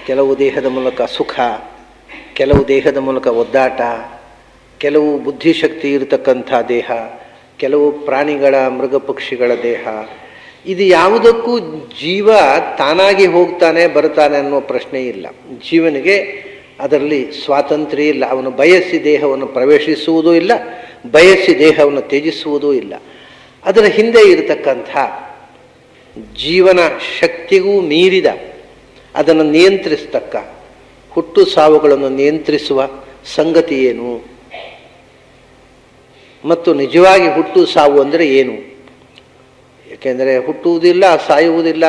ಕೆಲವು ದೇಹದ ಮೂಲಕ ಸುಖ, ಕೆಲವು ದೇಹದ ಮೂಲಕ ಒದ್ದಾಟ, ಕೆಲವು ಬುದ್ಧಿಶಕ್ತಿ ಇರತಕ್ಕಂಥ ದೇಹ, ಕೆಲವು ಪ್ರಾಣಿಗಳ ಮೃಗ ಪಕ್ಷಿಗಳ ದೇಹ. ಇದು ಯಾವುದಕ್ಕೂ ಜೀವ ತಾನಾಗಿ ಹೋಗ್ತಾನೆ ಬರ್ತಾನೆ ಅನ್ನೋ ಪ್ರಶ್ನೆ ಇಲ್ಲ. ಜೀವನಿಗೆ ಅದರಲ್ಲಿ ಸ್ವಾತಂತ್ರ್ಯ ಇಲ್ಲ. ಅವನು ಬಯಸಿ ದೇಹವನ್ನು ಪ್ರವೇಶಿಸುವುದೂ ಇಲ್ಲ, ಬಯಸಿ ದೇಹವನ್ನು ತ್ಯಜಿಸುವುದೂ ಇಲ್ಲ. ಅದರ ಹಿಂದೆ ಇರತಕ್ಕಂಥ ಜೀವನ ಶಕ್ತಿಗೂ ಮೀರಿದ, ಅದನ್ನು ನಿಯಂತ್ರಿಸ್ತಕ್ಕ, ಹುಟ್ಟು ಸಾವುಗಳನ್ನು ನಿಯಂತ್ರಿಸುವ ಸಂಗತಿ ಏನು ಮತ್ತು ನಿಜವಾಗಿ ಹುಟ್ಟು ಸಾವು ಅಂದರೆ ಏನು? ಏಕೆಂದರೆ ಹುಟ್ಟುವುದಿಲ್ಲ, ಸಾಯುವುದಿಲ್ಲ.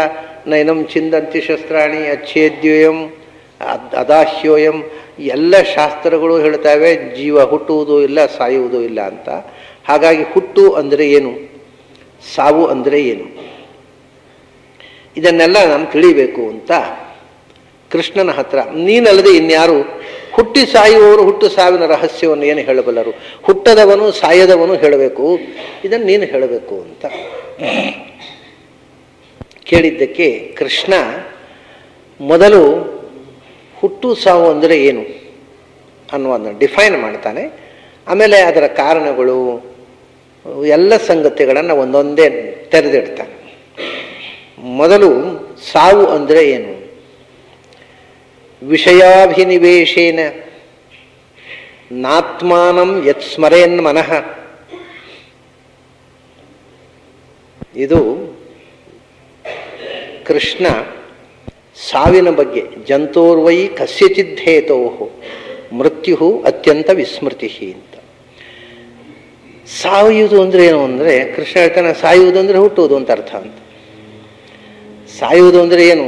ನೈನಂ ಚಿಂದಂತಿ ಶಸ್ತ್ರಾಣಿ ಅಚ್ಛೇದ್ಯೋಯಂ ಅದಾಹ್ಯೋಯಂ ಎಲ್ಲ ಶಾಸ್ತ್ರಗಳು ಹೇಳ್ತವೆ ಜೀವ ಹುಟ್ಟುವುದೂ ಇಲ್ಲ, ಸಾಯುವುದೂ ಇಲ್ಲ ಅಂತ. ಹಾಗಾಗಿ ಹುಟ್ಟು ಅಂದರೆ ಏನು, ಸಾವು ಅಂದರೆ ಏನು, ಇದನ್ನೆಲ್ಲ ನಾನು ತಿಳಿಬೇಕು ಅಂತ ಕೃಷ್ಣನ ಹತ್ರ, ನೀನಲ್ಲದೆ ಇನ್ಯಾರು ಹುಟ್ಟಿ ಸಾಯುವವರು ಹುಟ್ಟು ಸಾವಿನ ರಹಸ್ಯವನ್ನು ಏನು ಹೇಳಬಲ್ಲರು? ಹುಟ್ಟದವನು ಸಾಯದವನು ಹೇಳಬೇಕು, ಇದನ್ನು ನೀನು ಹೇಳಬೇಕು ಅಂತ ಕೇಳಿದ್ದಕ್ಕೆ ಕೃಷ್ಣ ಮೊದಲು ಹುಟ್ಟು ಸಾವು ಅಂದರೆ ಏನು ಅನ್ನುವುದನ್ನು ಡಿಫೈನ್ ಮಾಡ್ತಾನೆ. ಆಮೇಲೆ ಅದರ ಕಾರಣಗಳು ಎಲ್ಲ ಸಂಗತಿಗಳನ್ನು ಒಂದೊಂದೇ ತೆರೆದಿಡ್ತಾನೆ. ಮೊದಲು ಸಾವು ಅಂದರೆ ಏನು? ವಿಷಯಾಭಿನಿವೇಶೇನ ನಾತ್ಮಾನಂ ಯತ್ ಸ್ಮರೇನ್ ಮನಃ. ಇದು ಕೃಷ್ಣ ಸಾವಿನ ಬಗ್ಗೆ, ಜಂತೋರ್ವೈ ಕಸ್ಯಚಿದ್ದೇತೋ ಮೃತ್ಯು ಅತ್ಯಂತ ವಿಸ್ಮೃತಿ ಅಂತ. ಸಾಯುವುದು ಅಂದರೆ ಏನು ಅಂದರೆ, ಕೃಷ್ಣ ಹೇಳ್ತಾನೆ ಸಾಯುವುದು ಅಂದರೆ ಹುಟ್ಟುವುದು ಅಂತ ಅರ್ಥ ಅಂತ. ಸಾಯುವುದು ಅಂದರೆ ಏನು?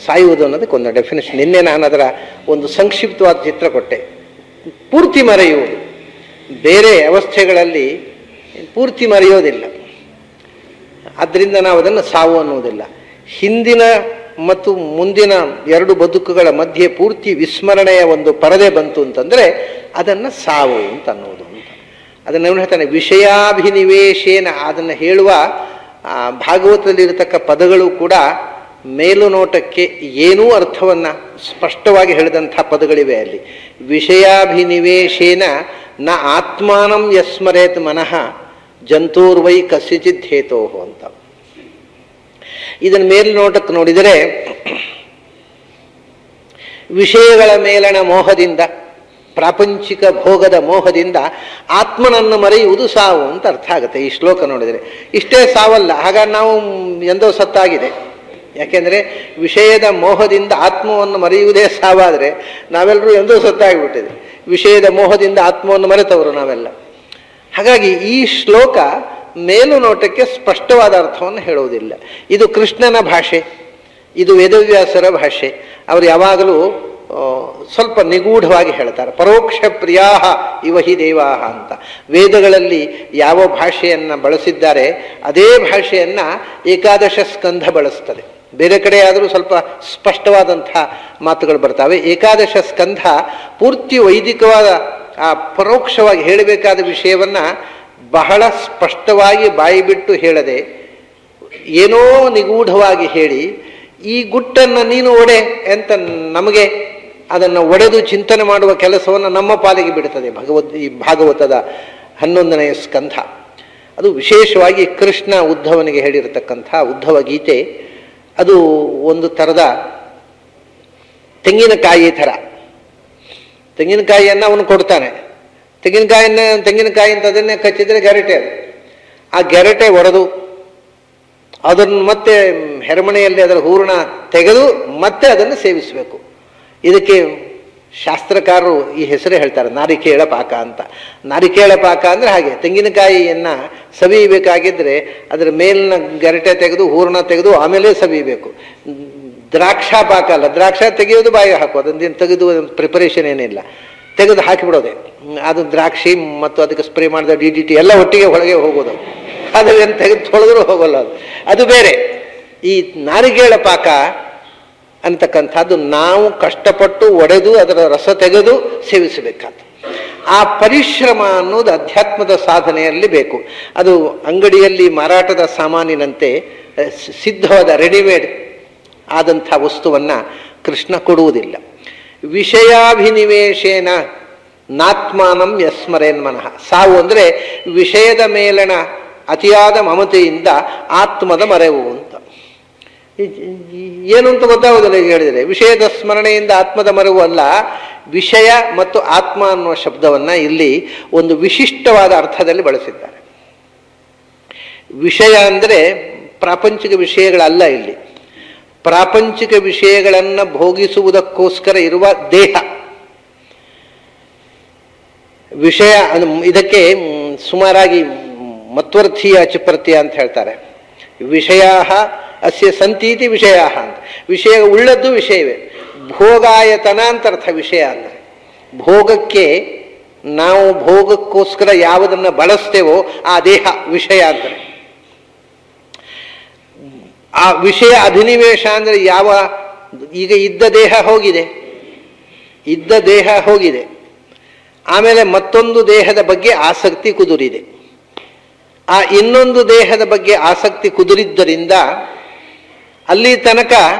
ಸಾಯುವುದು ಅನ್ನೋದಕ್ಕೆ ಒಂದು ಡೆಫಿನೇಷನ್. ನಿನ್ನೆ ನಾನು ಅದರ ಒಂದು ಸಂಕ್ಷಿಪ್ತವಾದ ಚಿತ್ರ ಕೊಟ್ಟೆ. ಪೂರ್ತಿ ಮರೆಯುವುದು, ಬೇರೆ ಅವಸ್ಥೆಗಳಲ್ಲಿ ಪೂರ್ತಿ ಮರೆಯೋದಿಲ್ಲ, ಆದ್ದರಿಂದ ನಾವು ಅದನ್ನು ಸಾವು ಅನ್ನುವುದಿಲ್ಲ. ಹಿಂದಿನ ಮತ್ತು ಮುಂದಿನ ಎರಡು ಬದುಕುಗಳ ಮಧ್ಯೆ ಪೂರ್ತಿ ವಿಸ್ಮರಣೆಯ ಒಂದು ಪರದೆ ಬಂತು ಅಂತಂದರೆ ಅದನ್ನು ಸಾವು ಅಂತ ಅನ್ನೋದು ಅಂತ. ಅದನ್ನು ಅವನು ಹೇಳ್ತಾನೆ ವಿಷಯಾಭಿನಿವೇಶೇನ. ಅದನ್ನು ಹೇಳುವ ಭಾಗವತದಲ್ಲಿರತಕ್ಕ ಪದಗಳು ಕೂಡ ಮೇಲು ನೋಟಕ್ಕೆ ಏನೂ ಅರ್ಥವನ್ನು ಸ್ಪಷ್ಟವಾಗಿ ಹೇಳಿದಂಥ ಪದಗಳಿವೆ ಅಲ್ಲಿ. ವಿಷಯಾಭಿನಿವೇಶೇನ ನ ಆತ್ಮಾನಂ ಯಸ್ಮರೇತ್ ಮನಃ ಜಂತೂರ್ವೈ ಕಸ್ಯಚಿತ್ ಹೇತೋ ಅಂತ. ಇದನ್ನು ಮೇಲ್ನೋಟಕ್ಕೆ ನೋಡಿದರೆ ವಿಷಯಗಳ ಮೇಲಣ ಮೋಹದಿಂದ, ಪ್ರಾಪಂಚಿಕ ಭೋಗದ ಮೋಹದಿಂದ ಆತ್ಮನನ್ನು ಮರೆಯುವುದು ಸಾವು ಅಂತ ಅರ್ಥ ಆಗುತ್ತೆ ಈ ಶ್ಲೋಕ ನೋಡಿದರೆ. ಇಷ್ಟೇ ಸಾವಲ್ಲ, ಹಾಗಾಗಿ ನಾವು ಎಂದೋ ಸತ್ತಾಗಿದೆ. ಯಾಕೆಂದರೆ ವಿಷಯದ ಮೋಹದಿಂದ ಆತ್ಮವನ್ನು ಮರೆಯುವುದೇ ಸಾವಾದರೆ ನಾವೆಲ್ಲರೂ ಎಂದೋ ಸತ್ತಾಗಿಬಿಟ್ಟಿದೆ. ವಿಷಯದ ಮೋಹದಿಂದ ಆತ್ಮವನ್ನು ಮರೆತವರು ನಾವೆಲ್ಲ. ಹಾಗಾಗಿ ಈ ಶ್ಲೋಕ ಮೇಲು ನೋಟಕ್ಕೆ ಸ್ಪಷ್ಟವಾದ ಅರ್ಥವನ್ನು ಹೇಳುವುದಿಲ್ಲ. ಇದು ಕೃಷ್ಣನ ಭಾಷೆ, ಇದು ವೇದವ್ಯಾಸರ ಭಾಷೆ. ಅವರು ಯಾವಾಗಲೂ ಸ್ವಲ್ಪ ನಿಗೂಢವಾಗಿ ಹೇಳ್ತಾರೆ. ಪರೋಕ್ಷ ಪ್ರಿಯಾಹ ಇವ ಹಿ ದೇವಾಹ ಅಂತ. ವೇದಗಳಲ್ಲಿ ಯಾವ ಭಾಷೆಯನ್ನು ಬಳಸಿದ್ದಾರೆ ಅದೇ ಭಾಷೆಯನ್ನು ಏಕಾದಶ ಸ್ಕಂಧ ಬಳಸ್ತದೆ. ಬೇರೆ ಕಡೆ ಆದರೂ ಸ್ವಲ್ಪ ಸ್ಪಷ್ಟವಾದಂಥ ಮಾತುಗಳು ಬರ್ತವೆ. ಏಕಾದಶ ಸ್ಕಂಧ ಪೂರ್ತಿ ವೈದಿಕವಾದ ಪರೋಕ್ಷವಾಗಿ ಹೇಳಬೇಕಾದ ವಿಷಯವನ್ನು ಬಹಳ ಸ್ಪಷ್ಟವಾಗಿ ಬಾಯಿ ಬಿಟ್ಟು ಹೇಳದೆ ಏನೋ ನಿಗೂಢವಾಗಿ ಹೇಳಿ ಈ ಗುಟ್ಟನ್ನು ನೀನು ಒಡೆ ಅಂತ ನಮಗೆ ಅದನ್ನು ಒಡೆದು ಚಿಂತನೆ ಮಾಡುವ ಕೆಲಸವನ್ನು ನಮ್ಮ ಪಾಲಿಗೆ ಬಿಡುತ್ತದೆ ಈ ಭಾಗವತದ 11ನೇ ಸ್ಕಂಧ. ಅದು ವಿಶೇಷವಾಗಿ ಕೃಷ್ಣ ಉದ್ಧವನಿಗೆ ಹೇಳಿರತಕ್ಕಂಥ ಉದ್ಧವ ಗೀತೆ. ಅದು ಒಂದು ಥರದ ತೆಂಗಿನಕಾಯಿ ಥರ. ತೆಂಗಿನಕಾಯಿಯನ್ನು ಅವನು ಕೊಡ್ತಾನೆ. ತೆಂಗಿನಕಾಯಿ ಅಂತ ಅದನ್ನೇ ಕಚ್ಚಿದರೆ ಗೆರಟೆ, ಅದು ಆ ಗೆರಟೆ ಒಡೆದು ಅದನ್ನು ಮತ್ತೆ ಹೆರಮಣೆಯಲ್ಲಿ ಅದರ ಹೂರಣ ತೆಗೆದು ಮತ್ತೆ ಅದನ್ನು ಸೇವಿಸಬೇಕು. ಇದಕ್ಕೆ ಶಾಸ್ತ್ರಕಾರರು ಈ ಹೆಸರೇ ಹೇಳ್ತಾರೆ, ನಾರಿಕೇಳ ಪಾಕ ಅಂತ. ನಾರಿಕೇಳ ಪಾಕ ಅಂದರೆ ಹಾಗೆ, ತೆಂಗಿನಕಾಯಿಯನ್ನು ಸವಿಯಬೇಕಾಗಿದ್ದರೆ ಅದರ ಮೇಲಿನ ಗೆರಟೆ ತೆಗೆದು ಹೂರಣ ತೆಗೆದು ಆಮೇಲೆ ಸವಿಯಬೇಕು. ದ್ರಾಕ್ಷಾ ಪಾಕ ಅಲ್ಲ, ದ್ರಾಕ್ಷ ತೆಗೆಯೋದು ಬಾಯಿಗೆ ಹಾಕೋದು, ಅದನ್ನು ತೆಗೆದು ಪ್ರಿಪರೇಷನ್ ಏನಿಲ್ಲ, ತೆಗೆದು ಹಾಕಿಬಿಡೋದೆ. ಅದು ದ್ರಾಕ್ಷಿ ಮತ್ತು ಅದಕ್ಕೆ ಸ್ಪ್ರೇ ಮಾಡಿದ DDT ಎಲ್ಲ ಒಟ್ಟಿಗೆ ಒಳಗೆ ಹೋಗೋದು. ಅದನ್ನು ತೆಗೆದು ತೊಳೆದ್ರೂ ಹೋಗೋಲ್ಲ, ಅದು ಬೇರೆ. ಈ ನಾರಿಕೇಳ ಪಾಕ ಅಂತಕ್ಕಂಥದ್ದು ನಾವು ಕಷ್ಟಪಟ್ಟು ಒಡೆದು ಅದರ ರಸ ತೆಗೆದು ಸೇವಿಸಬೇಕಾದ ಆ ಪರಿಶ್ರಮ ಅನ್ನೋದು ಅಧ್ಯಾತ್ಮದ ಸಾಧನೆಯಲ್ಲಿ ಬೇಕು. ಅದು ಅಂಗಡಿಯಲ್ಲಿ ಮಾರಾಟದ ಸಾಮಾನಿನಂತೆ ಸಿದ್ಧವಾದ ರೆಡಿಮೇಡ್ ಆದಂಥ ವಸ್ತುವನ್ನು ಕೃಷ್ಣ ಕೊಡುವುದಿಲ್ಲ. ವಿಷಯಾಭಿನಿವೇಶೇನ ನಾತ್ಮಾನಂ ಯಸ್ಮರೇನ್ ಮನಃ. ಸಾವು ಅಂದರೆ ವಿಷಯದ ಮೇಲಣ ಅತಿಯಾದ ಮಮತೆಯಿಂದ ಆತ್ಮದ ಮರೆವು ಅಂತ. ಏನು ಅಂತ ಗೊತ್ತಾಗೋದಿಲ್ಲ. ಈಗ ಹೇಳಿದರೆ ವಿಷಯದ ಸ್ಮರಣೆಯಿಂದ ಆತ್ಮದ ಮರೆವು ಅಲ್ಲ, ವಿಷಯ ಮತ್ತು ಆತ್ಮ ಅನ್ನುವ ಶಬ್ದವನ್ನು ಇಲ್ಲಿ ಒಂದು ವಿಶಿಷ್ಟವಾದ ಅರ್ಥದಲ್ಲಿ ಬಳಸಿದ್ದಾರೆ. ವಿಷಯ ಅಂದರೆ ಪ್ರಾಪಂಚಿಕ ವಿಷಯಗಳಲ್ಲ. ಇಲ್ಲಿ ಪ್ರಾಪಂಚಿಕ ವಿಷಯಗಳನ್ನು ಭೋಗಿಸುವುದಕ್ಕೋಸ್ಕರ ಇರುವ ದೇಹ ವಿಷಯ. ಇದಕ್ಕೆ ಸುಮಾರಾಗಿ ಮತ್ವರ್ಥೀಯ ಅಚಿಪ್ರತ್ಯಯ ಅಂತ ಹೇಳ್ತಾರೆ. ವಿಷಯ ಅಸ್ಯ ಸಂತೀತಿ ವಿಷಯ ಅಂತ. ವಿಷಯ ಉಳ್ಳದ್ದು ವಿಷಯವೇ. ಭೋಗಾಯತನ ಅಂತ ಅರ್ಥ. ವಿಷಯ ಅಂದರೆ ಭೋಗಕ್ಕೆ, ನಾವು ಭೋಗಕ್ಕೋಸ್ಕರ ಯಾವುದನ್ನು ಬಳಸ್ತೇವೋ ಆ ದೇಹ ವಿಷಯ ಅಂತಾರೆ. ಆ ವಿಷಯ ಅಭಿನಿವೇಶ ಅಂದರೆ ಯಾವ, ಈಗ ಇದ್ದ ದೇಹ ಹೋಗಿದೆ, ಇದ್ದ ದೇಹ ಹೋಗಿದೆ, ಆಮೇಲೆ ಮತ್ತೊಂದು ದೇಹದ ಬಗ್ಗೆ ಆಸಕ್ತಿ ಕುದುರಿದೆ. ಆ ಇನ್ನೊಂದು ದೇಹದ ಬಗ್ಗೆ ಆಸಕ್ತಿ ಕುದುರಿದ್ದರಿಂದ ಅಲ್ಲಿ ತನಕ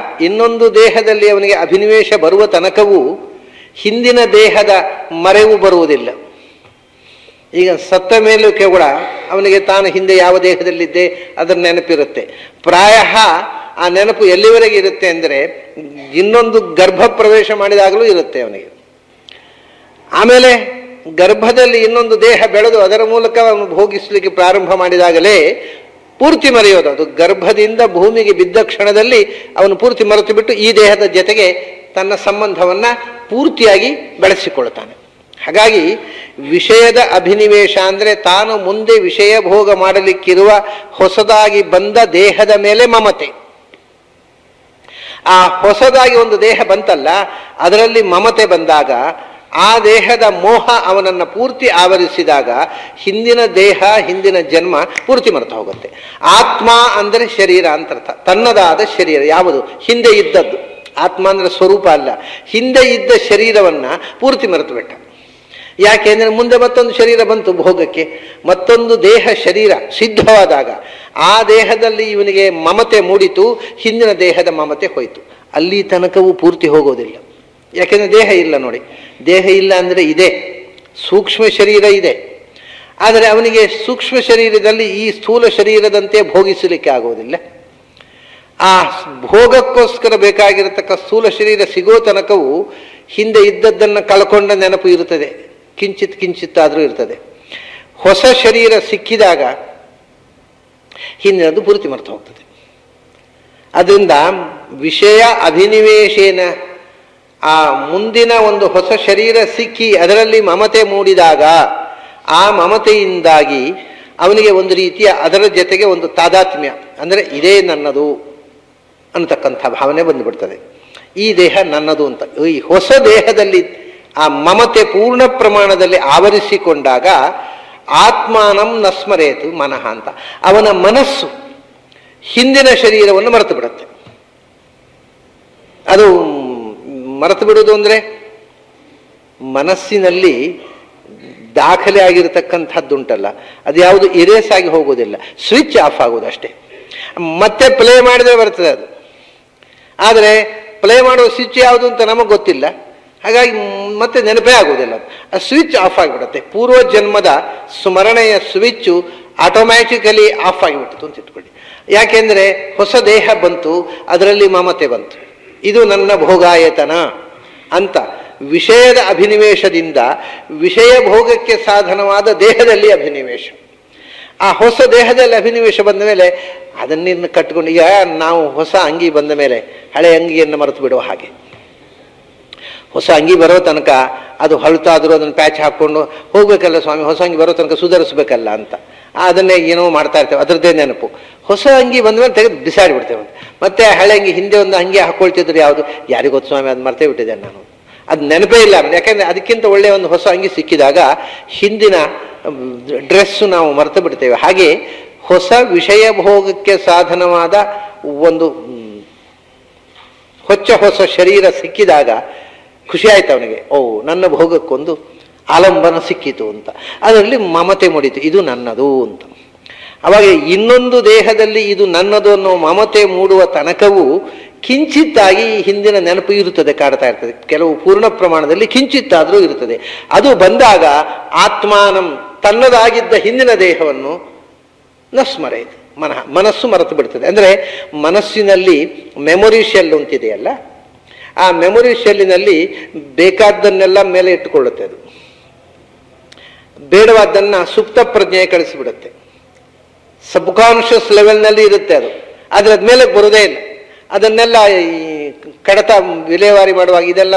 ಇನ್ನೊಂದು ದೇಹದಲ್ಲಿ ಅವನಿಗೆ ಅಭಿನಿವೇಶ ಬರುವ ತನಕವೂ ಹಿಂದಿನ ದೇಹದ ಮರೆವು ಬರುವುದಿಲ್ಲ. ಈಗ ಸತ್ತ ಮೇಲೂ ಕೂಡ ಅವನಿಗೆ ತಾನು ಹಿಂದೆ ಯಾವ ದೇಹದಲ್ಲಿದ್ದೆ ಅದರ ನೆನಪಿರುತ್ತೆ. ಪ್ರಾಯ ಆ ನೆನಪು ಎಲ್ಲಿವರೆಗೆ ಇರುತ್ತೆ ಅಂದರೆ ಇನ್ನೊಂದು ಗರ್ಭ ಪ್ರವೇಶ ಮಾಡಿದಾಗಲೂ ಇರುತ್ತೆ ಅವನಿಗೆ. ಆಮೇಲೆ ಗರ್ಭದಲ್ಲಿ ಇನ್ನೊಂದು ದೇಹ ಬೆಳೆದು ಅದರ ಮೂಲಕ ಅವನು ಭೋಗಿಸಲಿಕ್ಕೆ ಪ್ರಾರಂಭ ಮಾಡಿದಾಗಲೇ ಪೂರ್ತಿ ಮರೆಯೋದು. ಅದು ಗರ್ಭದಿಂದ ಭೂಮಿಗೆ ಬಿದ್ದ ಕ್ಷಣದಲ್ಲಿ ಅವನು ಪೂರ್ತಿ ಮರೆತು ಬಿಟ್ಟು ಈ ದೇಹದ ಜೊತೆಗೆ ತನ್ನ ಸಂಬಂಧವನ್ನು ಪೂರ್ತಿಯಾಗಿ ಬೆಳೆಸಿಕೊಳ್ತಾನೆ. ಹಾಗಾಗಿ ವಿಷಯದ ಅಭಿನಿವೇಶ ಅಂದರೆ ತಾನು ಮುಂದೆ ವಿಷಯ ಭೋಗ ಮಾಡಲಿಕ್ಕಿರುವ ಹೊಸದಾಗಿ ಬಂದ ದೇಹದ ಮೇಲೆ ಮಮತೆ. ಆ ಹೊಸದಾಗಿ ಒಂದು ದೇಹ ಬಂತಲ್ಲ, ಅದರಲ್ಲಿ ಮಮತೆ ಬಂದಾಗ, ಆ ದೇಹದ ಮೋಹ ಅವನನ್ನು ಪೂರ್ತಿ ಆವರಿಸಿದಾಗ ಹಿಂದಿನ ದೇಹ, ಹಿಂದಿನ ಜನ್ಮ ಪೂರ್ತಿ ಮರೆತು ಹೋಗುತ್ತೆ. ಆತ್ಮ ಅಂದರೆ ಶರೀರ ಅಂತ ಅರ್ಥ. ತನ್ನದಾದ ಶರೀರ ಯಾವುದು ಹಿಂದೆ ಇದ್ದದ್ದು. ಆತ್ಮ ಅಂದರೆ ಸ್ವರೂಪ ಅಲ್ಲ, ಹಿಂದೆ ಇದ್ದ ಶರೀರವನ್ನು ಪೂರ್ತಿ ಮರೆತು ಬಿಟ್ಟ. ಯಾಕೆಂದರೆ ಮುಂದೆ ಮತ್ತೊಂದು ಶರೀರ ಬಂತು ಭೋಗಕ್ಕೆ, ಮತ್ತೊಂದು ದೇಹ ಶರೀರ ಸಿದ್ಧವಾದಾಗ ಆ ದೇಹದಲ್ಲಿ ಇವನಿಗೆ ಮಮತೆ ಮೂಡಿತು, ಹಿಂದಿನ ದೇಹದ ಮಮತೆ ಹೋಯಿತು. ಅಲ್ಲಿ ತನಕವೂ ಪೂರ್ತಿ ಹೋಗೋದಿಲ್ಲ. ಯಾಕೆಂದರೆ ದೇಹ ಇಲ್ಲ ನೋಡಿ. ದೇಹ ಇಲ್ಲ ಅಂದರೆ ಇದೆ, ಸೂಕ್ಷ್ಮ ಶರೀರ ಇದೆ. ಆದರೆ ಅವನಿಗೆ ಸೂಕ್ಷ್ಮ ಶರೀರದಲ್ಲಿ ಈ ಸ್ಥೂಲ ಶರೀರದಂತೆ ಭೋಗಿಸಲಿಕ್ಕೆ ಆಗೋದಿಲ್ಲ. ಆ ಭೋಗಕ್ಕೋಸ್ಕರ ಬೇಕಾಗಿರತಕ್ಕ ಸ್ಥೂಲ ಶರೀರ ಸಿಗೋ ತನಕವೂ ಹಿಂದೆ ಇದ್ದದ್ದನ್ನು ಕಳ್ಕೊಂಡ ನೆನಪು ಇರುತ್ತದೆ, ಕಿಂಚಿತ್ ಕಿಂಚಿತ್ತಾದರೂ ಇರ್ತದೆ. ಹೊಸ ಶರೀರ ಸಿಕ್ಕಿದಾಗ ಹಿಂದಿನದು ಪೂರ್ತಿ ಮರೆತು ಹೋಗ್ತದೆ. ಅದರಿಂದ ವಿಷಯ ಅಭಿನಿವೇಶೇನ, ಆ ಮುಂದಿನ ಒಂದು ಹೊಸ ಶರೀರ ಸಿಕ್ಕಿ ಅದರಲ್ಲಿ ಮಮತೆ ಮೂಡಿದಾಗ ಆ ಮಮತೆಯಿಂದಾಗಿ ಅವನಿಗೆ ಒಂದು ರೀತಿಯ ಅದರ ಜೊತೆಗೆ ಒಂದು ತಾದಾತ್ಮ್ಯ, ಅಂದರೆ ಇದೇ ನನ್ನದು ಅನ್ನತಕ್ಕಂಥ ಭಾವನೆ ಬಂದುಬಿಡ್ತದೆ. ಈ ದೇಹ ನನ್ನದು ಅಂತ. ಈ ಹೊಸ ದೇಹದಲ್ಲಿ ಆ ಮಮತೆ ಪೂರ್ಣ ಪ್ರಮಾಣದಲ್ಲಿ ಆವರಿಸಿಕೊಂಡಾಗ ಆತ್ಮಾನಂ ನಸ್ಮರೇತು ಮನಃ ಅಂತ. ಅವನ ಮನಸ್ಸು ಹಿಂದಿನ ಶರೀರವನ್ನು ಮರೆತು ಬಿಡುತ್ತೆ. ಅದು ಮರೆತು ಬಿಡುವುದು ಅಂದರೆ ಮನಸ್ಸಿನಲ್ಲಿ ದಾಖಲೆ ಆಗಿರತಕ್ಕಂಥದ್ದುಂಟಲ್ಲ, ಅದು ಯಾವುದು ಇರೇಸ್ ಆಗಿ ಹೋಗೋದಿಲ್ಲ, ಸ್ವಿಚ್ ಆಫ್ ಆಗೋದು ಅಷ್ಟೇ. ಮತ್ತೆ ಪ್ಲೇ ಮಾಡಿದ್ರೆ ಬರ್ತದೆ ಅದು. ಆದರೆ ಪ್ಲೇ ಮಾಡುವ ಸ್ವಿಚ್ ಯಾವುದು ಅಂತ ನಮಗೆ ಗೊತ್ತಿಲ್ಲ, ಹಾಗಾಗಿ ಮತ್ತೆ ನೆನಪೇ ಆಗೋದಿಲ್ಲ. ಆ ಸ್ವಿಚ್ ಆಫ್ ಆಗಿಬಿಡುತ್ತೆ. ಪೂರ್ವ ಜನ್ಮದ ಸ್ಮರಣೆಯ ಸ್ವಿಚ್ಚು ಆಟೋಮ್ಯಾಟಿಕಲಿ ಆಫ್ ಆಗಿಬಿಡ್ತು ಅಂತ ಇಟ್ಕೊಳ್ಳಿ. ಯಾಕೆಂದರೆ ಹೊಸ ದೇಹ ಬಂತು, ಅದರಲ್ಲಿ ಮಮತೆ ಬಂತು, ಇದು ನನ್ನ ಭೋಗಾಯತನ ಅಂತ. ವಿಷಯದ ಅಭಿನಿವೇಶದಿಂದ ವಿಷಯ ಭೋಗಕ್ಕೆ ಸಾಧನವಾದ ದೇಹದಲ್ಲಿ ಅಭಿನಿವೇಶ. ಆ ಹೊಸ ದೇಹದಲ್ಲಿ ಅಭಿನಿವೇಶ ಬಂದ ಮೇಲೆ ಅದನ್ನಿನ್ನು ಕಟ್ಟಿಕೊಂಡು, ಈಗ ನಾವು ಹೊಸ ಅಂಗಿ ಬಂದ ಮೇಲೆ ಹಳೆ ಅಂಗಿಯನ್ನು ಮರೆತು ಬಿಡುವ ಹಾಗೆ, ಹೊಸ ಅಂಗಿ ಬರೋ ತನಕ ಅದು ಹೊಳತಾದರೂ ಅದನ್ನು ಪ್ಯಾಚ್ ಹಾಕ್ಕೊಂಡು ಹೋಗ್ಬೇಕಲ್ಲ ಸ್ವಾಮಿ, ಹೊಸ ಅಂಗಿ ಬರೋ ತನಕ ಸುಧಾರಿಸ್ಬೇಕಲ್ಲ ಅಂತ ಅದನ್ನೇ ಏನೋ ಮಾಡ್ತಾ ಇರ್ತೇವೆ, ಅದರದ್ದೇ ನೆನಪು. ಹೊಸ ಅಂಗಿ ಬಂದ ಮೇಲೆ ತೆಗೆದು ಬಿಸಾಡಿಬಿಡ್ತೇವೆ. ಮತ್ತೆ ಹಳೆ ಅಂಗಿ, ಹಿಂದೆ ಒಂದು ಅಂಗಿ ಹಾಕ್ಕೊಳ್ತಿದ್ರು ಯಾವುದು, ಯಾರಿಗೂ ಗೊತ್ತು ಸ್ವಾಮಿ, ಅದು ಮರ್ತೇ ಬಿಟ್ಟಿದ್ದೆ ನಾನು, ಅದು ನೆನಪೇ ಇಲ್ಲ. ಯಾಕೆಂದರೆ ಅದಕ್ಕಿಂತ ಒಳ್ಳೆಯ ಒಂದು ಹೊಸ ಅಂಗಿ ಸಿಕ್ಕಿದಾಗ ಹಿಂದಿನ ಡ್ರೆಸ್ಸು ನಾವು ಮರೆತು ಬಿಡ್ತೇವೆ. ಹಾಗೆ ಹೊಸ ವಿಷಯ ಭೋಗಕ್ಕೆ ಸಾಧನವಾದ ಒಂದು ಹೊಸ ಶರೀರ ಸಿಕ್ಕಿದಾಗ ಖುಷಿ ಆಯ್ತು ಅವನಿಗೆ. ಓ, ನನ್ನ ಭೋಗಕ್ಕೊಂದು ಆಲಂಬನ ಸಿಕ್ಕಿತು ಅಂತ. ಅದರಲ್ಲಿ ಮಮತೆ ಮೂಡಿತು, ಇದು ನನ್ನದು ಅಂತ. ಅವಾಗ ಇನ್ನೊಂದು ದೇಹದಲ್ಲಿ ಇದು ನನ್ನದು ಅನ್ನೋ ಮಮತೆ ಮೂಡುವ ತನಕವೂ ಕಿಂಚಿತ್ತಾಗಿ ಹಿಂದಿನ ನೆನಪು ಇರುತ್ತದೆ, ಕಾಡ್ತಾ ಇರ್ತದೆ. ಕೆಲವು ಪೂರ್ಣ ಪ್ರಮಾಣದಲ್ಲಿ ಕಿಂಚಿತ್ತಾದರೂ ಇರುತ್ತದೆ. ಅದು ಬಂದಾಗ ಆತ್ಮಾನಂ, ತನ್ನದಾಗಿದ್ದ ಹಿಂದಿನ ದೇಹವನ್ನು ನ ಸ್ಮರೆಯಿತು, ಮನಸ್ಸು ಮರೆತು ಬಿಡ್ತದೆ. ಅಂದರೆ ಮನಸ್ಸಿನಲ್ಲಿ ಮೆಮೊರಿ ಶೆಲ್ ಅಂತಿದೆಯಲ್ಲ, ಆ ಮೆಮೊರಿ ಶೆಲ್ಲಿನಲ್ಲಿ ಬೇಕಾದ್ದನ್ನೆಲ್ಲ ಮೇಲೆ ಇಟ್ಟುಕೊಳ್ಳುತ್ತೆ. ಅದು ಬೇಡವಾದ್ದನ್ನು ಸುಪ್ತ ಪ್ರಜ್ಞೆ ಕಳಿಸಿಬಿಡುತ್ತೆ. ಸಬ್ಕಾನ್ಷಿಯಸ್ ಲೆವೆಲ್ನಲ್ಲಿ ಇರುತ್ತೆ ಅದು, ಆದರೆ ಅದ್ಮೇಲೆ ಬರೋದೇ ಇಲ್ಲ. ಅದನ್ನೆಲ್ಲ ಈ ಕಡತ ವಿಲೇವಾರಿ ಮಾಡುವಾಗ ಇದೆಲ್ಲ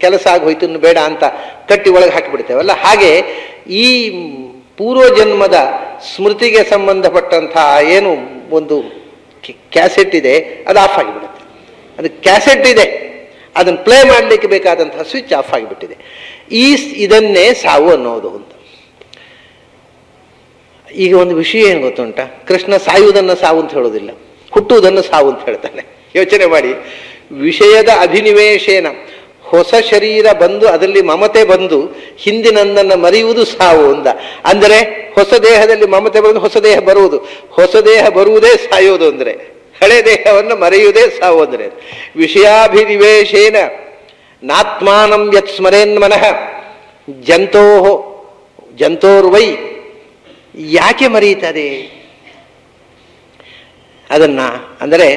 ಕೆಲಸ ಆಗೋಯ್ತು, ಇನ್ನು ಬೇಡ ಅಂತ ಕಟ್ಟಿ ಒಳಗೆ ಹಾಕಿಬಿಡ್ತೇವಲ್ಲ, ಹಾಗೆ ಈ ಪೂರ್ವಜನ್ಮದ ಸ್ಮೃತಿಗೆ ಸಂಬಂಧಪಟ್ಟಂತಹ ಏನು ಒಂದು ಕ್ಯಾಸೆಟ್ ಇದೆ ಅದು ಆಫ್ ಆಗಿಬಿಡುತ್ತೆ. ಅದು ಕ್ಯಾಸೆಟ್ ಇದೆ, ಅದನ್ನು ಪ್ಲೇ ಮಾಡಲಿಕ್ಕೆ ಬೇಕಾದಂತಹ ಸ್ವಿಚ್ ಆಫ್ ಆಗಿಬಿಟ್ಟಿದೆ. ಇದನ್ನೇ ಸಾವು ಅನ್ನೋದು ಅಂತ. ಈಗ ಒಂದು ವಿಷಯ ಏನು ಗೊತ್ತುಂಟ, ಕೃಷ್ಣ ಸಾಯುವುದನ್ನು ಸಾವು ಅಂತ ಹೇಳೋದಿಲ್ಲ, ಹುಟ್ಟುವುದನ್ನು ಸಾವು ಅಂತ ಹೇಳ್ತಾನೆ. ಯೋಚನೆ ಮಾಡಿ, ವಿಷಯದ ಅಭಿನಿವೇಶೇನ ಹೊಸ ಶರೀರ ಬಂದು ಅದರಲ್ಲಿ ಮಮತೆ ಬಂದು ಹಿಂದಿನಂದನ್ನು ಮರೆಯುವುದು ಸಾವು ಅಂದ. ಅಂದರೆ ಹೊಸ ದೇಹದಲ್ಲಿ ಮಮತೆ ಬಂದು ಹೊಸ ದೇಹ ಬರುವುದು, ಹೊಸ ದೇಹ ಬರುವುದೇ ಸಾಯೋದು. ಅಂದರೆ ಹಳೆ ದೇಹವನ್ನು ಮರೆಯುವುದೇ ಸಾವು. ಅಂದರೆ ವಿಷಯಾಭಿನಿವೇಶೇನ ನಾತ್ಮಾನಂ ಯತ್ ಸ್ಮರೇನ್ ಮನಃ ಜಂತೋರ್ವೈ. ಯಾಕೆ ಮರೆಯುತ್ತದೆ ಅದನ್ನ? ಅಂದರೆ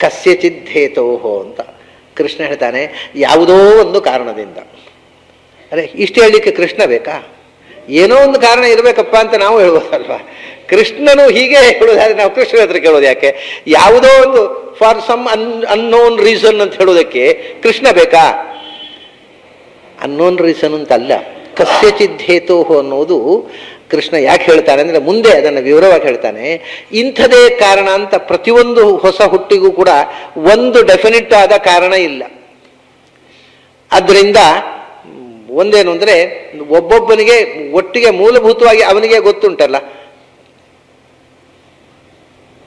ಕಸ್ಯಚಿದ್ದೇತೋಹೋ ಅಂತ ಕೃಷ್ಣ ಹೇಳ್ತಾನೆ, ಯಾವುದೋ ಒಂದು ಕಾರಣದಿಂದ. ಅರೆ, ಇಷ್ಟು ಹೇಳಲಿಕ್ಕೆ ಕೃಷ್ಣ ಬೇಕಾ? ಏನೋ ಒಂದು ಕಾರಣ ಇರಬೇಕಪ್ಪ ಅಂತ ನಾವು ಹೇಳ್ಬೋದಲ್ವಾ? ಕೃಷ್ಣನು ಹೀಗೆ ಹೇಳೋದಾದ್ರೆ ನಾವು ಕೃಷ್ಣ ಹತ್ರ ಕೇಳೋದು ಯಾಕೆ? ಯಾವುದೋ ಒಂದು ಫಾರ್ ಸಮ್ ಅನ್ನೋನ್ ರೀಸನ್ ಅಂತ ಹೇಳೋದಕ್ಕೆ ಕೃಷ್ಣ ಬೇಕಾ? ಅನ್ನೋನ್ ರೀಸನ್ ಅಂತಲ್ಲ, ಕಸ್ಯಚಿದ್ದೇತೋಹೋ ಅನ್ನೋದು ಕೃಷ್ಣ ಯಾಕೆ ಹೇಳ್ತಾನೆ ಅಂದರೆ ಮುಂದೆ ಅದನ್ನು ವಿವರವಾಗಿ ಹೇಳ್ತಾನೆ. ಇಂಥದೇ ಕಾರಣ ಅಂತ ಪ್ರತಿಯೊಂದು ಹೊಸ ಹುಟ್ಟಿಗೂ ಕೂಡ ಒಂದು ಡೆಫಿನಿಟ್ ಆದ ಕಾರಣ ಇಲ್ಲ. ಅದರಿಂದ ಒಂದೇನು ಅಂದರೆ ಒಬ್ಬೊಬ್ಬನಿಗೆ ಒಟ್ಟಿಗೆ ಮೂಲಭೂತವಾಗಿ ಅವನಿಗೆ ಗೊತ್ತುಂಟಲ್ಲ,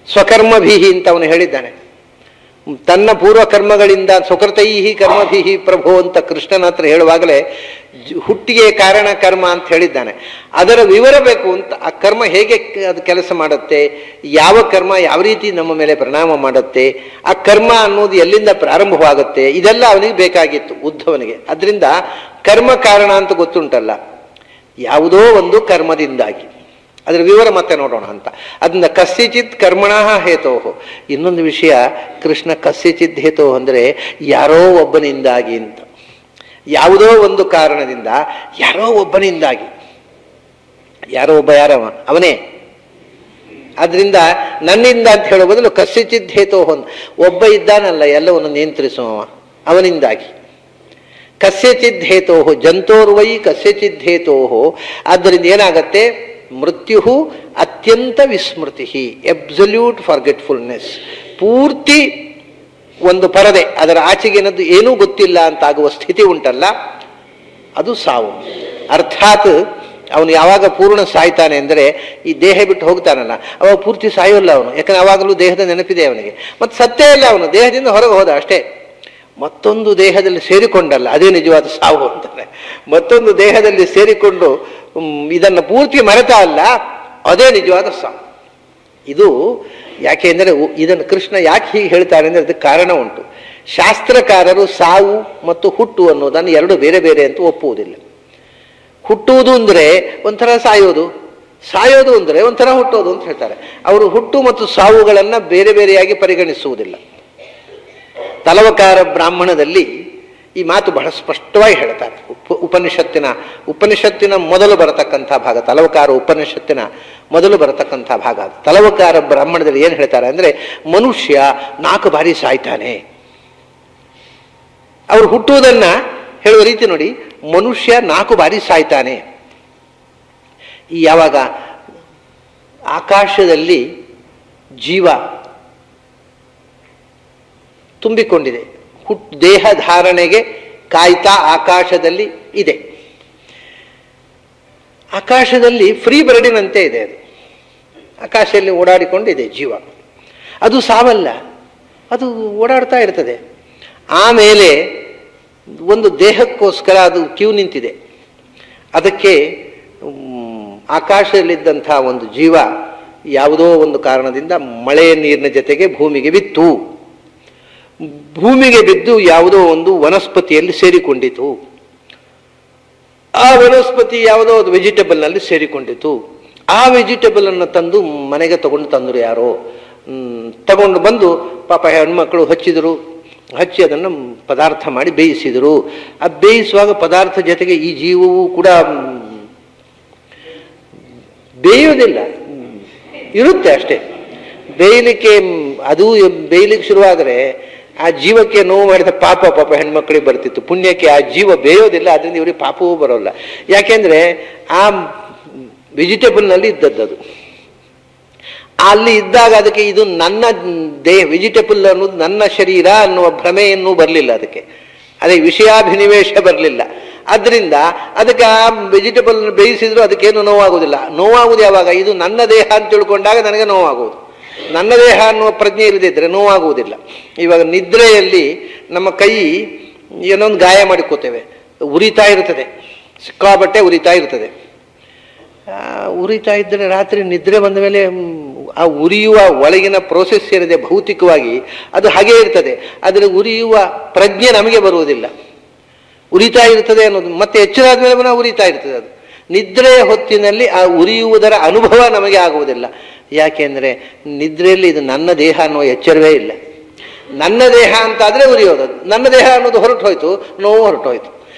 ಸ್ವಕರ್ಮಭೀಹಿ ಅಂತ ಅವನು ಹೇಳಿದ್ದಾನೆ. ತನ್ನ ಪೂರ್ವ ಕರ್ಮಗಳಿಂದ ಸ್ವಕೃತೈಹಿ ಕರ್ಮಭೀಹಿ ಪ್ರಭೋ ಅಂತ ಕೃಷ್ಣನ ಹತ್ರ ಹೇಳುವಾಗಲೇ ಹುಟ್ಟಿಗೆ ಕಾರಣ ಕರ್ಮ ಅಂತ ಹೇಳಿದ್ದಾನೆ. ಅದರ ವಿವರ ಬೇಕು ಅಂತ. ಆ ಕರ್ಮ ಹೇಗೆ ಅದು ಕೆಲಸ ಮಾಡುತ್ತೆ, ಯಾವ ಕರ್ಮ ಯಾವ ರೀತಿ ನಮ್ಮ ಮೇಲೆ ಪರಿಣಾಮ ಮಾಡುತ್ತೆ, ಆ ಕರ್ಮ ಅನ್ನೋದು ಎಲ್ಲಿಂದ ಪ್ರಾರಂಭವಾಗುತ್ತೆ, ಇದೆಲ್ಲ ಅವನಿಗೆ ಬೇಕಾಗಿತ್ತು, ಉದ್ಧವನಿಗೆ. ಅದರಿಂದ ಕರ್ಮ ಕಾರಣ ಅಂತ ಗೊತ್ತುಂಟಲ್ಲ, ಯಾವುದೋ ಒಂದು ಕರ್ಮದಿಂದಾಗಿ. ಅದರ ವಿವರ ಮತ್ತೆ ನೋಡೋಣ ಅಂತ. ಅದನ್ನ ಕಸ್ಯಚಿತ್ ಕರ್ಮಣಃ ಹೇತೋಹೋ. ಇನ್ನೊಂದು ವಿಷಯ, ಕೃಷ್ಣ ಕಸ್ಯಚಿತ್ ಹೇತೋಹೋ ಅಂದರೆ ಯಾರೋ ಒಬ್ಬನಿಂದಾಗಿ ಅಂತ. ಯಾವುದೋ ಒಂದು ಕಾರಣದಿಂದ, ಯಾರೋ ಒಬ್ಬನಿಂದಾಗಿ. ಯಾರೋ ಒಬ್ಬ, ಯಾರವ? ಅವನೇ. ಆದ್ರಿಂದ ನನ್ನಿಂದ ಅಂತ ಹೇಳೋ ಬದಲು ಕಸ್ಯಚಿತ್ ಹೇತೋಹೋ, ಒಬ್ಬ ಇದ್ದಾನಲ್ಲ ಎಲ್ಲವನ್ನು ನಿಯಂತ್ರಿಸುವ, ಅವನಿಂದಾಗಿ. ಕಸ್ಯಚಿತ್ ಹೇತೋಹೋ ಜಂತೋರ್ವೈ ಕಸ್ಯಚಿತ್ ಹೇತೋಹೋ. ಆದ್ದರಿಂದ ಏನಾಗತ್ತೆ? ಮೃತ್ಯು ಅತ್ಯಂತ ವಿಸ್ಮೃತಿ, ಎಬ್ಸಲ್ಯೂಟ್ ಫಾರ್ಗೆಟ್ಫುಲ್ನೆಸ್. ಪೂರ್ತಿ ಒಂದು ಪರದೆ, ಅದರ ಆಚೆಗಿನದ್ದು ಏನೂ ಗೊತ್ತಿಲ್ಲ ಅಂತಾಗುವ ಸ್ಥಿತಿ ಉಂಟಲ್ಲ, ಅದು ಸಾವು. ಅರ್ಥಾತ್ ಅವನು ಯಾವಾಗ ಪೂರ್ಣ ಸಾಯ್ತಾನೆ ಅಂದರೆ ಈ ದೇಹ ಬಿಟ್ಟು ಹೋಗ್ತಾನಲ್ಲ, ಅವಾಗ ಪೂರ್ತಿ ಸಾಯೋಲ್ಲ ಅವನು. ಯಾಕಂದ್ರೆ ಅವಾಗಲೂ ದೇಹದ ನೆನಪಿದೆ ಅವನಿಗೆ. ಮತ್ತು ಸತ್ತೇ ಇಲ್ಲ ಅವನು, ದೇಹದಿಂದ ಹೊರಗೆ ಹೋದ ಅಷ್ಟೇ. ಮತ್ತೊಂದು ದೇಹದಲ್ಲಿ ಸೇರಿಕೊಂಡಲ್ಲ, ಅದೇ ನಿಜವಾದ ಸಾವು ಅಂತಾನೆ. ಮತ್ತೊಂದು ದೇಹದಲ್ಲಿ ಸೇರಿಕೊಂಡು ಇದನ್ನು ಪೂರ್ತಿ ಮರೆತ ಅಲ್ಲ, ಅದೇ ನಿಜವಾದ ಸಾವು. ಇದು ಯಾಕೆ ಅಂದರೆ ಇದನ್ನು ಕೃಷ್ಣ ಯಾಕೆ ಹೀಗೆ ಹೇಳ್ತಾರೆ ಅಂದರೆ ಅದಕ್ಕೆ ಕಾರಣ ಉಂಟು. ಶಾಸ್ತ್ರಕಾರರು ಸಾವು ಮತ್ತು ಹುಟ್ಟು ಅನ್ನೋದನ್ನು ಎರಡು ಬೇರೆ ಬೇರೆ ಅಂತ ಒಪ್ಪುವುದಿಲ್ಲ. ಹುಟ್ಟುವುದು ಅಂದರೆ ಒಂಥರ ಸಾಯೋದು, ಸಾಯೋದು ಅಂದರೆ ಒಂಥರ ಹುಟ್ಟೋದು ಅಂತ ಹೇಳ್ತಾರೆ. ಅವರು ಹುಟ್ಟು ಮತ್ತು ಸಾವುಗಳನ್ನು ಬೇರೆ ಬೇರೆಯಾಗಿ ಪರಿಗಣಿಸುವುದಿಲ್ಲ. ತಲವಕಾರ ಬ್ರಾಹ್ಮಣದಲ್ಲಿ ಈ ಮಾತು ಬಹಳ ಸ್ಪಷ್ಟವಾಗಿ ಹೇಳ್ತಾರೆ. ಉಪನಿಷತ್ತಿನ ಮೊದಲು ಬರತಕ್ಕಂಥ ಭಾಗ, ತಲವಕಾರ ಉಪನಿಷತ್ತಿನ ಮೊದಲು ಬರತಕ್ಕಂಥ ಭಾಗ. ತಲವಕಾರ ಬ್ರಾಹ್ಮಣದಲ್ಲಿ ಏನು ಹೇಳ್ತಾರೆ ಅಂದರೆ, ಮನುಷ್ಯ 4 ಬಾರಿ ಸಾಯ್ತಾನೆ. ಅವರು ಹುಟ್ಟುವುದನ್ನ ಹೇಳುವ ರೀತಿ ನೋಡಿ, ಮನುಷ್ಯ 4 ಬಾರಿ ಸಾಯ್ತಾನೆ. ಈ ಯಾವಾಗ ಆಕಾಶದಲ್ಲಿ ಜೀವ ತುಂಬಿಕೊಂಡಿದೆ, ದೇಹ ಧಾರಣೆಗೆ ಕಾಯ್ತಾ ಆಕಾಶದಲ್ಲಿ ಇದೆ. ಆಕಾಶದಲ್ಲಿ ಫ್ರೀ ಬರ್ಡಿನಂತೆ ಇದೆ, ಅದು ಆಕಾಶದಲ್ಲಿ ಓಡಾಡಿಕೊಂಡಿದೆ ಜೀವ. ಅದು ಸಾವಲ್ಲ, ಅದು ಓಡಾಡ್ತಾ ಇರ್ತದೆ. ಆಮೇಲೆ ಒಂದು ದೇಹಕ್ಕೋಸ್ಕರ ಅದು ಕ್ಯೂ ನಿಂತಿದೆ. ಅದಕ್ಕೆ ಆಕಾಶದಲ್ಲಿದ್ದಂಥ ಒಂದು ಜೀವ ಯಾವುದೋ ಒಂದು ಕಾರಣದಿಂದ ಮಳೆಯ ನೀರಿನ ಜೊತೆಗೆ ಭೂಮಿಗೆ ಬಿತ್ತು. ಭೂಮಿಗೆ ಬಿದ್ದು ಯಾವುದೋ ಒಂದು ವನಸ್ಪತಿಯಲ್ಲಿ ಸೇರಿಕೊಂಡಿತು. ಆ ವನಸ್ಪತಿ ಯಾವುದೋ ಒಂದು ವೆಜಿಟೇಬಲ್ನಲ್ಲಿ ಸೇರಿಕೊಂಡಿತು. ಆ ವೆಜಿಟೇಬಲ್ ಅನ್ನು ತಂದು ಮನೆಗೆ ತಂದರು ಯಾರೋ. ತಗೊಂಡು ಬಂದು ಪಾಪ ಹೆಣ್ಮಕ್ಳು ಹಚ್ಚಿ ಅದನ್ನು ಪದಾರ್ಥ ಮಾಡಿ ಬೇಯಿಸಿದರು. ಆ ಬೇಯಿಸುವಾಗ ಪದಾರ್ಥ ಜೊತೆಗೆ ಈ ಜೀವವು ಕೂಡ ಬೇಯೋದಿಲ್ಲ, ಇರುತ್ತೆ ಅಷ್ಟೇ. ಬೇಯಲಿಕ್ಕೆ ಶುರುವಾದರೆ ಆ ಜೀವಕ್ಕೆ ನೋವು ಮಾಡಿದ ಪಾಪ ಹೆಣ್ಮಕ್ಳಿಗೆ ಬರ್ತಿತ್ತು. ಪುಣ್ಯಕ್ಕೆ ಆ ಜೀವ ಬೇಯೋದಿಲ್ಲ, ಅದರಿಂದ ಇವರಿಗೆ ಪಾಪವೂ ಬರೋಲ್ಲ. ಯಾಕೆಂದ್ರೆ ಆ ವೆಜಿಟೇಬಲ್ನಲ್ಲಿ ಇದ್ದದ್ದು ಅದು. ಅಲ್ಲಿ ಇದ್ದಾಗ ಅದಕ್ಕೆ ಇದು ನನ್ನ ವೆಜಿಟೇಬಲ್ ಅನ್ನೋದು ನನ್ನ ಶರೀರ ಅನ್ನುವ ಭ್ರಮೆಯನ್ನು ಬರಲಿಲ್ಲ ಅದಕ್ಕೆ. ಅದೇ ವಿಷಯಾಭಿನಿವೇಶ ಬರಲಿಲ್ಲ. ಅದರಿಂದ ಅದಕ್ಕೆ ಆ ವೆಜಿಟೇಬಲ್ ಬೇಯಿಸಿದ್ರು ಅದಕ್ಕೇನು ನೋವಾಗುವುದಿಲ್ಲ. ನೋವಾಗುವುದು ಯಾವಾಗ? ಇದು ನನ್ನ ದೇಹ ಅಂತ ತಿಳ್ಕೊಂಡಾಗ ನನಗೆ ನೋವಾಗುವುದು. ನನ್ನ ದೇಹ ಅನ್ನುವ ಪ್ರಜ್ಞೆ ಇಲ್ಲದಿದ್ದರೆ ನೋವಾಗುವುದಿಲ್ಲ. ಇವಾಗ ನಿದ್ರೆಯಲ್ಲಿ ನಮ್ಮ ಕೈ ಏನೊಂದು ಗಾಯ ಮಾಡಿಕೋತೇವೆ, ಉರಿತಾ ಇರ್ತದೆ, ಸಿಕ್ಕಾಬಟ್ಟೆ ಉರಿತಾ ಇರ್ತದೆ. ಉರಿತಾ ಇದ್ದರೆ ರಾತ್ರಿ ನಿದ್ರೆ ಬಂದ ಮೇಲೆ ಆ ಉರಿಯುವ ಒಳಗಿನ ಪ್ರೋಸೆಸ್ ಏನಿದೆ ಭೌತಿಕವಾಗಿ ಅದು ಹಾಗೇ ಇರ್ತದೆ. ಆದರೆ ಉರಿಯುವ ಪ್ರಜ್ಞೆ ನಮಗೆ ಬರುವುದಿಲ್ಲ. ಉರಿತಾ ಇರ್ತದೆ ಅನ್ನೋದು ಮತ್ತೆ ಎಚ್ಚರ ಆದ್ಮೇಲೆ ಪುನಃ ಉರಿತಾ ಇರ್ತದೆ. ಅದು ನಿದ್ರೆಯ ಹೊತ್ತಿನಲ್ಲಿ ಆ ಉರಿಯುವುದರ ಅನುಭವ ನಮಗೆ ಆಗುವುದಿಲ್ಲ. ಯಾಕೆಂದರೆ ನಿದ್ರೆಯಲ್ಲಿ ಇದು ನನ್ನ ದೇಹ ಅನ್ನುವ ಎಚ್ಚರವೇ ಇಲ್ಲ. ನನ್ನ ದೇಹ ಅಂತಾದರೆ ಉರಿಯೋದು. ನನ್ನ ದೇಹ ಅನ್ನೋದು ಹೊರಟು ಹೋಯ್ತು, ನೋವು ಹೊರಟೋಯ್ತು.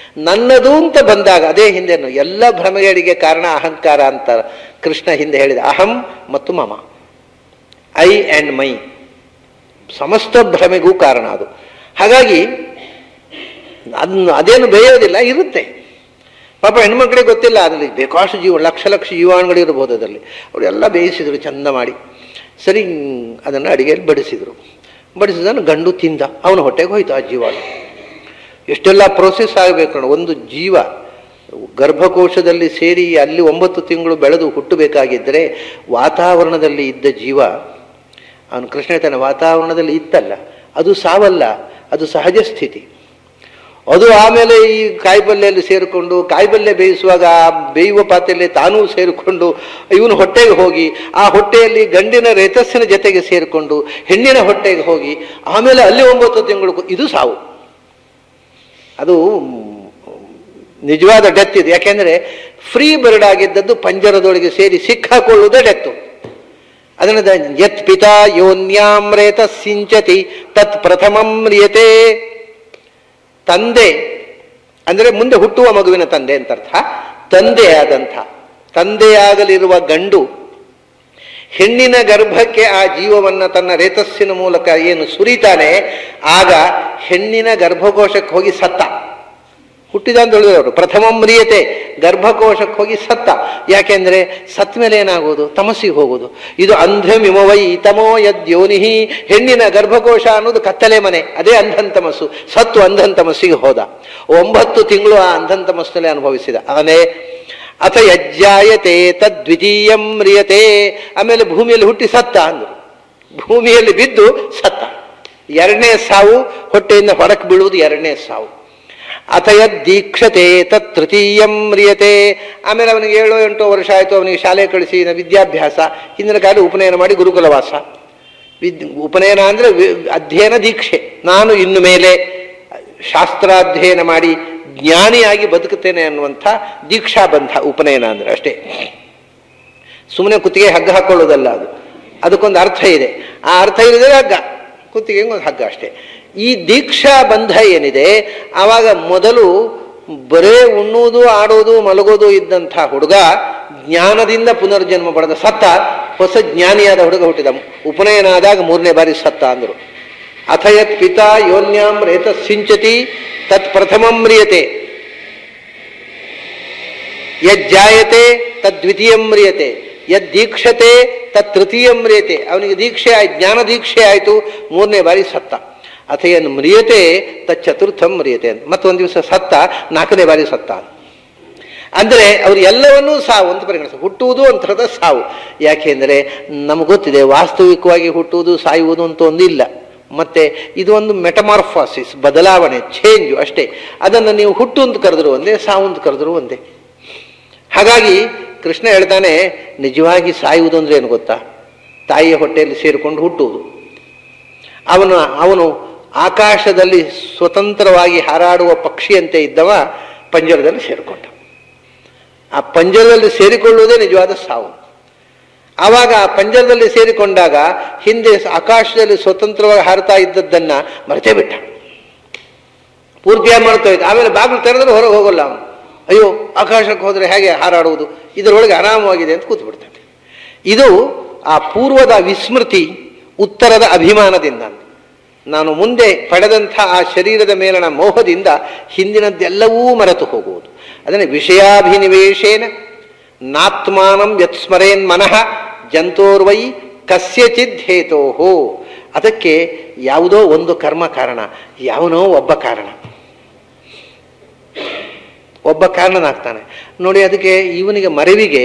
ನನ್ನದು ಅಂತ ಬಂದಾಗ ಅದೇ ಹಿಂದೆ ಎಲ್ಲ ಭ್ರಮೆಗಳಿಗೆ ಕಾರಣ ಅಹಂಕಾರ ಅಂತ ಕೃಷ್ಣ ಹಿಂದೆ ಹೇಳಿದ. ಅಹಂ ಮತ್ತು ಮಮ, ಐ ಆ್ಯಂಡ್ ಮೈ, ಸಮಸ್ತ ಭ್ರಮೆಗೂ ಕಾರಣ ಅದು. ಹಾಗಾಗಿ ಅದೇನು ಬೇಯೋದಿಲ್ಲ, ಇರುತ್ತೆ. ಪಾಪ ಹೆಣ್ಮಕ್ಳಿಗೆ ಗೊತ್ತಿಲ್ಲ, ಅದರಲ್ಲಿ ಬೇಕಾಷ್ಟು ಲಕ್ಷ ಜೀವಾಣುಗಳು ಇರ್ಬೋದು ಅದರಲ್ಲಿ. ಅವರೆಲ್ಲ ಬೇಯಿಸಿದ್ರು ಚಂದ ಮಾಡಿ. ಸರಿ, ಅದನ್ನು ಅಡಿಗೆಯಲ್ಲಿ ಬಡಿಸಿದನು ಗಂಡು ತಿಂದ, ಅವನ ಹೊಟ್ಟೆಗೆ ಹೋಯ್ತು ಆ ಜೀವಾಣು. ಎಷ್ಟೆಲ್ಲ ಪ್ರೋಸೆಸ್ ಆಗಬೇಕು. ಒಂದು ಜೀವ ಗರ್ಭಕೋಶದಲ್ಲಿ ಸೇರಿ ಅಲ್ಲಿ 9 ತಿಂಗಳು ಬೆಳೆದು ಹುಟ್ಟಬೇಕಾಗಿದ್ದರೆ ವಾತಾವರಣದಲ್ಲಿ ಇದ್ದ ಜೀವ, ಅವನು ಕೃಷ್ಣ ತನ್ನ ವಾತಾವರಣದಲ್ಲಿ ಇತ್ತಲ್ಲ, ಅದು ಸಾವಲ್ಲ, ಅದು ಸಹಜ ಸ್ಥಿತಿ. ಅದು ಆಮೇಲೆ ಈ ಕಾಯಿಪಲ್ಯಲ್ಲಿ ಸೇರಿಕೊಂಡು, ಕಾಯಿಪಲ್ಯ ಬೇಯಿಸುವಾಗ ಆ ಬೇಯುವ ಪಾತ್ರೆಯಲ್ಲಿ ತಾನೂ ಸೇರಿಕೊಂಡು ಇವನು ಹೊಟ್ಟೆಗೆ ಹೋಗಿ, ಆ ಹೊಟ್ಟೆಯಲ್ಲಿ ಗಂಡಿನ ರೇತಸ್ಸಿನ ಜೊತೆಗೆ ಸೇರಿಕೊಂಡು ಹೆಣ್ಣಿನ ಹೊಟ್ಟೆಗೆ ಹೋಗಿ ಆಮೇಲೆ ಅಲ್ಲಿ 9 ತಿಂಗಳು, ಇದು ಸಾವು. ಅದು ನಿಜವಾದ ಡೆತ್ ಇದು. ಯಾಕೆಂದರೆ ಫ್ರೀ ಬರ್ಡ್ ಆಗಿದ್ದದ್ದು ಪಂಜರದೊಳಗೆ ಸೇರಿ ಸಿಕ್ಕಾಕೊಳ್ಳುವುದೇ ಡೆತ್ತು. ಅದನ್ನ ಯತ್ ಪಿತಾ ಯೋನ್ಯಾಮ್ರೇತ ಸಿಂಚತಿ ತತ್ ಪ್ರಥಮಂ ಮ್ರಿಯತೆ. ತಂದೆ ಅಂದರೆ ಮುಂದೆ ಹುಟ್ಟುವ ಮಗುವಿನ ತಂದೆ ಅಂತ ಅರ್ಥ. ತಂದೆಯಾಗಲಿರುವ ಗಂಡು ಹೆಣ್ಣಿನ ಗರ್ಭಕ್ಕೆ ಆ ಜೀವವನ್ನು ತನ್ನ ರೇತಸ್ಸಿನ ಮೂಲಕ ಏನು ಸುರಿತಾನೆ, ಆಗ ಹೆಣ್ಣಿನ ಗರ್ಭಕೋಶಕ್ಕೆ ಹೋಗಿ ಸತ್ತ. ಹುಟ್ಟಿದ ಅಂತ ಹೇಳಿದವರು ಪ್ರಥಮ ಮ್ರಿಯತೆ, ಗರ್ಭಕೋಶಕ್ಕೆ ಹೋಗಿ ಸತ್ತ. ಯಾಕೆಂದ್ರೆ ಸತ್ತ ಮೇಲೆ ಏನಾಗೋದು? ತಮಸ್ಸಿಗೆ ಹೋಗೋದು. ಇದು ಅಂಧಮಿಮವೈ ತಮೋ ಯದ್ಯೋನಿಹಿ. ಹೆಣ್ಣಿನ ಗರ್ಭಕೋಶ ಅನ್ನೋದು ಕತ್ತಲೆ ಮನೆ, ಅದೇ ಅಂಧನ್ ತಮಸ್ಸು. ಸತ್ತು ಅಂಧನ್ ತಮಸ್ಸಿಗೆ ಹೋದ. 9 ತಿಂಗಳು ಆ ಅಂಧನ್ ತಮಸ್ಸಲ್ಲಿ ಅನುಭವಿಸಿದ. ಅವನೇ ಅಥ ಯಜ್ಜಾಯತೆ ತದ್ವಿತೀಯಂ ಮ್ರಿಯತೆ. ಆಮೇಲೆ ಭೂಮಿಯಲ್ಲಿ ಹುಟ್ಟಿ ಸತ್ತ ಅಂದರು. ಭೂಮಿಯಲ್ಲಿ ಬಿದ್ದು ಸತ್ತ. 2ನೇ ಸಾವು, ಹೊಟ್ಟೆಯಿಂದ ಹೊರಕ್ಕೆ ಬೀಳುವುದು 2ನೇ ಸಾವು. ಅಥಯದ್ ದೀಕ್ಷತೆ ತತ್ ತೃತೀಯಂ ಮ್ರಿಯತೆ. ಆಮೇಲೆ ಅವನಿಗೆ 7-8 ವರ್ಷ ಆಯಿತು, ಅವನಿಗೆ ಶಾಲೆ ಕಳಿಸಿ ವಿದ್ಯಾಭ್ಯಾಸ. ಹಿಂದಿನ ಕಾಲ ಉಪನಯನ ಮಾಡಿ ಗುರುಕುಲವಾಸ. ಉಪನಯನ ಅಂದರೆ ಅಧ್ಯಯನ ದೀಕ್ಷೆ. ನಾನು ಇನ್ನು ಮೇಲೆ ಶಾಸ್ತ್ರಾಧ್ಯಯನ ಮಾಡಿ ಜ್ಞಾನಿಯಾಗಿ ಬದುಕುತ್ತೇನೆ ಅನ್ನುವಂಥ ದೀಕ್ಷಾ ಬಂಧ ಉಪನಯನ ಅಂದರೆ. ಅಷ್ಟೇ, ಸುಮ್ಮನೆ ಕುತ್ತಿಗೆ ಹಗ್ಗ ಹಾಕೊಳ್ಳೋದಲ್ಲ ಅದು. ಅದಕ್ಕೊಂದು ಅರ್ಥ ಇದೆ. ಆ ಅರ್ಥ ಇರಿದರೆ ಹಗ್ಗ, ಕುತ್ತಿಗೆ ಒಂದು ಹಗ್ಗ ಅಷ್ಟೇ. ಈ ದೀಕ್ಷಾ ಬಂಧ ಏನಿದೆ, ಆವಾಗ ಮೊದಲು ಬರೇ ಉಣ್ಣುವುದು, ಆಡೋದು, ಮಲಗೋದು ಇದ್ದಂಥ ಹುಡುಗ ಜ್ಞಾನದಿಂದ ಪುನರ್ಜನ್ಮ ಪಡೆದ ಸತ್ತ. ಹೊಸ ಜ್ಞಾನಿಯಾದ ಹುಡುಗ ಹುಟ್ಟಿದ. ಉಪನಯನ ಆದಾಗ 3ನೇ ಬಾರಿ ಸತ್ತ ಅಂದರು. ಅಥಯತ್ ಪಿತಾ ಯೋನ್ಯಾಂ ರೇತ ಸಿಂಚತಿ ತತ್ ಪ್ರಥಮಂ ಮ್ರಿಯತೆ. ಯಜ್ಜಾಯತೆ ತದ್ವಿತೀಯಂ ಮ್ರಿಯತೆ. ಯದ್ದೀಕ್ಷತೆ ತತ್ ತೃತೀಯಂ ಮ್ರಿಯತೆ. ಅವನಿಗೆ ದೀಕ್ಷೆ ಆಯ್ತು, ಜ್ಞಾನ ದೀಕ್ಷೆ ಆಯಿತು, 3ನೇ ಬಾರಿ ಸತ್ತ. ಅಥಯನ್ ಮ್ರಿಯತೆ ತಚ್ಚತುರ್ಥಂ ಮ್ರಿಯತೆ. ಮತ್ತೊಂದು ದಿವಸ ಸತ್ತ, 4ನೇ ಬಾರಿ ಸತ್ತ. ಅಂದರೆ ಅವರು ಎಲ್ಲವನ್ನೂ ಸಾವು ಅಂತ ಪರಿಗಣಿಸ. ಹುಟ್ಟುವುದು ಒಂಥರದ ಸಾವು. ಯಾಕೆಂದರೆ ನಮಗೆ ಗೊತ್ತಿದೆ, ವಾಸ್ತವಿಕವಾಗಿ ಹುಟ್ಟುವುದು ಸಾಯುವುದು ಅಂತ ಒಂದಿಲ್ಲ. ಮತ್ತೆ ಇದು ಒಂದು ಮೆಟಮಾರ್ಫಾಸಿಸ್, ಬದಲಾವಣೆ, ಚೇಂಜು ಅಷ್ಟೇ. ಅದನ್ನು ನೀವು ಹುಟ್ಟು ಅಂತ ಕರೆದ್ರು ಒಂದೇ, ಸಾವು ಅಂತ ಕರೆದ್ರು ಒಂದೇ. ಹಾಗಾಗಿ ಕೃಷ್ಣ ಹೇಳ್ತಾನೆ, ನಿಜವಾಗಿ ಸಾಯುವುದು ಅಂದರೆ ಏನು ಗೊತ್ತಾ? ತಾಯಿಯ ಹೊಟ್ಟೆಯಲ್ಲಿ ಸೇರಿಕೊಂಡು ಹುಟ್ಟುವುದು. ಅವನು ಆಕಾಶದಲ್ಲಿ ಸ್ವತಂತ್ರವಾಗಿ ಹಾರಾಡುವ ಪಕ್ಷಿಯಂತೆ ಇದ್ದವ ಪಂಜರದಲ್ಲಿ ಸೇರಿಕೊಂಡ. ಆ ಪಂಜರದಲ್ಲಿ ಸೇರಿಕೊಳ್ಳುವುದೇ ನಿಜವಾದ ಸಾವು. ಆವಾಗ ಆ ಪಂಜರದಲ್ಲಿ ಸೇರಿಕೊಂಡಾಗ ಹಿಂದೆ ಆಕಾಶದಲ್ಲಿ ಸ್ವತಂತ್ರವಾಗಿ ಹಾರುತ್ತಾ ಇದ್ದದ್ದನ್ನು ಮರೆತೇ ಬಿಟ್ಟ. ಪೂರ್ತಿಯಾಗಿ ಮರೆತೋಯ್ತು. ಆಮೇಲೆ ಬಾಗಿಲು ತೆರೆದ್ರೆ ಹೊರಗೆ ಹೋಗಲ್ಲ ಅವನು. ಅಯ್ಯೋ, ಆಕಾಶಕ್ಕೆ ಹೋದರೆ ಹೇಗೆ ಹಾರಾಡುವುದು, ಇದರೊಳಗೆ ಆರಾಮವಾಗಿದೆ ಅಂತ ಕೂತು ಬಿಡ್ತಾನೆ. ಇದು ಆ ಪೂರ್ವದ ವಿಸ್ಮೃತಿ, ಉತ್ತರದ ಅಭಿಮಾನದಿಂದ, ನಾನು ಮುಂದೆ ಪಡೆದಂಥ ಆ ಶರೀರದ ಮೇಲಣ ಮೋಹದಿಂದ ಹಿಂದಿನದ್ದೆಲ್ಲವೂ ಮರೆತು ಹೋಗುವುದು. ಅದನ್ನೇ ವಿಷಯಾಭಿನಿವೇಶೇನ ನಾತ್ಮಾನಂ ಯತ್ಸ್ಮರೇನ್ ಮನಃ ಜಂತೋರ್ವೈ ಕಸ್ಯಚಿದ್ ಹೇತೋಹೋ. ಅದಕ್ಕೆ ಯಾವುದೋ ಒಂದು ಕರ್ಮ ಕಾರಣ, ಯಾವನೋ ಒಬ್ಬ ಕಾರಣ, ಒಬ್ಬ ಕಾರಣನಾಗ್ತಾನೆ ನೋಡಿ. ಅದಕ್ಕೆ ಇವನಿಗೆ ಮರೆವಿಗೆ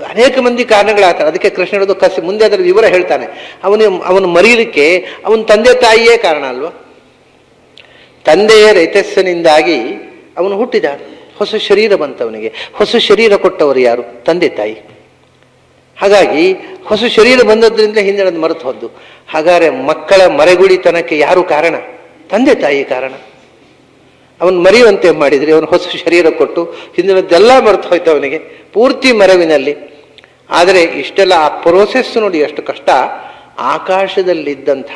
ಅನೇಕ ಮಂದಿ ಕಾರಣಗಳಾಗ್ತಾರೆ. ಅದಕ್ಕೆ ಕೃಷ್ಣ ಹೇಳೋದು ಮುಂದೆ ಅದರ ವಿವರ ಹೇಳ್ತಾನೆ. ಅವನು ಮರೀಲಿಕ್ಕೆ ಅವನ ತಂದೆ ತಾಯಿಯೇ ಕಾರಣ ಅಲ್ವಾ. ತಂದೆಯ ರೈತಸ್ಸನಿಂದಾಗಿ ಅವನು ಹುಟ್ಟಿದ, ಹೊಸ ಶರೀರ ಬಂತವನಿಗೆ. ಹೊಸ ಶರೀರ ಕೊಟ್ಟವರು ಯಾರು? ತಂದೆ ತಾಯಿ. ಹಾಗಾಗಿ ಹೊಸ ಶರೀರ ಬಂದದ್ರಿಂದ ಹಿಂದಿನದು ಮರೆತು ಹೋದ್ದು. ಹಾಗಾದರೆ ಮಕ್ಕಳ ಮರೆಗುಳಿತನಕ್ಕೆ ಯಾರು ಕಾರಣ? ತಂದೆ ತಾಯಿ ಕಾರಣ. ಅವನು ಮರೆಯುವಂತೆ ಮಾಡಿದರೆ ಅವನು ಹೊಸ ಶರೀರ ಕೊಟ್ಟು ಹಿಂದಿನದ್ದೆಲ್ಲ ಮರೆತು ಹೋಯ್ತು ಅವನಿಗೆ, ಪೂರ್ತಿ ಮರೆವಿನಲ್ಲಿ. ಆದರೆ ಇಷ್ಟೆಲ್ಲ ಆ ಪ್ರೋಸೆಸ್ ನೋಡಿ ಎಷ್ಟು ಕಷ್ಟ. ಆಕಾಶದಲ್ಲಿದ್ದಂಥ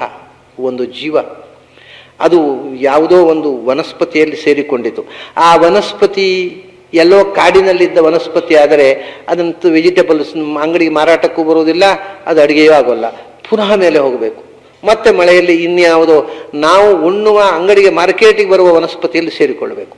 ಒಂದು ಜೀವ ಅದು ಯಾವುದೋ ಒಂದು ವನಸ್ಪತಿಯಲ್ಲಿ ಸೇರಿಕೊಂಡಿತು. ಆ ವನಸ್ಪತಿ ಎಲ್ಲೋ ಕಾಡಿನಲ್ಲಿದ್ದ ವನಸ್ಪತಿ ಆದರೆ ಅದಂತೂ ವೆಜಿಟೇಬಲ್ಸ್ ಅಂಗಡಿಗೆ ಮಾರಾಟಕ್ಕೂ ಬರುವುದಿಲ್ಲ, ಅದು ಅಡುಗೆಯೂ ಆಗೋಲ್ಲ. ಪುನಃ ಮೇಲೆ ಹೋಗಬೇಕು. ಮತ್ತೆ ಮಳೆಯಲ್ಲಿ ಇನ್ಯಾವುದೋ ನಾವು ಉಣ್ಣುವ ಅಂಗಡಿಗೆ ಮಾರ್ಕೆಟಿಗೆ ಬರುವ ವನಸ್ಪತಿಯಲ್ಲಿ ಸೇರಿಕೊಳ್ಳಬೇಕು.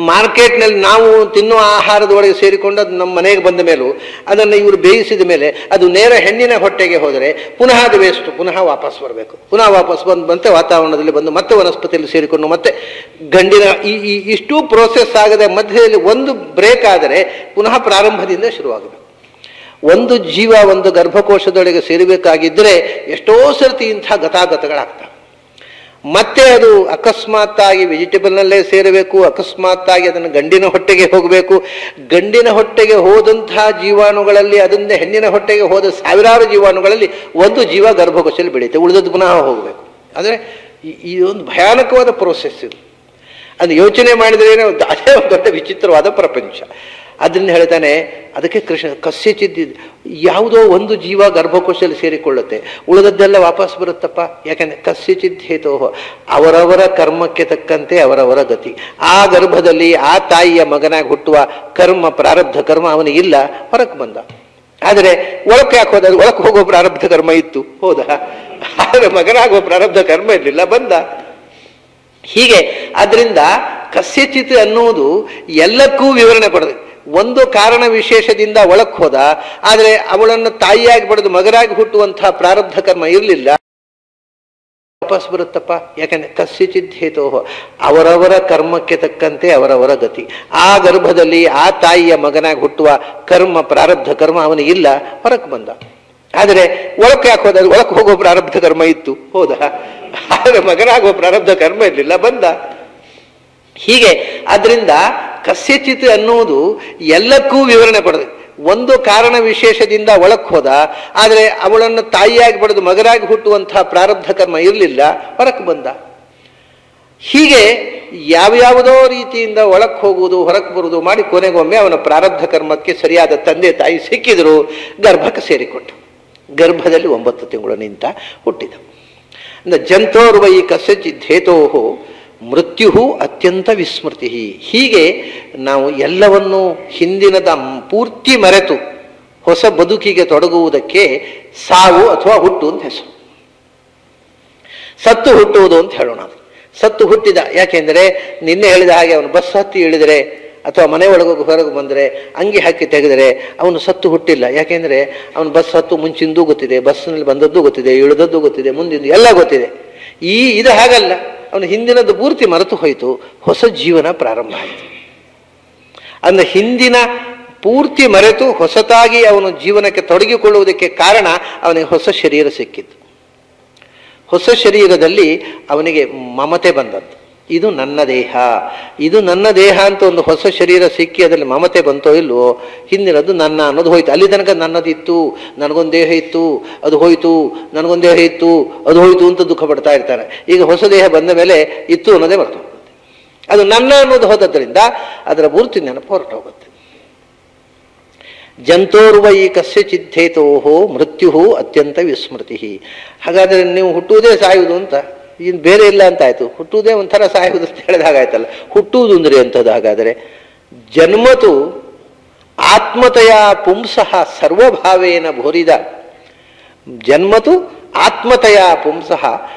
ಮಾರ್ಕೆಟ್ನಲ್ಲಿ ನಾವು ತಿನ್ನುವ ಆಹಾರದೊಳಗೆ ಸೇರಿಕೊಂಡು ಅದು ನಮ್ಮ ಮನೆಗೆ ಬಂದ ಮೇಲೂ ಅದನ್ನು ಇವರು ಬೇಯಿಸಿದ ಮೇಲೆ ಅದು ನೇರ ಹೆಣ್ಣಿನ ಹೊಟ್ಟೆಗೆ ಹೋದರೆ ಪುನಃ ಅದು ವೇಸ್ಟು, ಪುನಃ ವಾಪಸ್ ಬರಬೇಕು. ಪುನಃ ವಾಪಸ್ ಮತ್ತೆ ವಾತಾವರಣದಲ್ಲಿ ಬಂದು ಮತ್ತೆ ವನಸ್ಪತಿಯಲ್ಲಿ ಸೇರಿಕೊಂಡು ಮತ್ತೆ ಗಂಡಿನ ಇಷ್ಟೂ ಪ್ರೋಸೆಸ್ ಆಗದೆ ಮಧ್ಯದಲ್ಲಿ ಒಂದು ಬ್ರೇಕ್ ಆದರೆ ಪುನಃ ಪ್ರಾರಂಭದಿಂದ ಶುರುವಾಗಬೇಕು. ಒಂದು ಜೀವ ಒಂದು ಗರ್ಭಕೋಶದೊಳಗೆ ಸೇರಬೇಕಾಗಿದ್ದರೆ ಎಷ್ಟೋ ಸರ್ತಿ ಇಂಥ ಗತಾಗತಗಳಾಗ್ತವೆ. ಮತ್ತೆ ಅದು ಅಕಸ್ಮಾತ್ತಾಗಿ ವೆಜಿಟೇಬಲ್ನಲ್ಲೇ ಸೇರಬೇಕು, ಅಕಸ್ಮಾತ್ತಾಗಿ ಅದನ್ನು ಗಂಡಿನ ಹೊಟ್ಟೆಗೆ ಹೋಗಬೇಕು. ಗಂಡಿನ ಹೊಟ್ಟೆಗೆ ಹೋದಂತಹ ಜೀವಾಣುಗಳಲ್ಲಿ ಅದರಿಂದ ಹೆಣ್ಣಿನ ಹೊಟ್ಟೆಗೆ ಹೋದ ಸಾವಿರಾರು ಜೀವಾಣುಗಳಲ್ಲಿ ಒಂದು ಜೀವ ಗರ್ಭಕೋಶದಲ್ಲಿ ಬೆಳೆಯುತ್ತೆ, ಉಳಿದದ್ದು ಪುನಃ ಹೋಗಬೇಕು. ಆದರೆ ಇದೊಂದು ಭಯಾನಕವಾದ ಪ್ರೋಸೆಸ್ ಇದು. ಅದು ಯೋಚನೆ ಮಾಡಿದ್ರೆ ಅದೇ ಒಂದು ದೊಡ್ಡ ವಿಚಿತ್ರವಾದ ಪ್ರಪಂಚ. ಅದನ್ನು ಹೇಳ್ತಾನೆ. ಅದಕ್ಕೆ ಕೃಷ್ಣ ಕಸ್ಯಚಿದ್, ಯಾವುದೋ ಒಂದು ಜೀವ ಗರ್ಭಕೋಶದಲ್ಲಿ ಸೇರಿಕೊಳ್ಳುತ್ತೆ, ಉಳಿದದ್ದೆಲ್ಲ ವಾಪಸ್ ಬರುತ್ತಪ್ಪ. ಯಾಕೆಂದರೆ ಕಸ್ಯಚಿದ್ ಹೇತೋಹ, ಅವರವರ ಕರ್ಮಕ್ಕೆ ತಕ್ಕಂತೆ ಅವರವರ ಗತಿ. ಆ ಗರ್ಭದಲ್ಲಿ ಆ ತಾಯಿಯ ಮಗನಾಗಿ ಹುಟ್ಟುವ ಕರ್ಮ, ಪ್ರಾರಬ್ಧ ಕರ್ಮ ಅವನಿಗಿಲ್ಲ, ಹೊರಕ್ಕೆ ಬಂದ. ಆದರೆ ಒಳಕ್ಕೆ ಯಾಕೆ ಹೋದ? ಒಳಕ್ಕೆ ಹೋಗೋ ಪ್ರಾರಬ್ಧ ಕರ್ಮ ಇತ್ತು, ಹೋದ. ಆದರೆ ಮಗನಾಗುವ ಪ್ರಾರಬ್ಧ ಕರ್ಮ ಇರಲಿಲ್ಲ, ಬಂದ. ಹೀಗೆ ಅದರಿಂದ ಕಸ್ಯಚಿತ್ ಅನ್ನುವುದು ಎಲ್ಲಕ್ಕೂ ವಿವರಣೆ ಪಡೆದ. ಒಂದು ಕಾರಣ ವಿಶೇಷದಿಂದ ಒಳಕ್ಕೆ ಹೋದ, ಆದರೆ ಅವಳನ್ನು ತಾಯಿಯಾಗಿ ಪಡೆದು ಮಗನಾಗಿ ಹುಟ್ಟುವಂತಹ ಪ್ರಾರಬ್ಧ ಕರ್ಮ ಇರಲಿಲ್ಲ, ವಾಪಸ್ ಬರುತ್ತಪ್ಪ. ಯಾಕಂದ್ರೆ ಕಸ್ಯಚಿದ್ ಹೇತೋಹ, ಅವರವರ ಕರ್ಮಕ್ಕೆ ತಕ್ಕಂತೆ ಅವರವರ ಗತಿ. ಆ ಗರ್ಭದಲ್ಲಿ ಆ ತಾಯಿಯ ಮಗನಾಗಿ ಹುಟ್ಟುವ ಕರ್ಮ, ಪ್ರಾರಬ್ಧ ಕರ್ಮ ಅವನಿಗಿಲ್ಲ, ಹೊರಕ್ಕೆ ಬಂದ. ಆದರೆ ಒಳಕ್ಕೆ ಯಾಕೆ ಹೋದ? ಒಳಕ್ಕೆ ಹೋಗೋ ಪ್ರಾರಬ್ಧ ಕರ್ಮ ಇತ್ತು, ಹೋದ. ಆದರೆ ಮಗನಾಗುವ ಪ್ರಾರಬ್ಧ ಕರ್ಮ ಇರಲಿಲ್ಲ, ಬಂದ. ಹೀಗೆ ಅದರಿಂದ ಕಸ್ಯಚಿತ್ ಅನ್ನುವುದು ಎಲ್ಲಕ್ಕೂ ವಿವರಣೆ ಪಡೆದ. ಒಂದು ಕಾರಣ ವಿಶೇಷದಿಂದ ಒಳಕ್ಕೆ ಹೋದ, ಆದರೆ ಅವಳನ್ನು ತಾಯಿಯಾಗಿ ಪಡೆದು ಮಗನಾಗಿ ಹುಟ್ಟುವಂತಹ ಪ್ರಾರಬ್ಧ ಕರ್ಮ ಇರಲಿಲ್ಲ, ಹೊರಕ್ಕೆ ಬಂದ. ಹೀಗೆ ಯಾವ್ಯಾವುದೋ ರೀತಿಯಿಂದ ಒಳಕ್ಕೆ ಹೋಗುವುದು ಹೊರಕ್ಕೆ ಬರುವುದು ಮಾಡಿ ಕೊನೆಗೊಮ್ಮೆ ಅವನ ಪ್ರಾರಬ್ಧ ಕರ್ಮಕ್ಕೆ ಸರಿಯಾದ ತಂದೆ ತಾಯಿ ಸಿಕ್ಕಿದ್ರು, ಗರ್ಭಕ್ಕೆ ಸೇರಿಕೊಂಡ. ಗರ್ಭದಲ್ಲಿ 9 ತಿಂಗಳು ನಿಂತ ಹುಟ್ಟಿದ. ಅಂದರೆ ಜಂತೋರ್ವೈ ಕಸ್ಯಚಿದ್ ಹೇತೋಹೋ ಮೃತ್ಯು ಅತ್ಯಂತ ವಿಸ್ಮೃತಿ. ಹೀಗೆ ನಾವು ಎಲ್ಲವನ್ನೂ ಹಿಂದಿನದ ಪೂರ್ತಿ ಮರೆತು ಹೊಸ ಬದುಕಿಗೆ ತೊಡಗುವುದಕ್ಕೆ ಸಾವು ಅಥವಾ ಹುಟ್ಟು ಅಂತ ಹೆಸರು. ಸತ್ತು ಹುಟ್ಟುವುದು ಅಂತ ಹೇಳೋಣ. ಸತ್ತು ಹುಟ್ಟಿದ, ಯಾಕೆಂದರೆ ನಿನ್ನೆ ಹೇಳಿದ ಹಾಗೆ ಅವನು ಬಸ್ ಹತ್ತಿ ಇಳಿದರೆ ಅಥವಾ ಮನೆ ಒಳಗೋಗಿ ಹೊರಗೆ ಬಂದರೆ ಅಂಗಿ ಹಾಕಿ ತೆಗೆದರೆ ಅವನು ಸತ್ತು ಹುಟ್ಟಿಲ್ಲ. ಯಾಕೆಂದರೆ ಅವನು ಬಸ್ ಹತ್ತು ಮುಂಚಿಂದೂ ಗೊತ್ತಿದೆ, ಬಸ್ನಲ್ಲಿ ಬಂದದ್ದು ಗೊತ್ತಿದೆ, ಇಳಿದದ್ದು ಗೊತ್ತಿದೆ, ಮುಂದಿಂದು ಎಲ್ಲ ಗೊತ್ತಿದೆ. ಇದು ಹಾಗಲ್ಲ, ಅವನು ಹಿಂದಿನದ್ದು ಪೂರ್ತಿ ಮರೆತು ಹೋಯಿತು, ಹೊಸ ಜೀವನ ಪ್ರಾರಂಭ ಆಯಿತು. ಅಂದರೆ ಹಿಂದಿನ ಪೂರ್ತಿ ಮರೆತು ಹೊಸತಾಗಿ ಅವನು ಜೀವನಕ್ಕೆ ತೊಡಗಿಕೊಳ್ಳುವುದಕ್ಕೆ ಕಾರಣ ಅವನಿಗೆ ಹೊಸ ಶರೀರ ಸಿಕ್ಕಿತ್ತು. ಹೊಸ ಶರೀರದಲ್ಲಿ ಅವನಿಗೆ ಮಮತೆ ಬಂದದ್ದು. ಇದು ನನ್ನ ದೇಹ, ಇದು ನನ್ನ ದೇಹ ಅಂತ ಒಂದು ಹೊಸ ಶರೀರ ಸಿಕ್ಕಿ ಅದರಲ್ಲಿ ಮಮತೆ ಬಂತೋ ಇಲ್ವೋ, ಹಿಂದಿನದು ನನ್ನ ಅನ್ನೋದು ಹೋಯ್ತು. ಅಲ್ಲಿ ತನಕ ನನ್ನದಿತ್ತು, ನನಗೊಂದು ದೇಹ ಇತ್ತು ಅದು ಹೋಯ್ತು, ನನಗೊಂದು ದೇಹ ಇತ್ತು ಅದು ಹೋಯ್ತು ಅಂತ ದುಃಖ ಪಡ್ತಾ ಇರ್ತಾರೆ. ಈಗ ಹೊಸ ದೇಹ ಬಂದ ಮೇಲೆ ಇತ್ತು ಅನ್ನೋದೇ ಬರ್ತು ಹೋಗುತ್ತೆ. ಅದು ನನ್ನ ಅನ್ನೋದು ಹೋದದ್ರಿಂದ ಅದರ ಪೂರ್ತಿ ನೆನಪು ಹೊರಟು ಹೋಗುತ್ತೆ. ಜಂತೋರ್ವೈ ಕಸ್ಯಚಿದ್ದೇತೋ ಮೃತ್ಯು ಅತ್ಯಂತ ವಿಸ್ಮೃತಿ. ಹಾಗಾದರೆ ನೀವು ಹುಟ್ಟುವುದೇ ಸಾಯುವುದು ಅಂತ, ಇನ್ನು ಬೇರೆ ಇಲ್ಲ ಅಂತಾಯ್ತು. ಹುಟ್ಟುವುದೇ ಒಂಥರ ಸಾಯುವುದು ಅಂತ ಹೇಳಿದಾಗಾಯ್ತಲ್ಲ. ಹುಟ್ಟುವುದು ಅಂದರೆ ಅಂಥದ್ದು. ಹಾಗಾದರೆ ಜನ್ಮತು ಆತ್ಮತೆಯ ಪುಂಸಃ ಸರ್ವಭಾವೇನ ಭೂರಿದ, ಜನ್ಮತು ಆತ್ಮತೆಯ ಪುಂಸಃ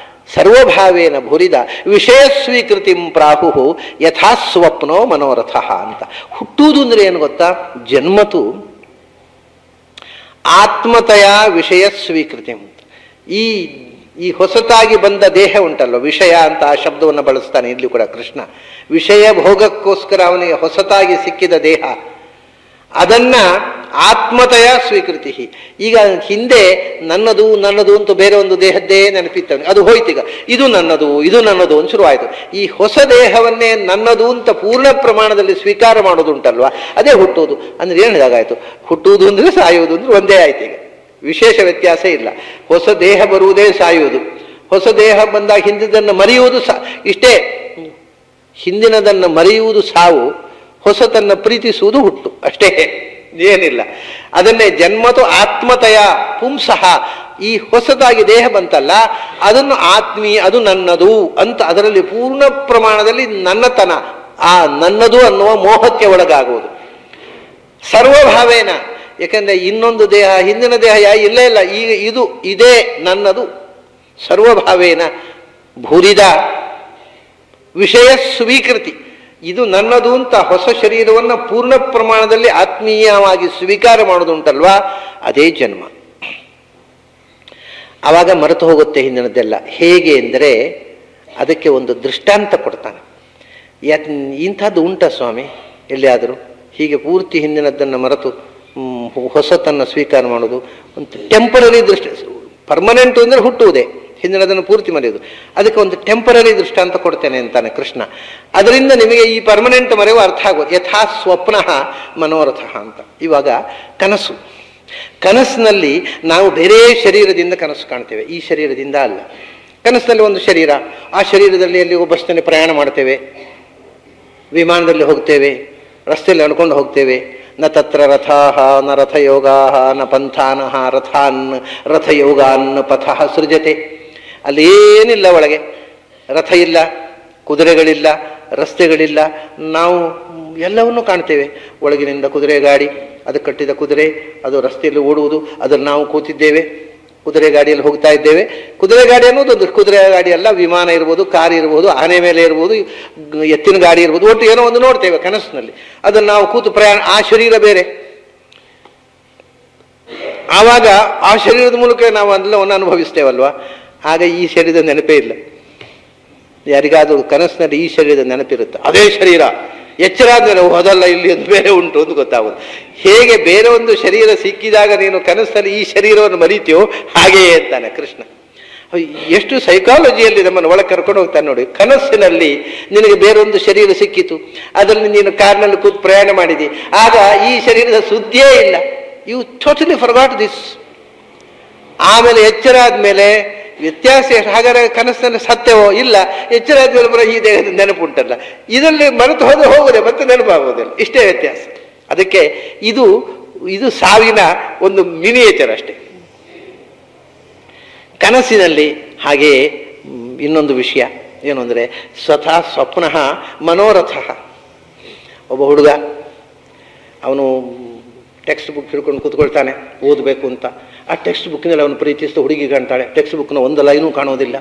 ಸರ್ವಭಾವೇನ ಭೂರಿದ ವಿಷಯ ಸ್ವೀಕೃತಿ ಪ್ರಾಹು ಯಥಾ ಸ್ವಪ್ನೋ ಮನೋರಥ ಅಂತ. ಹುಟ್ಟುವುದು ಅಂದರೆ ಏನು ಗೊತ್ತಾ? ಜನ್ಮತು ಆತ್ಮತೆಯ ವಿಷಯ ಸ್ವೀಕೃತಿ. ಈ ಹೊಸತಾಗಿ ಬಂದ ದೇಹ ಉಂಟಲ್ವ, ವಿಷಯ ಅಂತ ಆ ಶಬ್ದವನ್ನು ಬಳಸ್ತಾನೆ ಇಲ್ಲಿ ಕೂಡ ಕೃಷ್ಣ. ವಿಷಯ ಭೋಗಕ್ಕೋಸ್ಕರ ಅವನಿಗೆ ಹೊಸತಾಗಿ ಸಿಕ್ಕಿದ ದೇಹ, ಅದನ್ನ ಆತ್ಮತೆಯ ಸ್ವೀಕೃತಿ. ಈಗ ಹಿಂದೆ ನನ್ನದು ನನ್ನದು ಅಂತ ಬೇರೆ ಒಂದು ದೇಹದ್ದೇ ನೆನಪಿತ್ತವನಿಗೆ, ಅದು ಹೋಯ್ತೀಗ. ಇದು ನನ್ನದು ಇದು ನನ್ನದು ಅಂತ ಶುರುವಾಯಿತು. ಈ ಹೊಸ ದೇಹವನ್ನೇ ನನ್ನದು ಅಂತ ಪೂರ್ಣ ಪ್ರಮಾಣದಲ್ಲಿ ಸ್ವೀಕಾರ ಮಾಡೋದುಂಟಲ್ವ, ಅದೇ ಹುಟ್ಟುವುದು. ಅಂದ್ರೆ ಏನು ಹೇಳಿದಾಗಾಯ್ತು? ಹುಟ್ಟುವುದು ಅಂದರೆ ಸಾಯುವುದು ಅಂದ್ರೆ ಒಂದೇ ಆಯ್ತು. ಈಗ ವಿಶೇಷ ವ್ಯತ್ಯಾಸ ಇಲ್ಲ. ಹೊಸ ದೇಹ ಬರುವುದೇ ಸಾಯುವುದು, ಹೊಸ ದೇಹ ಬಂದಾಗ ಹಿಂದಿನದನ್ನು ಮರೆಯುವುದು ಇಷ್ಟೇ. ಹಿಂದಿನದನ್ನು ಮರೆಯುವುದು ಸಾವು, ಹೊಸತನ್ನು ಪ್ರೀತಿಸುವುದು ಹುಟ್ಟು, ಅಷ್ಟೇ, ಏನಿಲ್ಲ. ಅದನ್ನೇ ಜನ್ಮತು ಆತ್ಮತೆಯ ಪುಂಸಃ, ಈ ಹೊಸದಾಗಿ ದೇಹ ಬಂತಲ್ಲ ಅದನ್ನು ಆತ್ಮೀಯ, ಅದು ನನ್ನದು ಅಂತ ಅದರಲ್ಲಿ ಪೂರ್ಣ ಪ್ರಮಾಣದಲ್ಲಿ ನನ್ನತನ, ಆ ನನ್ನದು ಅನ್ನುವ ಮೋಹಕ್ಕೆ ಒಳಗಾಗುವುದು. ಸರ್ವಭಾವೇನ, ಯಾಕಂದ್ರೆ ಇನ್ನೊಂದು ದೇಹ, ಹಿಂದಿನ ದೇಹ ಇಲ್ಲೇ ಇಲ್ಲ, ಈಗ ಇದು ಇದೇ ನನ್ನದು. ಸರ್ವಭಾವೇನ ಭೂರಿದ ವಿಷಯ ಸ್ವೀಕೃತಿ, ಇದು ನನ್ನದು ಅಂತ ಹೊಸ ಶರೀರವನ್ನು ಪೂರ್ಣ ಪ್ರಮಾಣದಲ್ಲಿ ಆತ್ಮೀಯವಾಗಿ ಸ್ವೀಕಾರ ಮಾಡೋದುಂಟಲ್ವಾ, ಅದೇ ಜನ್ಮ. ಆವಾಗ ಮರೆತು ಹೋಗುತ್ತೆ ಹಿಂದಿನದ್ದೆಲ್ಲ. ಹೇಗೆ ಅಂದರೆ ಅದಕ್ಕೆ ಒಂದು ದೃಷ್ಟಾಂತ ಕೊಡ್ತಾನೆ. ಇಂಥದ್ದು ಉಂಟ ಸ್ವಾಮಿ ಎಲ್ಲಿಯಾದರೂ? ಹೀಗೆ ಪೂರ್ತಿ ಹಿಂದಿನದ್ದನ್ನು ಮರೆತು ಹೊಸತನ್ನು ಸ್ವೀಕಾರ ಮಾಡೋದು ಒಂದು ಟೆಂಪರರಿ ದೃಷ್ಟಿ. ಪರ್ಮನೆಂಟ್ ಅಂದರೆ ಹುಟ್ಟುವುದೇ, ಹಿಂದಿನದನ್ನು ಪೂರ್ತಿ ಮರೆಯುವುದು. ಅದಕ್ಕೆ ಒಂದು ಟೆಂಪರರಿ ದೃಷ್ಟಾಂತ ಕೊಡ್ತೇನೆ ಅಂತಾನೆ ಕೃಷ್ಣ. ಅದರಿಂದ ನಿಮಗೆ ಈ ಪರ್ಮನೆಂಟ್ ಮರೆಯುವ ಅರ್ಥ ಆಗೋದು. ಯಥಾ ಸ್ವಪ್ನಃ ಮನೋರಥ ಅಂತ. ಇವಾಗ ಕನಸು, ಕನಸಿನಲ್ಲಿ ನಾವು ಬೇರೆ ಶರೀರದಿಂದ ಕನಸು ಕಾಣ್ತೇವೆ, ಈ ಶರೀರದಿಂದ ಅಲ್ಲ. ಕನಸಿನಲ್ಲಿ ಒಂದು ಶರೀರ, ಆ ಶರೀರದಲ್ಲಿ ಎಲ್ಲಿ ಬಸ್ನಲ್ಲಿ ಪ್ರಯಾಣ ಮಾಡ್ತೇವೆ, ವಿಮಾನದಲ್ಲಿ ಹೋಗ್ತೇವೆ, ರಸ್ತೆಯಲ್ಲಿ ನಡ್ಕೊಂಡು ಹೋಗ್ತೇವೆ. ನ ತತ್ರ ರಥಾಃ ನ ರಥಯೋಗಾಃ ನ ಪಂಥಾನಃ ರಥಾನ್ ರಥಯೋಗಾನ್ ಪಥಃ ಸೃಜತೆ. ಅಲ್ಲೇನಿಲ್ಲ, ಒಳಗೆ ರಥ ಇಲ್ಲ, ಕುದುರೆಗಳಿಲ್ಲ, ರಸ್ತೆಗಳಿಲ್ಲ. ನಾವು ಎಲ್ಲವನ್ನೂ ಕಾಣ್ತೇವೆ. ಒಳಗಿನಿಂದ ಕುದುರೆ ಗಾಡಿ, ಅದು ಕಟ್ಟಿದ ಕುದುರೆ, ಅದು ರಸ್ತೆಯಲ್ಲಿ ಓಡುವುದು, ಅದನ್ನು ನಾವು ಕೂತಿದ್ದೇವೆ, ಕುದುರೆ ಗಾಡಿಯಲ್ಲಿ ಹೋಗ್ತಾ ಇದ್ದೇವೆ. ಕುದುರೆ ಗಾಡಿ ಅನ್ನೋದು ಒಂದು ಕುದುರೆ ಗಾಡಿ ಅಲ್ಲ, ವಿಮಾನ ಇರ್ಬೋದು, ಕಾರ್ ಇರ್ಬೋದು, ಆನೆ ಮೇಲೆ ಇರ್ಬೋದು, ಎತ್ತಿನ ಗಾಡಿ ಇರ್ಬೋದು, ಒಟ್ಟು ಏನೋ ಒಂದು ನೋಡ್ತೇವೆ ಕನಸಿನಲ್ಲಿ. ಅದನ್ನು ನಾವು ಕೂತು ಪ್ರಯಾಣ, ಆ ಶರೀರ ಬೇರೆ. ಆವಾಗ ಆ ಶರೀರದ ಮೂಲಕ ನಾವು ಎಲ್ಲವನ್ನು ಅನುಭವಿಸ್ತೇವಲ್ವಾ. ಆಗ ಈ ಶರೀರದ ನೆನಪೇ ಇಲ್ಲ. ಯಾರಿಗಾದರೂ ಕನಸಿನಲ್ಲಿ ಈ ಶರೀರದ ನೆನಪಿರುತ್ತೆ, ಅದೇ ಶರೀರ. ಎಚ್ಚರ ಆದ್ಮೇಲೆ ಅದಲ್ಲ, ಇಲ್ಲಿ ಒಂದು ಬೇರೆ ಉಂಟು ಅಂತ ಗೊತ್ತಾಗೋದು. ಹೇಗೆ ಬೇರೆ ಒಂದು ಶರೀರ ಸಿಕ್ಕಿದಾಗ ನೀನು ಕನಸಿನಲ್ಲಿ ಈ ಶರೀರವನ್ನು ಮರೀತೀಯೋ ಹಾಗೆಯೇ ಅಂತಾನೆ ಕೃಷ್ಣ. ಎಷ್ಟು ಸೈಕಾಲಜಿಯಲ್ಲಿ ನಮ್ಮನ್ನು ಒಳಗೆ ಕರ್ಕೊಂಡು ಹೋಗ್ತಾನೆ ನೋಡಿ. ಕನಸಿನಲ್ಲಿ ನಿನಗೆ ಬೇರೊಂದು ಶರೀರ ಸಿಕ್ಕಿತು, ಅದರಲ್ಲಿ ನೀನು ಕಾರ್ನಲ್ಲಿ ಕೂತು ಪ್ರಯಾಣ ಮಾಡಿದಿ, ಆಗ ಈ ಶರೀರದ ಸುದ್ದಿಯೇ ಇಲ್ಲ. You totally forgot this. ಆಮೇಲೆ ಎಚ್ಚರ ಆದ್ಮೇಲೆ ವ್ಯತ್ಯಾಸ ಎಷ್ಟು? ಹಾಗಾದ್ರೆ ಕನಸಿನಲ್ಲಿ ಸತ್ಯವೋ? ಇಲ್ಲ. ಎಚ್ಚರ ಆದ್ಮೇಲೆ ಬರೋ ಈ ದೇಹದ ನೆನಪು ಉಂಟಲ್ಲ, ಇದರಲ್ಲಿ ಮರೆತು ಹೋದ್ರೆ ಹೋಗೋದೆ, ಮತ್ತೆ ನೆನಪಾಗೋದಿಲ್ಲ. ಇಷ್ಟೇ ವ್ಯತ್ಯಾಸ. ಅದಕ್ಕೆ ಇದು ಸಾವಿನ ಒಂದು ಮಿನಿಯೇಚರ್ ಅಷ್ಟೇ. ಕನಸಿನಲ್ಲಿ ಹಾಗೆಯೇ ಇನ್ನೊಂದು ವಿಷಯ ಏನು ಅಂದರೆ ಸ್ವತಃ ಸ್ವಪ್ನಃ ಮನೋರಥ. ಒಬ್ಬ ಹುಡುಗ, ಅವನು ಟೆಕ್ಸ್ಟ್ ಬುಕ್ ಹಿಡ್ಕೊಂಡು ಕೂತ್ಕೊಳ್ತಾನೆ ಓದಬೇಕು ಅಂತ. ಆ ಟೆಕ್ಸ್ಟ್ ಬುಕ್ಕಿನಲ್ಲಿ ಅವನು ಪ್ರೀತಿಸಿದ ಹುಡುಗಿ ಕಾಣ್ತಾಳೆ. ಟೆಕ್ಸ್ಟ್ ಬುಕ್ನ ಒಂದು ಲೈನೂ ಕಾಣೋದಿಲ್ಲ.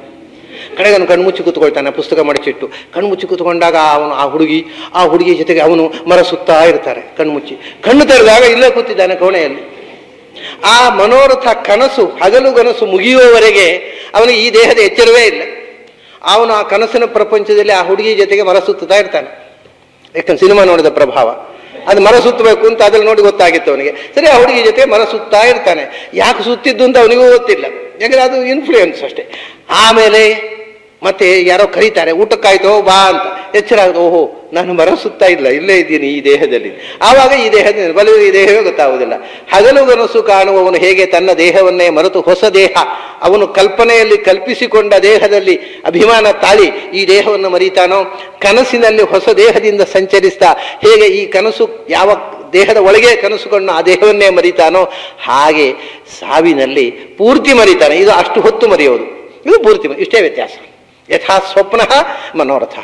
ಕಡೆಗೆ ಅವನು ಕಣ್ಮುಚ್ಚಿ ಕೂತ್ಕೊಳ್ತಾನೆ, ಪುಸ್ತಕ ಮಡಚಿಟ್ಟು. ಕಣ್ಮುಚ್ಚಿ ಕೂತ್ಕೊಂಡಾಗ ಅವನು ಆ ಹುಡುಗಿ ಜೊತೆಗೆ ಅವನು ಮರ ಸುತ್ತಾ ಇರ್ತಾರೆ ಕಣ್ಮುಚ್ಚಿ. ಕಣ್ಣು ತೆರೆದಾಗ ಇಲ್ಲೇ ಕೂತಿದ್ದಾನೆ ಕೋಣೆಯಲ್ಲಿ. ಆ ಮನೋರಥ ಕನಸು, ಹಗಲು ಕನಸು ಮುಗಿಯುವವರೆಗೆ ಅವನಿಗೆ ಈ ದೇಹದ ಎಚ್ಚರವೇ ಇಲ್ಲ. ಅವನು ಆ ಕನಸಿನ ಪ್ರಪಂಚದಲ್ಲಿ ಆ ಹುಡುಗಿ ಜೊತೆಗೆ ಮರ ಸುತ್ತಾ ಇರ್ತಾನೆ. ಯಾಕಂದ್ರೆ ಸಿನಿಮಾ ನೋಡಿದ ಪ್ರಭಾವ, ಅದು ಮರ ಸುತ್ತಬೇಕು ಅಂತ ಅದ್ರಲ್ಲಿ ನೋಡಿ ಗೊತ್ತಾಗಿತ್ತು ಅವನಿಗೆ. ಸರಿ, ಆ ಹುಡುಗಿ ಜೊತೆ ಮರ ಸುತ್ತಾ ಇರ್ತಾನೆ. ಯಾಕೆ ಸುತ್ತಿದ್ದು ಅಂತ ಅವನಿಗೂ ಗೊತ್ತಿಲ್ಲ, ಯಾಕಂದ್ರೆ ಅದು ಇನ್ಫ್ಲೂಯೆನ್ಸ್ ಅಷ್ಟೇ. ಆಮೇಲೆ ಮತ್ತೆ ಯಾರೋ ಕರೀತಾರೆ, ಊಟಕ್ಕಾಯ್ತೋ ಬಾ ಅಂತ. ಎಚ್ಚರ ಆಗುತ್ತೆ, ಓಹೋ ನಾನು ಮರ ಸುತ್ತಾ ಇಲ್ಲ, ಇಲ್ಲೇ ಇದ್ದೀನಿ ಈ ದೇಹದಲ್ಲಿ. ಆವಾಗ ಈ ದೇಹದಲ್ಲಿ ಬಲು ಈ ದೇಹವೇ ಗೊತ್ತಾಗುವುದಿಲ್ಲ. ಹಗಲು ಕನಸು ಕಾಣುವವನು ಹೇಗೆ ತನ್ನ ದೇಹವನ್ನೇ ಮರೆತು ಹೊಸ ದೇಹ ಅವನು ಕಲ್ಪನೆಯಲ್ಲಿ ಕಲ್ಪಿಸಿಕೊಂಡ ದೇಹದಲ್ಲಿ ಅಭಿಮಾನ ತಾಳಿ ಈ ದೇಹವನ್ನು ಮರೀತಾನೋ, ಕನಸಿನಲ್ಲಿ ಹೊಸ ದೇಹದಿಂದ ಸಂಚರಿಸ್ತಾ ಹೇಗೆ ಈ ಕನಸು ಯಾವ ದೇಹದ ಒಳಗೆ ಕನಸುಕೊಂಡು ಆ ದೇಹವನ್ನೇ ಮರೀತಾನೋ, ಹಾಗೆ ಸಾವಿನಲ್ಲಿ ಪೂರ್ತಿ ಮರೀತಾನೆ. ಇದು ಅಷ್ಟು ಹೊತ್ತು ಮರೆಯೋದು, ಇದು ಪೂರ್ತಿ ಇಷ್ಟೇ ವ್ಯತ್ಯಾಸ. ಯಥಾ ಸ್ವಪ್ನ ಮನೋರಥ.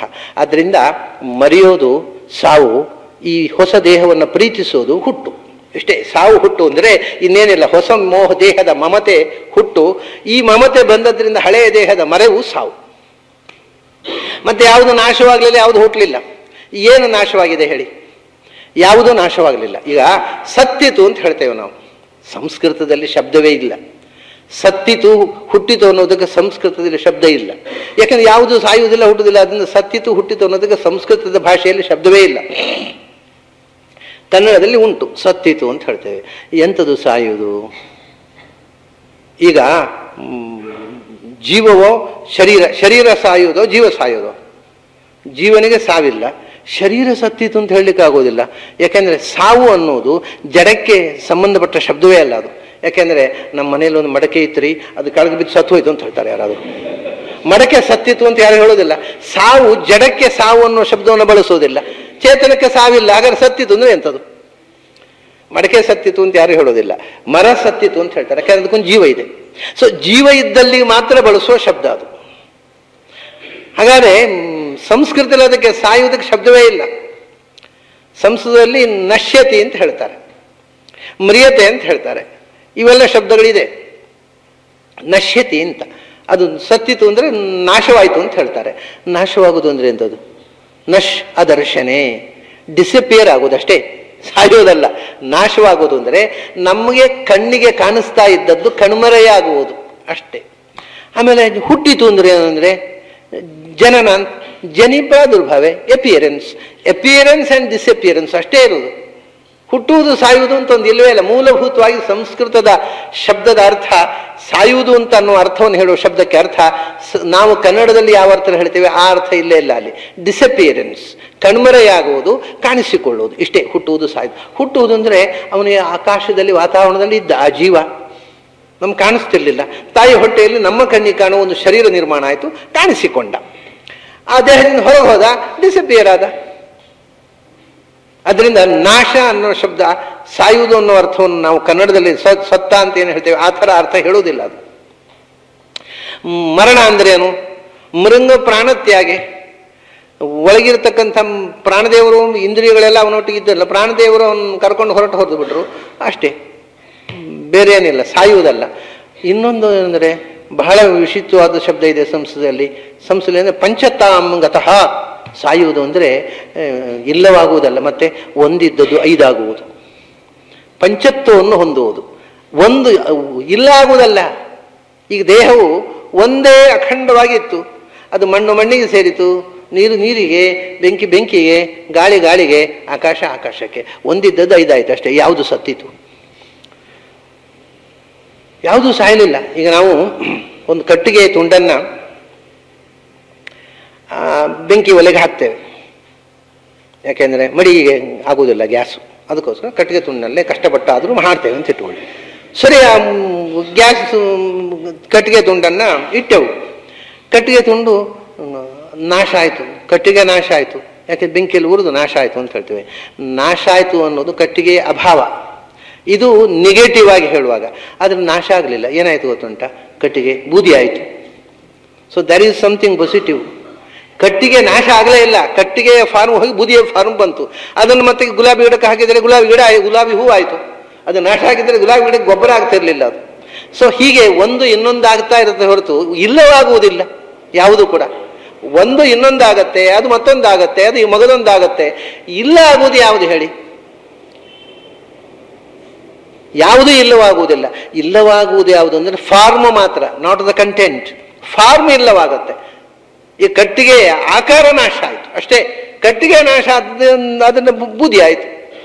ಆದ್ದರಿಂದ ಮರೆಯೋದು ಸಾವು, ಈ ಹೊಸ ದೇಹವನ್ನು ಪ್ರೀತಿಸೋದು ಹುಟ್ಟು. ಇಷ್ಟೇ ಸಾವು ಹುಟ್ಟು ಅಂದರೆ ಇನ್ನೇನಿಲ್ಲ. ಹೊಸ ದೇಹದ ಮಮತೆ ಹುಟ್ಟು. ಈ ಮಮತೆ ಬಂದದ್ರಿಂದ ಹಳೆಯ ದೇಹದ ಮರೆವು ಸಾವು. ಮತ್ತೆ ಯಾವುದು ನಾಶವಾಗಲಿಲ್ಲ, ಯಾವುದು ಹುಟ್ಟಲಿಲ್ಲ. ಏನು ನಾಶವಾಗಿದೆ ಹೇಳಿ? ಯಾವುದೂ ನಾಶವಾಗಲಿಲ್ಲ. ಈಗ ಸತ್ತಿತು ಅಂತ ಹೇಳ್ತೇವೆ ನಾವು, ಸಂಸ್ಕೃತದಲ್ಲಿ ಶಬ್ದವೇ ಇಲ್ಲ. ಸತ್ತಿತು ಹುಟ್ಟಿತು ಅನ್ನೋದಕ್ಕೆ ಸಂಸ್ಕೃತದಲ್ಲಿ ಶಬ್ದ ಇಲ್ಲ. ಯಾಕಂದ್ರೆ ಯಾವುದು ಸಾಯುವುದಿಲ್ಲ ಹುಟ್ಟುವುದಿಲ್ಲ. ಅದರಿಂದ ಸತ್ತಿತು ಹುಟ್ಟಿತು ಅನ್ನೋದಕ್ಕೆ ಸಂಸ್ಕೃತದ ಭಾಷೆಯಲ್ಲಿ ಶಬ್ದವೇ ಇಲ್ಲ. ಕನ್ನಡದಲ್ಲಿ ಉಂಟು, ಸತ್ತಿತು ಅಂತ ಹೇಳ್ತೇವೆ. ಎಂಥದ್ದು ಸಾಯುವುದು? ಈಗ ಜೀವವೋ ಶರೀರ ಸಾಯುವುದೋ ಜೀವ ಸಾಯುವುದೋ? ಜೀವನಿಗೆ ಸಾವಿಲ್ಲ, ಶರೀರ ಸತ್ತಿತು ಅಂತ ಹೇಳಲಿಕ್ಕೆ ಆಗೋದಿಲ್ಲ. ಯಾಕೆಂದರೆ ಸಾವು ಅನ್ನೋದು ಜಡಕ್ಕೆ ಸಂಬಂಧಪಟ್ಟ ಶಬ್ದವೇ ಅಲ್ಲ ಅದು. ಯಾಕೆಂದರೆ ನಮ್ಮ ಮನೇಲಿ ಒಂದು ಮಡಕೆ ಇತ್ತು, ಅದು ಕೆಳಗೆ ಬಿದ್ದು ಸತ್ತು ಹೋಯ್ತು ಅಂತ ಹೇಳ್ತಾರೆ ಯಾರಾದರೂ. ಮಡಕೆ ಸತ್ತಿತ್ತು ಅಂತ ಯಾರು ಹೇಳೋದಿಲ್ಲ. ಸಾವು ಜಡಕ್ಕೆ ಸಾವು ಅನ್ನೋ ಶಬ್ದವನ್ನು ಬಳಸೋದಿಲ್ಲ, ಚೇತನಕ್ಕೆ ಸಾವಿಲ್ಲ. ಹಾಗಾದ್ರೆ ಸತ್ತಿತು ಅಂದರೆ ಎಂಥದ್ದು? ಮಡಕೆ ಸತ್ತಿತು ಅಂತ ಯಾರು ಹೇಳೋದಿಲ್ಲ, ಮರ ಸತ್ತಿತು ಅಂತ ಹೇಳ್ತಾರೆ. ಯಾಕಂದ್ರೆ ಅದಕ್ಕೊಂದು ಜೀವ ಇದೆ. ಸೊ ಜೀವ ಇದ್ದಲ್ಲಿ ಮಾತ್ರ ಬಳಸುವ ಶಬ್ದ ಅದು. ಹಾಗಾದರೆ ಸಂಸ್ಕೃತದಲ್ಲಿ ಅದಕ್ಕೆ ಸಾಯುವುದಕ್ಕೆ ಶಬ್ದವೇ ಇಲ್ಲ. ಸಂಸ್ಕೃತದಲ್ಲಿ ನಶ್ಯತಿ ಅಂತ ಹೇಳ್ತಾರೆ, ಮ್ರಿಯತೆ ಅಂತ ಹೇಳ್ತಾರೆ, ಇವೆಲ್ಲ ಶಬ್ದಗಳಿದೆ. ನಶ್ಯತಿ ಅಂತ, ಅದು ಸತ್ತಿತು ಅಂದರೆ ನಾಶವಾಯಿತು ಅಂತ ಹೇಳ್ತಾರೆ. ನಾಶವಾಗುವುದು ಅಂದರೆ ಎಂಥದ್ದು? ನಶ್ ಅದರ್ಶನೆ, ಡಿಸಪಿಯರ್ ಆಗೋದಷ್ಟೇ, ಸಾಯೋದಲ್ಲ. ನಾಶವಾಗುವುದು ಅಂದರೆ ನಮಗೆ ಕಣ್ಣಿಗೆ ಕಾಣಿಸ್ತಾ ಇದ್ದದ್ದು ಕಣ್ಮರೆಯಾಗುವುದು ಅಷ್ಟೇ. ಆಮೇಲೆ ಹುಟ್ಟಿತು ಅಂದರೆ ಏನಂದರೆ ಜನನ, ಜನಿ ಪ್ರಾದುರ್ಭಾವೆ, ಎಪಿಯರೆನ್ಸ್ ಆ್ಯಂಡ್ ಡಿಸಪಿಯರೆನ್ಸ್ ಅಷ್ಟೇ ಇರುವುದು. ಹುಟ್ಟುವುದು ಸಾಯುವುದು ಅಂತ ಒಂದು ಇಲ್ಲವೇ ಇಲ್ಲ. ಮೂಲಭೂತವಾಗಿ ಸಂಸ್ಕೃತದ ಶಬ್ದದ ಅರ್ಥ ಸಾಯುವುದು ಅಂತ ಅನ್ನುವ ಅರ್ಥವನ್ನು ಹೇಳುವ ಶಬ್ದಕ್ಕೆ ಅರ್ಥ ನಾವು ಕನ್ನಡದಲ್ಲಿ ಯಾವ ಅರ್ಥ ಹೇಳ್ತೇವೆ ಆ ಅರ್ಥ ಇಲ್ಲೇ ಇಲ್ಲ. ಅಲ್ಲಿ ಡಿಸಪಿಯರೆನ್ಸ್, ಕಣ್ಮರೆಯಾಗುವುದು, ಕಾಣಿಸಿಕೊಳ್ಳುವುದು, ಇಷ್ಟೇ ಹುಟ್ಟುವುದು ಸಾಯುವುದು. ಹುಟ್ಟುವುದು ಅಂದರೆ ಅವನಿಗೆ ಆಕಾಶದಲ್ಲಿ ವಾತಾವರಣದಲ್ಲಿ ಇದ್ದ ಆ ಜೀವ ನಮ್ಗೆ ಕಾಣಿಸ್ತಿರ್ಲಿಲ್ಲ. ತಾಯಿ ಹೊಟ್ಟೆಯಲ್ಲಿ ನಮ್ಮ ಕಣ್ಣಿಗೆ ಕಾಣುವ ಒಂದು ಶರೀರ ನಿರ್ಮಾಣ ಆಯಿತು, ಕಾಣಿಸಿಕೊಂಡ. ಆ ದೇಹದಿಂದ ಹೊರಗೆ ಹೋದ, ಡಿಸಪಿಯರ್ ಆದ. ಅದರಿಂದ ನಾಶ ಅನ್ನೋ ಶಬ್ದ ಸಾಯುವುದು ಅನ್ನೋ ಅರ್ಥವನ್ನು ನಾವು ಕನ್ನಡದಲ್ಲಿ ಸತ್ತ ಅಂತ ಏನು ಹೇಳ್ತೇವೆ ಆ ಥರ ಅರ್ಥ ಹೇಳುವುದಿಲ್ಲ. ಅದು ಮರಣ ಅಂದ್ರೆ ಏನು? ಮೃಂಗ ಪ್ರಾಣತ್ಯಾಗೆ, ಒಳಗಿರ್ತಕ್ಕಂಥ ಪ್ರಾಣದೇವರು ಇಂದ್ರಿಯಗಳೆಲ್ಲ ಅವನೊಟ್ಟಿಗೆ ಇದ್ದಲ್ಲ, ಪ್ರಾಣದೇವರು ಅವನು ಕರ್ಕೊಂಡು ಹೊರಟು ಹೊರದು ಬಿಟ್ರು ಅಷ್ಟೇ, ಬೇರೆ ಏನಿಲ್ಲ, ಸಾಯುವುದಲ್ಲ. ಇನ್ನೊಂದು ಅಂದರೆ ಬಹಳ ವಿಶಿಷ್ಟವಾದ ಶಬ್ದ ಇದೆ ಸಂಸ್ಕೃತದಲ್ಲಿ. ಅಂದರೆ ಪಂಚತಾಂಗತಃ, ಸಾಯುವುದು ಅಂದರೆ ಇಲ್ಲವಾಗುವುದಲ್ಲ, ಮತ್ತೆ ಒಂದಿದ್ದದ್ದು ಐದಾಗುವುದು, ಪಂಚತ್ವವನ್ನು ಹೊಂದುವುದು. ಒಂದು ಇಲ್ಲ ಆಗುವುದಲ್ಲ. ಈಗ ದೇಹವು ಒಂದೇ ಅಖಂಡವಾಗಿತ್ತು, ಅದು ಮಣ್ಣು ಮಣ್ಣಿಗೆ ಸೇರಿತು, ನೀರು ನೀರಿಗೆ, ಬೆಂಕಿ ಬೆಂಕಿಗೆ, ಗಾಳಿ ಗಾಳಿಗೆ, ಆಕಾಶ ಆಕಾಶಕ್ಕೆ. ಒಂದಿದ್ದದ್ದು ಐದಾಯ್ತು ಅಷ್ಟೇ. ಯಾವುದು ಸತ್ತಿತು? ಯಾವುದೂ ಸಾಯಲಿಲ್ಲ. ಈಗ ನಾವು ಒಂದು ಕಟ್ಟಿಗೆ ತುಂಡನ್ನು ಬೆಂಕಿ ಒಲೆಗೆ ಹಾಕ್ತೇವೆ, ಯಾಕೆಂದರೆ ಮಡಿಗೆ ಆಗುವುದಿಲ್ಲ ಗ್ಯಾಸು, ಅದಕ್ಕೋಸ್ಕರ ಕಟ್ಟಿಗೆ ತುಂಡಲ್ಲೇ ಕಷ್ಟಪಟ್ಟು ಆದರೂ ಮಾಡ್ತೇವೆ ಅಂತ ಇಟ್ಕೊಳ್ಳಿ. ಸರಿ, ಆ ಗ್ಯಾಸ್ ಕಟ್ಟಿಗೆ ತುಂಡನ್ನು ಇಟ್ಟೆವು, ಕಟ್ಟಿಗೆ ತುಂಡು ನಾಶ ಆಯಿತು, ಕಟ್ಟಿಗೆ ನಾಶ ಆಯಿತು. ಯಾಕೆ? ಬೆಂಕಿಯಲ್ಲಿ ಉರಿದು ನಾಶ ಆಯಿತು ಅಂತ ಹೇಳ್ತೇವೆ. ನಾಶ ಆಯಿತು ಅನ್ನೋದು ಕಟ್ಟಿಗೆಯ ಅಭಾವ, ಇದು ನೆಗೆಟಿವ್ ಆಗಿ ಹೇಳುವಾಗ. ಆದರೆ ನಾಶ ಆಗಲಿಲ್ಲ, ಏನಾಯಿತು ಗೊತ್ತುಂಟ? ಕಟ್ಟಿಗೆ ಬೂದಿ ಆಯಿತು. So there is something positive. ಕಟ್ಟಿಗೆ ನಾಶ ಆಗಲೇ ಇಲ್ಲ, ಕಟ್ಟಿಗೆಯ ಫಾರ್ಮ್ ಹೋಗಿ ಬೂದಿಯ ಫಾರ್ಮ್ ಬಂತು. ಅದನ್ನು ಮತ್ತೆ ಗುಲಾಬಿ ಗಿಡಕ್ಕೆ ಹಾಕಿದರೆ ಗುಲಾಬಿ ಗಿಡ ಗುಲಾಬಿ ಹೂ ಆಯಿತು. ಅದು ನಾಶ ಆಗಿದ್ದರೆ ಗುಲಾಬಿ ಗಿಡಕ್ಕೆ ಗೊಬ್ಬರ ಆಗ್ತಿರ್ಲಿಲ್ಲ ಅದು. ಸೊ ಹೀಗೆ ಒಂದು ಇನ್ನೊಂದು ಆಗ್ತಾ ಇರುತ್ತೆ ಹೊರತು ಇಲ್ಲವಾಗುವುದಿಲ್ಲ ಯಾವುದು ಕೂಡ. ಒಂದು ಇನ್ನೊಂದಾಗತ್ತೆ, ಅದು ಮತ್ತೊಂದಾಗತ್ತೆ, ಅದು ಈ ಮಗದೊಂದಾಗತ್ತೆ. ಇಲ್ಲ ಆಗುವುದು ಯಾವುದು ಹೇಳಿ? ಯಾವುದೂ ಇಲ್ಲವಾಗುವುದಿಲ್ಲ. ಇಲ್ಲವಾಗುವುದು ಯಾವುದು ಅಂದರೆ ಫಾರ್ಮ್ ಮಾತ್ರ, ನಾಟ್ ದ ಕಂಟೆಂಟ್. ಫಾರ್ಮ್ ಇಲ್ಲವಾಗತ್ತೆ. ಈ ಕಟ್ಟಿಗೆ ಆಕಾರ ನಾಶ ಆಯಿತು ಅಷ್ಟೇ. ಕಟ್ಟಿಗೆ ನಾಶ ಅದನ್ನು ಬೂದಿ ಆಯಿತು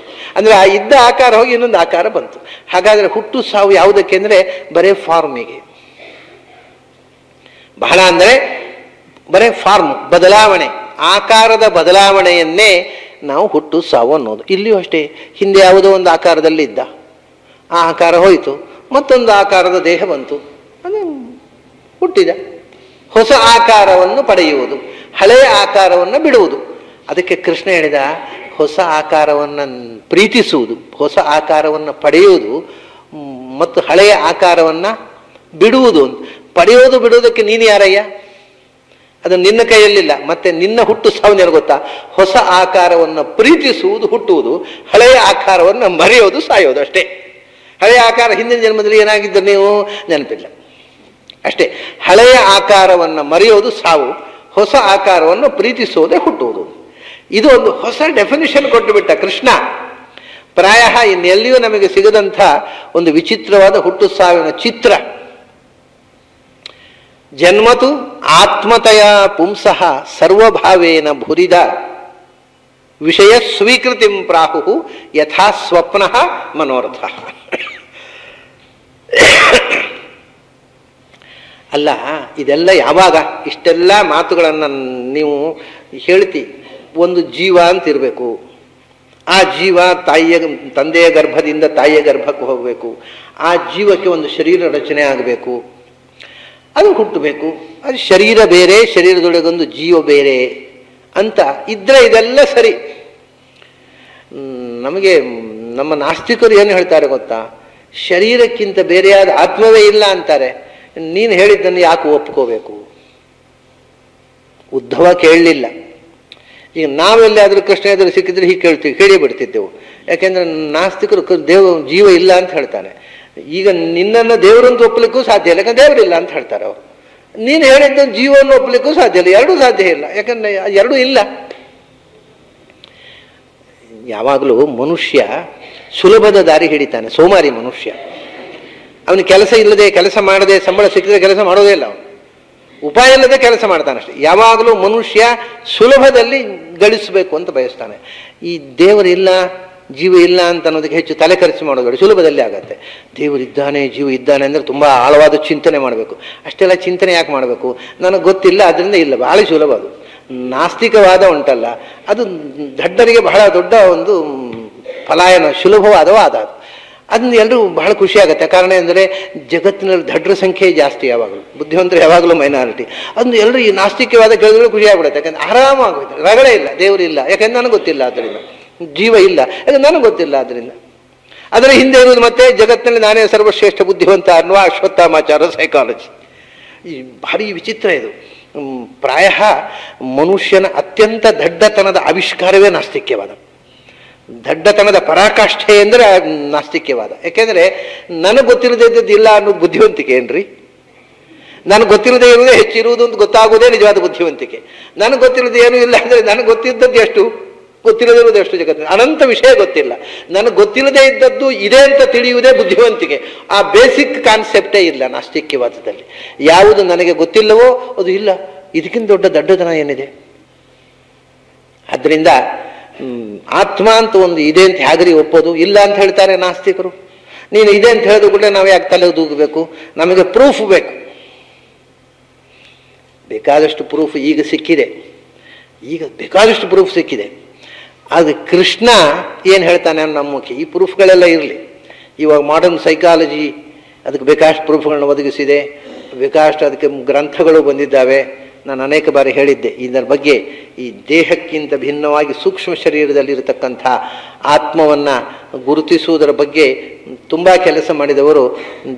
ಅಂದರೆ ಆ ಇದ್ದ ಆಕಾರ ಹೋಗಿ ಇನ್ನೊಂದು ಆಕಾರ ಬಂತು. ಹಾಗಾದರೆ ಹುಟ್ಟು ಸಾವು ಯಾವುದಕ್ಕೆ ಅಂದರೆ ಬರೇ ಫಾರ್ಮಿಗೆ. ಬಹಳ ಅಂದರೆ ಬರೇ ಫಾರ್ಮ್ ಬದಲಾವಣೆ, ಆಕಾರದ ಬದಲಾವಣೆಯನ್ನೇ ನಾವು ಹುಟ್ಟು ಸಾವು ಅನ್ನೋದು. ಇಲ್ಲಿಯೂ ಅಷ್ಟೇ, ಹಿಂದೆ ಯಾವುದೋ ಒಂದು ಆಕಾರದಲ್ಲಿ ಇದ್ದ, ಆ ಆಕಾರ ಹೋಯಿತು, ಮತ್ತೊಂದು ಆಕಾರದ ದೇಹ ಬಂತು, ಅದು ಹುಟ್ಟಿದ. ಹೊಸ ಆಕಾರವನ್ನು ಪಡೆಯುವುದು, ಹಳೆಯ ಆಕಾರವನ್ನು ಬಿಡುವುದು. ಅದಕ್ಕೆ ಕೃಷ್ಣ ಹೇಳಿದ, ಹೊಸ ಆಕಾರವನ್ನು ಪ್ರೀತಿಸುವುದು, ಹೊಸ ಆಕಾರವನ್ನು ಪಡೆಯುವುದು ಮತ್ತು ಹಳೆಯ ಆಕಾರವನ್ನು ಬಿಡುವುದು. ಪಡೆಯೋದು ಬಿಡುವುದಕ್ಕೆ ನೀನು ಯಾರಯ್ಯ? ಅದು ನಿನ್ನ ಕೈಯಲ್ಲಿಲ್ಲ. ಮತ್ತೆ ನಿನ್ನ ಹುಟ್ಟು ಸಾವು ಗೊತ್ತಾ? ಹೊಸ ಆಕಾರವನ್ನು ಪ್ರೀತಿಸುವುದು ಹುಟ್ಟುವುದು, ಹಳೆಯ ಆಕಾರವನ್ನು ಮರೆಯೋದು ಸಾಯೋದು ಅಷ್ಟೇ. ಹಳೆಯ ಆಕಾರ ಹಿಂದಿನ ಜನ್ಮದಲ್ಲಿ ಏನಾಗಿದ್ದರು ನೀವು ನೆನಪಿಲ್ಲ ಅಷ್ಟೇ. ಹಳೆಯ ಆಕಾರವನ್ನು ಮರೆಯೋದು ಸಾವು, ಹೊಸ ಆಕಾರವನ್ನು ಪ್ರೀತಿಸುವುದೇ ಹುಟ್ಟುವುದು. ಇದು ಒಂದು ಹೊಸ ಡೆಫಿನಿಷನ್ ಕೊಟ್ಟು ಬಿಟ್ಟ ಕೃಷ್ಣ. ಪ್ರಾಯ ಇನ್ನೆಲ್ಲಿಯೂ ನಮಗೆ ಸಿಗದಂಥ ಒಂದು ವಿಚಿತ್ರವಾದ ಹುಟ್ಟು ಸಾವಿನ ಚಿತ್ರ. ಜನ್ಮತು ಆತ್ಮತಯ ಪುಂಸಃ ಸರ್ವಭಾವೇನ ಭುರಿದ ವಿಷಯ ಸ್ವೀಕೃತಿಂ ಪ್ರಾಹು ಯಥಾ ಸ್ವಪ್ನ ಮನೋರಥ. ಅಲ್ಲ, ಇದೆಲ್ಲ ಯಾವಾಗ? ಇಷ್ಟೆಲ್ಲ ಮಾತುಗಳನ್ನು ನೀವು ಹೇಳ್ತಿ. ಒಂದು ಜೀವ ಅಂತ ಇರಬೇಕು, ಆ ಜೀವ ತಂದೆಯ ಗರ್ಭದಿಂದ ತಾಯಿಯ ಗರ್ಭಕ್ಕೆ ಹೋಗಬೇಕು, ಆ ಜೀವಕ್ಕೆ ಒಂದು ಶರೀರ ರಚನೆ ಆಗಬೇಕು, ಅದು ಹುಟ್ಟಬೇಕು, ಅದು ಶರೀರ ಬೇರೆ, ಶರೀರದೊಳಗೊಂದು ಜೀವ ಬೇರೆ ಅಂತ ಇದ್ರೆ ಇದೆಲ್ಲ ಸರಿ. ನಮಗೆ ನಮ್ಮ ನಾಸ್ತಿಕರು ಏನು ಹೇಳ್ತಾರೆ ಗೊತ್ತಾ? ಶರೀರಕ್ಕಿಂತ ಬೇರೆಯಾದ ಆತ್ಮವೇ ಇಲ್ಲ ಅಂತಾರೆ. ನೀನು ಹೇಳಿದ್ದನ್ನು ಯಾಕೆ ಒಪ್ಕೋಬೇಕು? ಉದ್ಧವ ಕೇಳಲಿಲ್ಲ. ಈಗ ನಾವೆಲ್ಲಾದರೂ ಕೃಷ್ಣ ಎದುರು ಸಿಕ್ಕಿದ್ರೆ ಹೀಗೆ ಕೇಳಿ ಬಿಡ್ತಿದ್ದೆವು. ಯಾಕೆಂದ್ರೆ ನಾಸ್ತಿಕರು ಜೀವ ಇಲ್ಲ ಅಂತ ಹೇಳ್ತಾನೆ. ಈಗ ನಿನ್ನನ್ನು ದೇವರಂತ ಒಪ್ಪಲಿಕ್ಕೂ ಸಾಧ್ಯ ಇಲ್ಲ, ಯಾಕಂದ್ರೆ ದೇವರಿಲ್ಲ ಅಂತ ಹೇಳ್ತಾರೆ ಅವರು. ನೀನು ಹೇಳಿದ್ದ ಜೀವವನ್ನು ಒಪ್ಪಲಿಕ್ಕೂ ಸಾಧ್ಯ ಇಲ್ಲ, ಎರಡೂ ಸಾಧ್ಯ ಇಲ್ಲ, ಯಾಕಂದ್ರೆ ಎರಡೂ ಇಲ್ಲ. ಯಾವಾಗಲೂ ಮನುಷ್ಯ ಸುಲಭದ ದಾರಿ ಹಿಡಿತಾನೆ, ಸೋಮಾರಿ ಮನುಷ್ಯ. ಅವನಿಗೆ ಕೆಲಸ ಇಲ್ಲದೆ, ಕೆಲಸ ಮಾಡದೆ, ಸಂಬಳ ಸಿಕ್ಕಿದ್ರೆ ಕೆಲಸ ಮಾಡೋದೇ ಇಲ್ಲ, ಅವನು ಉಪಾಯ ಇಲ್ಲದೆ ಕೆಲಸ ಮಾಡ್ತಾನಷ್ಟೆ. ಯಾವಾಗಲೂ ಮನುಷ್ಯ ಸುಲಭದಲ್ಲಿ ಗಳಿಸಬೇಕು ಅಂತ ಬಯಸ್ತಾನೆ. ಈ ದೇವರಿಲ್ಲ, ಜೀವ ಇಲ್ಲ ಅಂತ ಅನ್ನೋದಕ್ಕೆ ಹೆಚ್ಚು ತಲೆ ಖರ್ಚು ಮಾಡೋದು ಸುಲಭದಲ್ಲಿ ಆಗತ್ತೆ. ದೇವರಿದ್ದಾನೆ, ಜೀವ ಇದ್ದಾನೆ ಅಂದರೆ ತುಂಬ ಆಳವಾದ ಚಿಂತನೆ ಮಾಡಬೇಕು. ಅಷ್ಟೆಲ್ಲ ಚಿಂತನೆ ಯಾಕೆ ಮಾಡಬೇಕು? ನನಗೆ ಗೊತ್ತಿಲ್ಲ, ಅದರಿಂದ ಇಲ್ಲ, ಬಹಳ ಸುಲಭ. ಅದು ನಾಸ್ತಿಕವಾದ ಉಂಟಲ್ಲ, ಅದು ದಡ್ಡರಿಗೆ ಬಹಳ ದೊಡ್ಡ ಒಂದು ಪಲಾಯನ, ಸುಲಭವಾದ ವಾದ. ಅದು ಅದನ್ನ ಎಲ್ಲರೂ ಬಹಳ ಖುಷಿ ಆಗುತ್ತೆ. ಕಾರಣ ಎಂದರೆ ಜಗತ್ತಿನಲ್ಲಿ ದಡ್ಡರ ಸಂಖ್ಯೆ ಜಾಸ್ತಿ, ಯಾವಾಗಲೂ ಬುದ್ಧಿವಂತರು ಯಾವಾಗಲೂ ಮೈನಾರಿಟಿ. ಅದನ್ನು ಎಲ್ಲರೂ ಈ ನಾಸ್ತಿಕವಾದ ಕೇಳಿದ್ರು ಖುಷಿ ಆಗ್ಬಿಡುತ್ತೆ. ಯಾಕಂದ್ರೆ ಆರಾಮಾಗುತ್ತೆ, ರಗಳೆ ಇಲ್ಲ, ದೇವರು ಇಲ್ಲ, ಯಾಕೆಂದ್ರೆ ನನಗೆ ಗೊತ್ತಿಲ್ಲ, ಆದ್ದರಿಂದ ಜೀವ ಇಲ್ಲ, ಯಾಕಂದ್ರೆ ನನಗೆ ಗೊತ್ತಿಲ್ಲ, ಆದ್ದರಿಂದ. ಅದರ ಹಿಂದೆ ಇರುವುದು ಮತ್ತೆ ಜಗತ್ತಿನಲ್ಲಿ ನಾನೇ ಸರ್ವಶ್ರೇಷ್ಠ ಬುದ್ಧಿವಂತ ಅನ್ನುವ ಅಶ್ವತ್ಥಾಮಾಚಾರ ಸೈಕಾಲಜಿ. ಈ ಭಾರಿ ವಿಚಿತ್ರ ಇದು. ಪ್ರಾಯ ಮನುಷ್ಯನ ಅತ್ಯಂತ ದಡ್ಡತನದ ಆವಿಷ್ಕಾರವೇ ನಾಸ್ತಿಕ್ಯವಾದ. ದಡ್ಡತನದ ಪರಾಕಾಷ್ಠೆ ಅಂದರೆ ನಾಸ್ತಿಕ್ಯವಾದ. ಯಾಕೆಂದರೆ ನನಗೆ ಗೊತ್ತಿರದೇ ಇದ್ದದ್ದಿಲ್ಲ ಅನ್ನೋದು ಬುದ್ಧಿವಂತಿಕೆ ಏನ್ರಿ? ನನಗೆ ಗೊತ್ತಿರದೇ ಇರುವುದೇ ಹೆಚ್ಚಿರುವುದು ಅಂತ ಗೊತ್ತಾಗುವುದೇ ನಿಜವಾದ ಬುದ್ಧಿವಂತಿಕೆ. ನನಗೆ ಗೊತ್ತಿರೋದು ಏನೂ ಇಲ್ಲ ಅಂದರೆ ನನಗೆ ಗೊತ್ತಿದ್ದದ್ದು ಎಷ್ಟು, ಗೊತ್ತಿರದಿರುವುದು ಎಷ್ಟು ಜಗತ್ತಿನ ಅನಂತ ವಿಷಯ ಗೊತ್ತಿಲ್ಲ. ನನಗೆ ಗೊತ್ತಿಲ್ಲದೇ ಇದ್ದದ್ದು ಇದೆ ಅಂತ ತಿಳಿಯುವುದೇ ಬುದ್ಧಿವಂತಿಕೆ. ಆ ಬೇಸಿಕ್ ಕಾನ್ಸೆಪ್ಟೇ ಇಲ್ಲ ನಾಸ್ತಿಕ್ಯವಾದದಲ್ಲಿ. ಯಾವುದು ನನಗೆ ಗೊತ್ತಿಲ್ಲವೋ ಅದು ಇಲ್ಲ, ಇದಕ್ಕಿಂತ ದೊಡ್ಡ ದಡ್ಡತನ ಏನಿದೆ? ಆದ್ದರಿಂದ ಆತ್ಮ ಅಂತ ಒಂದು ಇದೆ ಅಂತ ಹೇಗ್ರಿ ಒಪ್ಪೋದು? ಇಲ್ಲ ಅಂತ ಹೇಳ್ತಾರೆ ನಾಸ್ತಿಕರು. ನೀನು ಇದೆ ಅಂತ ಹೇಳಿದ ಕೂಡಲೇ ನಾವು ಯಾಕೆ ತಲೆ ದೂಗಬೇಕು? ನಮಗೆ ಪ್ರೂಫ್ ಬೇಕು. ಬೇಕಾದಷ್ಟು ಪ್ರೂಫ್ ಈಗ ಸಿಕ್ಕಿದೆ, ಈಗ ಬೇಕಾದಷ್ಟು ಪ್ರೂಫ್ ಸಿಕ್ಕಿದೆ. ಆದರೆ ಕೃಷ್ಣ ಏನು ಹೇಳ್ತಾನೆ ಅನ್ನೋ ನಂಬಿಕೆ, ಈ ಪ್ರೂಫ್ಗಳೆಲ್ಲ ಇರಲಿ. ಇವಾಗ ಮಾಡರ್ನ್ ಸೈಕಾಲಜಿ ಅದಕ್ಕೆ ಬೇಕಾದಷ್ಟು ಪ್ರೂಫ್ಗಳನ್ನ ಒದಗಿಸಿದೆ, ಬೇಕಾದಷ್ಟು ಅದಕ್ಕೆ ಗ್ರಂಥಗಳು ಬಂದಿದ್ದಾವೆ. ನಾನು ಅನೇಕ ಬಾರಿ ಹೇಳಿದ್ದೆ ಇದರ ಬಗ್ಗೆ. ಈ ದೇಹಕ್ಕಿಂತ ಭಿನ್ನವಾಗಿ ಸೂಕ್ಷ್ಮ ಶರೀರದಲ್ಲಿರತಕ್ಕಂಥ ಆತ್ಮವನ್ನು ಗುರುತಿಸುವುದರ ಬಗ್ಗೆ ತುಂಬ ಕೆಲಸ ಮಾಡಿದವರು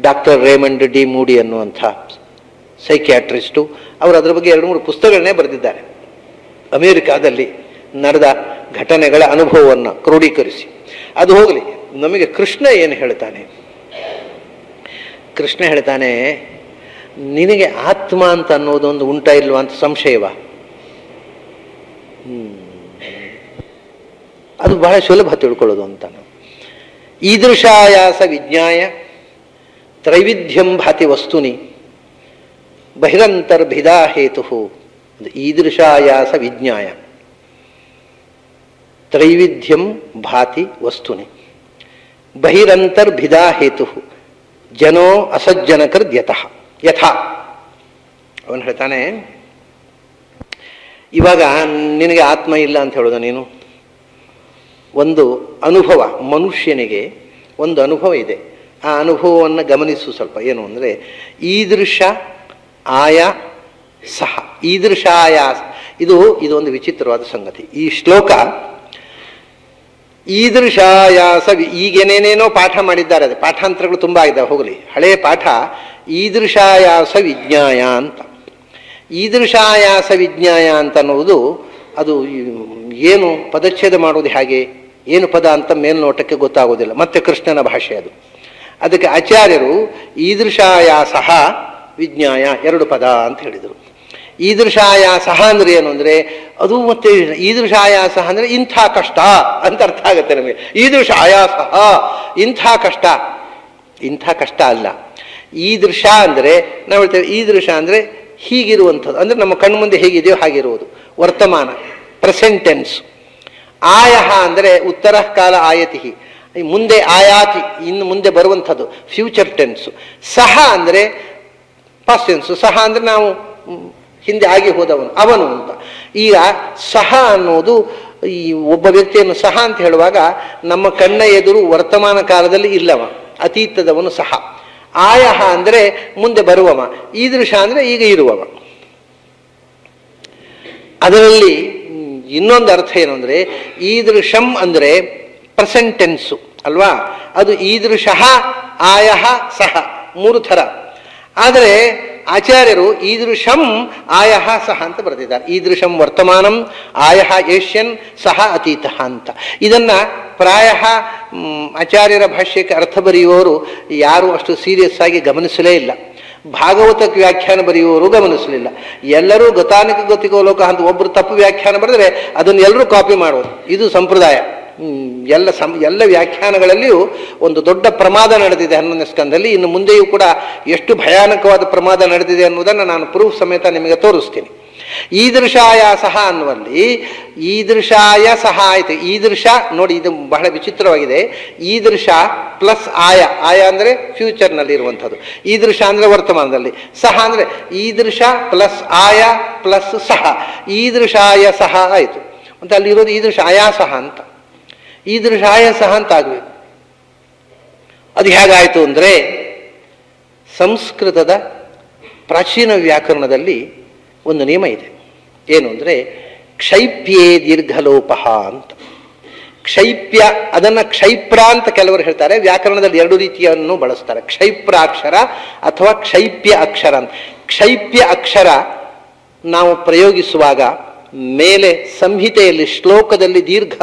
ಡಾಕ್ಟರ್ ರೇಮಂಡ್ ಡಿ ಮೂಡಿ ಅನ್ನುವಂಥ ಸೈಕಿಯಾಟ್ರಿಸ್ಟು. ಅವರು ಅದರ ಬಗ್ಗೆ 2-3 ಪುಸ್ತಕಗಳನ್ನೇ ಬರೆದಿದ್ದಾರೆ. ಅಮೇರಿಕಾದಲ್ಲಿ ನಡೆದ ಘಟನೆಗಳ ಅನುಭವವನ್ನು ಕ್ರೋಢೀಕರಿಸಿ. ಅದು ಹೋಗಲಿ, ನಮಗೆ ಕೃಷ್ಣ ಏನು ಹೇಳ್ತಾನೆ? ಕೃಷ್ಣ ಹೇಳ್ತಾನೆ, ನಿನಗೆ ಆತ್ಮ ಅಂತ ಅನ್ನೋದೊಂದು ಉಂಟ ಇಲ್ವಾ ಅಂತ ಸಂಶಯವ? ಅದು ಬಹಳ ಸುಲಭ ತಿಳ್ಕೊಳ್ಳೋದು ಅಂತ. ಈದೃಶಾಯಾಸ ವಿಜ್ಞಾಯ ತ್ರೈವಿಧ್ಯಂ ಭಾತಿ ವಸ್ತುನಿ ಬಹಿರಂತರ್ಭಿದಾ ಹೇತು. ಈದೃಶಾಯಾಸ ವಿಜ್ಞಾಯ ತ್ರೈವಿಧ್ಯಂ ಭಾತಿ ವಸ್ತುನಿ ಬಹಿರಂತರ್ಭಿದಾ ಹೇತು ಜನೋ ಅಸಜ್ಜನಕರ್ದ್ಯತಃ ಯಥಾ. ಅವನು ಹೇಳ್ತಾನೆ, ಇವಾಗ ನಿನಗೆ ಆತ್ಮ ಇಲ್ಲ ಅಂತ ಹೇಳೋದ ನೀನು? ಒಂದು ಅನುಭವ, ಮನುಷ್ಯನಿಗೆ ಒಂದು ಅನುಭವ ಇದೆ. ಆ ಅನುಭವವನ್ನು ಗಮನಿಸು ಸ್ವಲ್ಪ. ಏನು ಅಂದರೆ ಈದೃಶ ಆಯ ಸಹ, ಈದೃಶ ಆಯಾಸ. ಇದೊಂದು ವಿಚಿತ್ರವಾದ ಸಂಗತಿ. ಈ ಶ್ಲೋಕ ಈದೃಶಾಯಾಸ, ಈಗೇನೇನೇನೋ ಪಾಠ ಮಾಡಿದ್ದಾರೆ, ಅದು ಪಾಠಾಂತರಗಳು ತುಂಬ ಆಗಿದ್ದಾವೆ, ಹೋಗಲಿ. ಹಳೆಯ ಪಾಠ ಈದೃಶಾಯಾಸ ವಿಜ್ಞಾಯ ಅಂತ. ಈದೃಶಾಯಾಸ ವಿಜ್ಞಾಯ ಅಂತ ಅನ್ನೋದು ಅದು ಏನು ಪದಚ್ಛೇದ ಮಾಡೋದು ಹೇಗೆ, ಏನು ಪದ ಅಂತ ಮೇಲ್ನೋಟಕ್ಕೆ ಗೊತ್ತಾಗೋದಿಲ್ಲ. ಮತ್ತೆ ಕೃಷ್ಣನ ಭಾಷೆ ಅದು. ಅದಕ್ಕೆ ಆಚಾರ್ಯರು ಈದೃಶಾಯಾಸ ವಿಜ್ಞಾಯ 2 ಪದ ಅಂತ ಹೇಳಿದರು. ಈದೃಶಾಯಾಸ ಅಂದರೆ ಏನು ಅಂದರೆ ಅದು ಮತ್ತೆ ಈದೃಶಾಯಾಸ ಅಂದರೆ ಇಂಥ ಕಷ್ಟ ಅಂತ ಅರ್ಥ ಆಗುತ್ತೆ ನಮಗೆ. ಈದೃಶಾಯಾಸ ಇಂಥ ಕಷ್ಟ, ಇಂಥ ಕಷ್ಟ ಅಲ್ಲ. ಈದೃಶ ಅಂದರೆ ನಾವು ಹೇಳ್ತೇವೆ, ಈದೃಶ ಅಂದರೆ ಹೀಗಿರುವಂಥದ್ದು, ಅಂದರೆ ನಮ್ಮ ಕಣ್ಣು ಮುಂದೆ ಹೇಗಿದೆಯೋ ಹಾಗಿರುವುದು, ವರ್ತಮಾನ, ಪ್ರೆಸೆಂಟ್ ಟೆನ್ಸ್. ಆಯಃ ಅಂದರೆ ಉತ್ತರ ಕಾಲ ಆಯತಿ, ಮುಂದೆ ಆಯಾತಿ, ಇನ್ನು ಮುಂದೆ ಬರುವಂಥದ್ದು, ಫ್ಯೂಚರ್ ಟೆನ್ಸು. ಸಹ ಅಂದರೆ ಪಾಸ್ಟ್ ಟೆನ್ಸು. ಸಹ ಅಂದರೆ ನಾವು ಹಿಂದೆ ಆಗಿ ಹೋದವನು, ಅವನು ಅಂತ. ಈಗ ಸಹ ಅನ್ನೋದು, ಈ ಒಬ್ಬ ವ್ಯಕ್ತಿಯನ್ನು ಸಹ ಅಂತ ಹೇಳುವಾಗ ನಮ್ಮ ಕಣ್ಣ ಎದುರು ವರ್ತಮಾನ ಕಾಲದಲ್ಲಿ ಇಲ್ಲವ, ಅತೀತದವನು ಸಹ. ಆಯಃ ಅಂದರೆ ಮುಂದೆ ಬರುವವ. ಈದೃಶ ಅಂದರೆ ಈಗ ಇರುವವ. ಅದರಲ್ಲಿ ಇನ್ನೊಂದು ಅರ್ಥ ಏನು ಅಂದರೆ ಈದೃಶಂ ಅಂದರೆ ಪ್ರೆಸೆಂಟ್ ಟೆನ್ಸು ಅಲ್ವಾ, ಅದು ಈದೃಶಃ ಆಯಃ ಸಹ 3 ಥರ. ಆದರೆ ಆಚಾರ್ಯರು ಈದೃಶಂ ಆಯಃ ಸಹ ಅಂತ ಬರೆದಿದ್ದಾರೆ. ಈದೃಶಂ ವರ್ತಮಾನಂ, ಆಯಃ ಏಷ್ಯನ್, ಸಹ ಅತೀತ ಅಂತ. ಇದನ್ನು ಪ್ರಾಯ ಆಚಾರ್ಯರ ಭಾಷ್ಯಕ್ಕೆ ಅರ್ಥ ಬರೆಯುವವರು ಯಾರೂ ಅಷ್ಟು ಸೀರಿಯಸ್ ಆಗಿ ಗಮನಿಸಲೇ ಇಲ್ಲ. ಭಾಗವತಕ್ಕೆ ವ್ಯಾಖ್ಯಾನ ಬರೆಯುವವರು ಗಮನಿಸಲಿಲ್ಲ. ಎಲ್ಲರೂ ಗತಾನಿಕ ಗತಿಕೋ ಲೋಕ ಅಂತ ಒಬ್ಬರು ತಪ್ಪು ವ್ಯಾಖ್ಯಾನ ಬರೆದರೆ ಅದನ್ನು ಎಲ್ಲರೂ ಕಾಪಿ ಮಾಡೋದು, ಇದು ಸಂಪ್ರದಾಯ. ಎಲ್ಲ ವ್ಯಾಖ್ಯಾನಗಳಲ್ಲಿಯೂ ಒಂದು ದೊಡ್ಡ ಪ್ರಮಾದ ನಡೆದಿದೆ 11ನೇ ಸ್ಕಂದದಲ್ಲಿ. ಇನ್ನು ಮುಂದೆಯೂ ಕೂಡ ಎಷ್ಟು ಭಯಾನಕವಾದ ಪ್ರಮಾದ ನಡೆದಿದೆ ಅನ್ನೋದನ್ನು ನಾನು ಪ್ರೂಫ್ ಸಮೇತ ನಿಮಗೆ ತೋರಿಸ್ತೀನಿ. ಈದೃಶಾಯ ಸಹ ಅನ್ನುವಲ್ಲಿ ಈದೃಶಾಯ ಸಹ ಆಯಿತು. ಈದೃಶ ನೋಡಿ, ಇದು ಬಹಳ ವಿಚಿತ್ರವಾಗಿದೆ. ಈದೃಶ ಪ್ಲಸ್ ಆಯ, ಆಯ ಅಂದರೆ ಫ್ಯೂಚರ್ನಲ್ಲಿ ಇರುವಂಥದ್ದು, ಈದೃಶ ಅಂದರೆ ವರ್ತಮಾನದಲ್ಲಿ, ಸಹ ಅಂದರೆ ಈದೃಶ ಪ್ಲಸ್ ಆಯ ಪ್ಲಸ್ ಸಹ, ಈದೃಶಾಯ ಸಹ ಆಯಿತು ಅಂತ. ಅಲ್ಲಿರೋದು ಈದೃಶಾಯ ಸಹ ಅಂತ, ಈದೃಶಾಯ ಸಹ ಅಂತ ಆಗಬೇಕು. ಅದು ಹೇಗಾಯಿತು ಅಂದರೆ ಸಂಸ್ಕೃತದ ಪ್ರಾಚೀನ ವ್ಯಾಕರಣದಲ್ಲಿ ಒಂದು ನಿಯಮ ಇದೆ. ಏನು ಅಂದರೆ ಕ್ಷೈಪ್ಯೇ ದೀರ್ಘಲೋಪಃ ಅಂತ. ಕ್ಷೈಪ್ಯ, ಅದನ್ನು ಕ್ಷೈಪ್ರ ಅಂತ ಕೆಲವರು ಹೇಳ್ತಾರೆ. ವ್ಯಾಕರಣದಲ್ಲಿ 2 ರೀತಿಯನ್ನು ಬಳಸ್ತಾರೆ, ಕ್ಷೈಪ್ರಾಕ್ಷರ ಅಥವಾ ಕ್ಷೈಪ್ಯ ಅಕ್ಷರ ಅಂತ. ಕ್ಷೈಪ್ಯ ಅಕ್ಷರ ನಾವು ಪ್ರಯೋಗಿಸುವಾಗ ಮೇಲೆ ಸಂಹಿತೆಯಲ್ಲಿ ಶ್ಲೋಕದಲ್ಲಿ ದೀರ್ಘ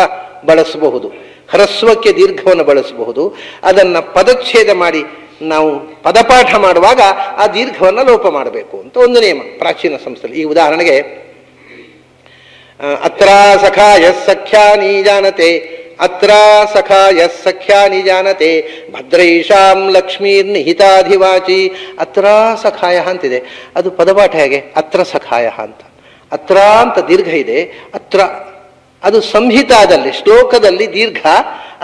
ಬಳಸಬಹುದು, ಹ್ರಸ್ವಕ್ಕೆ ದೀರ್ಘವನ್ನು ಬಳಸಬಹುದು. ಅದನ್ನು ಪದಚ್ಛೇದ ಮಾಡಿ ನಾವು ಪದಪಾಠ ಮಾಡುವಾಗ ಆ ದೀರ್ಘವನ್ನು ಲೋಪ ಮಾಡಬೇಕು ಅಂತ ಒಂದು ನಿಯಮ ಪ್ರಾಚೀನ ಸಂಸ್ಥೆಯಲ್ಲಿ. ಈ ಉದಾಹರಣೆಗೆ ಅತ್ರ ಸಖಾ ಯಸ್ ಸಖ್ಯಾನಿ ಜಾನತೆ, ಅತ್ರ ಸಖಾ ಯಸ್ ಸಖ್ಯಾನಿ ಜಾನತೆ, ಭದ್ರೈಷಾಂ ಲಕ್ಷ್ಮೀರ್ ನಿಹಿತಾಧಿವಾಚಿ. ಅತ್ರ ಸಖಾಯ ಅಂತಿದೆ, ಅದು ಪದಪಾಠ ಹೇಗೆ? ಅತ್ರ ಸಖಾಯ ಅಂತ. ಅತ್ರ ಅಂತ ದೀರ್ಘ ಇದೆ, ಅತ್ರ ಅದು ಸಂಹಿತಾದಲ್ಲಿ ಶ್ಲೋಕದಲ್ಲಿ ದೀರ್ಘ,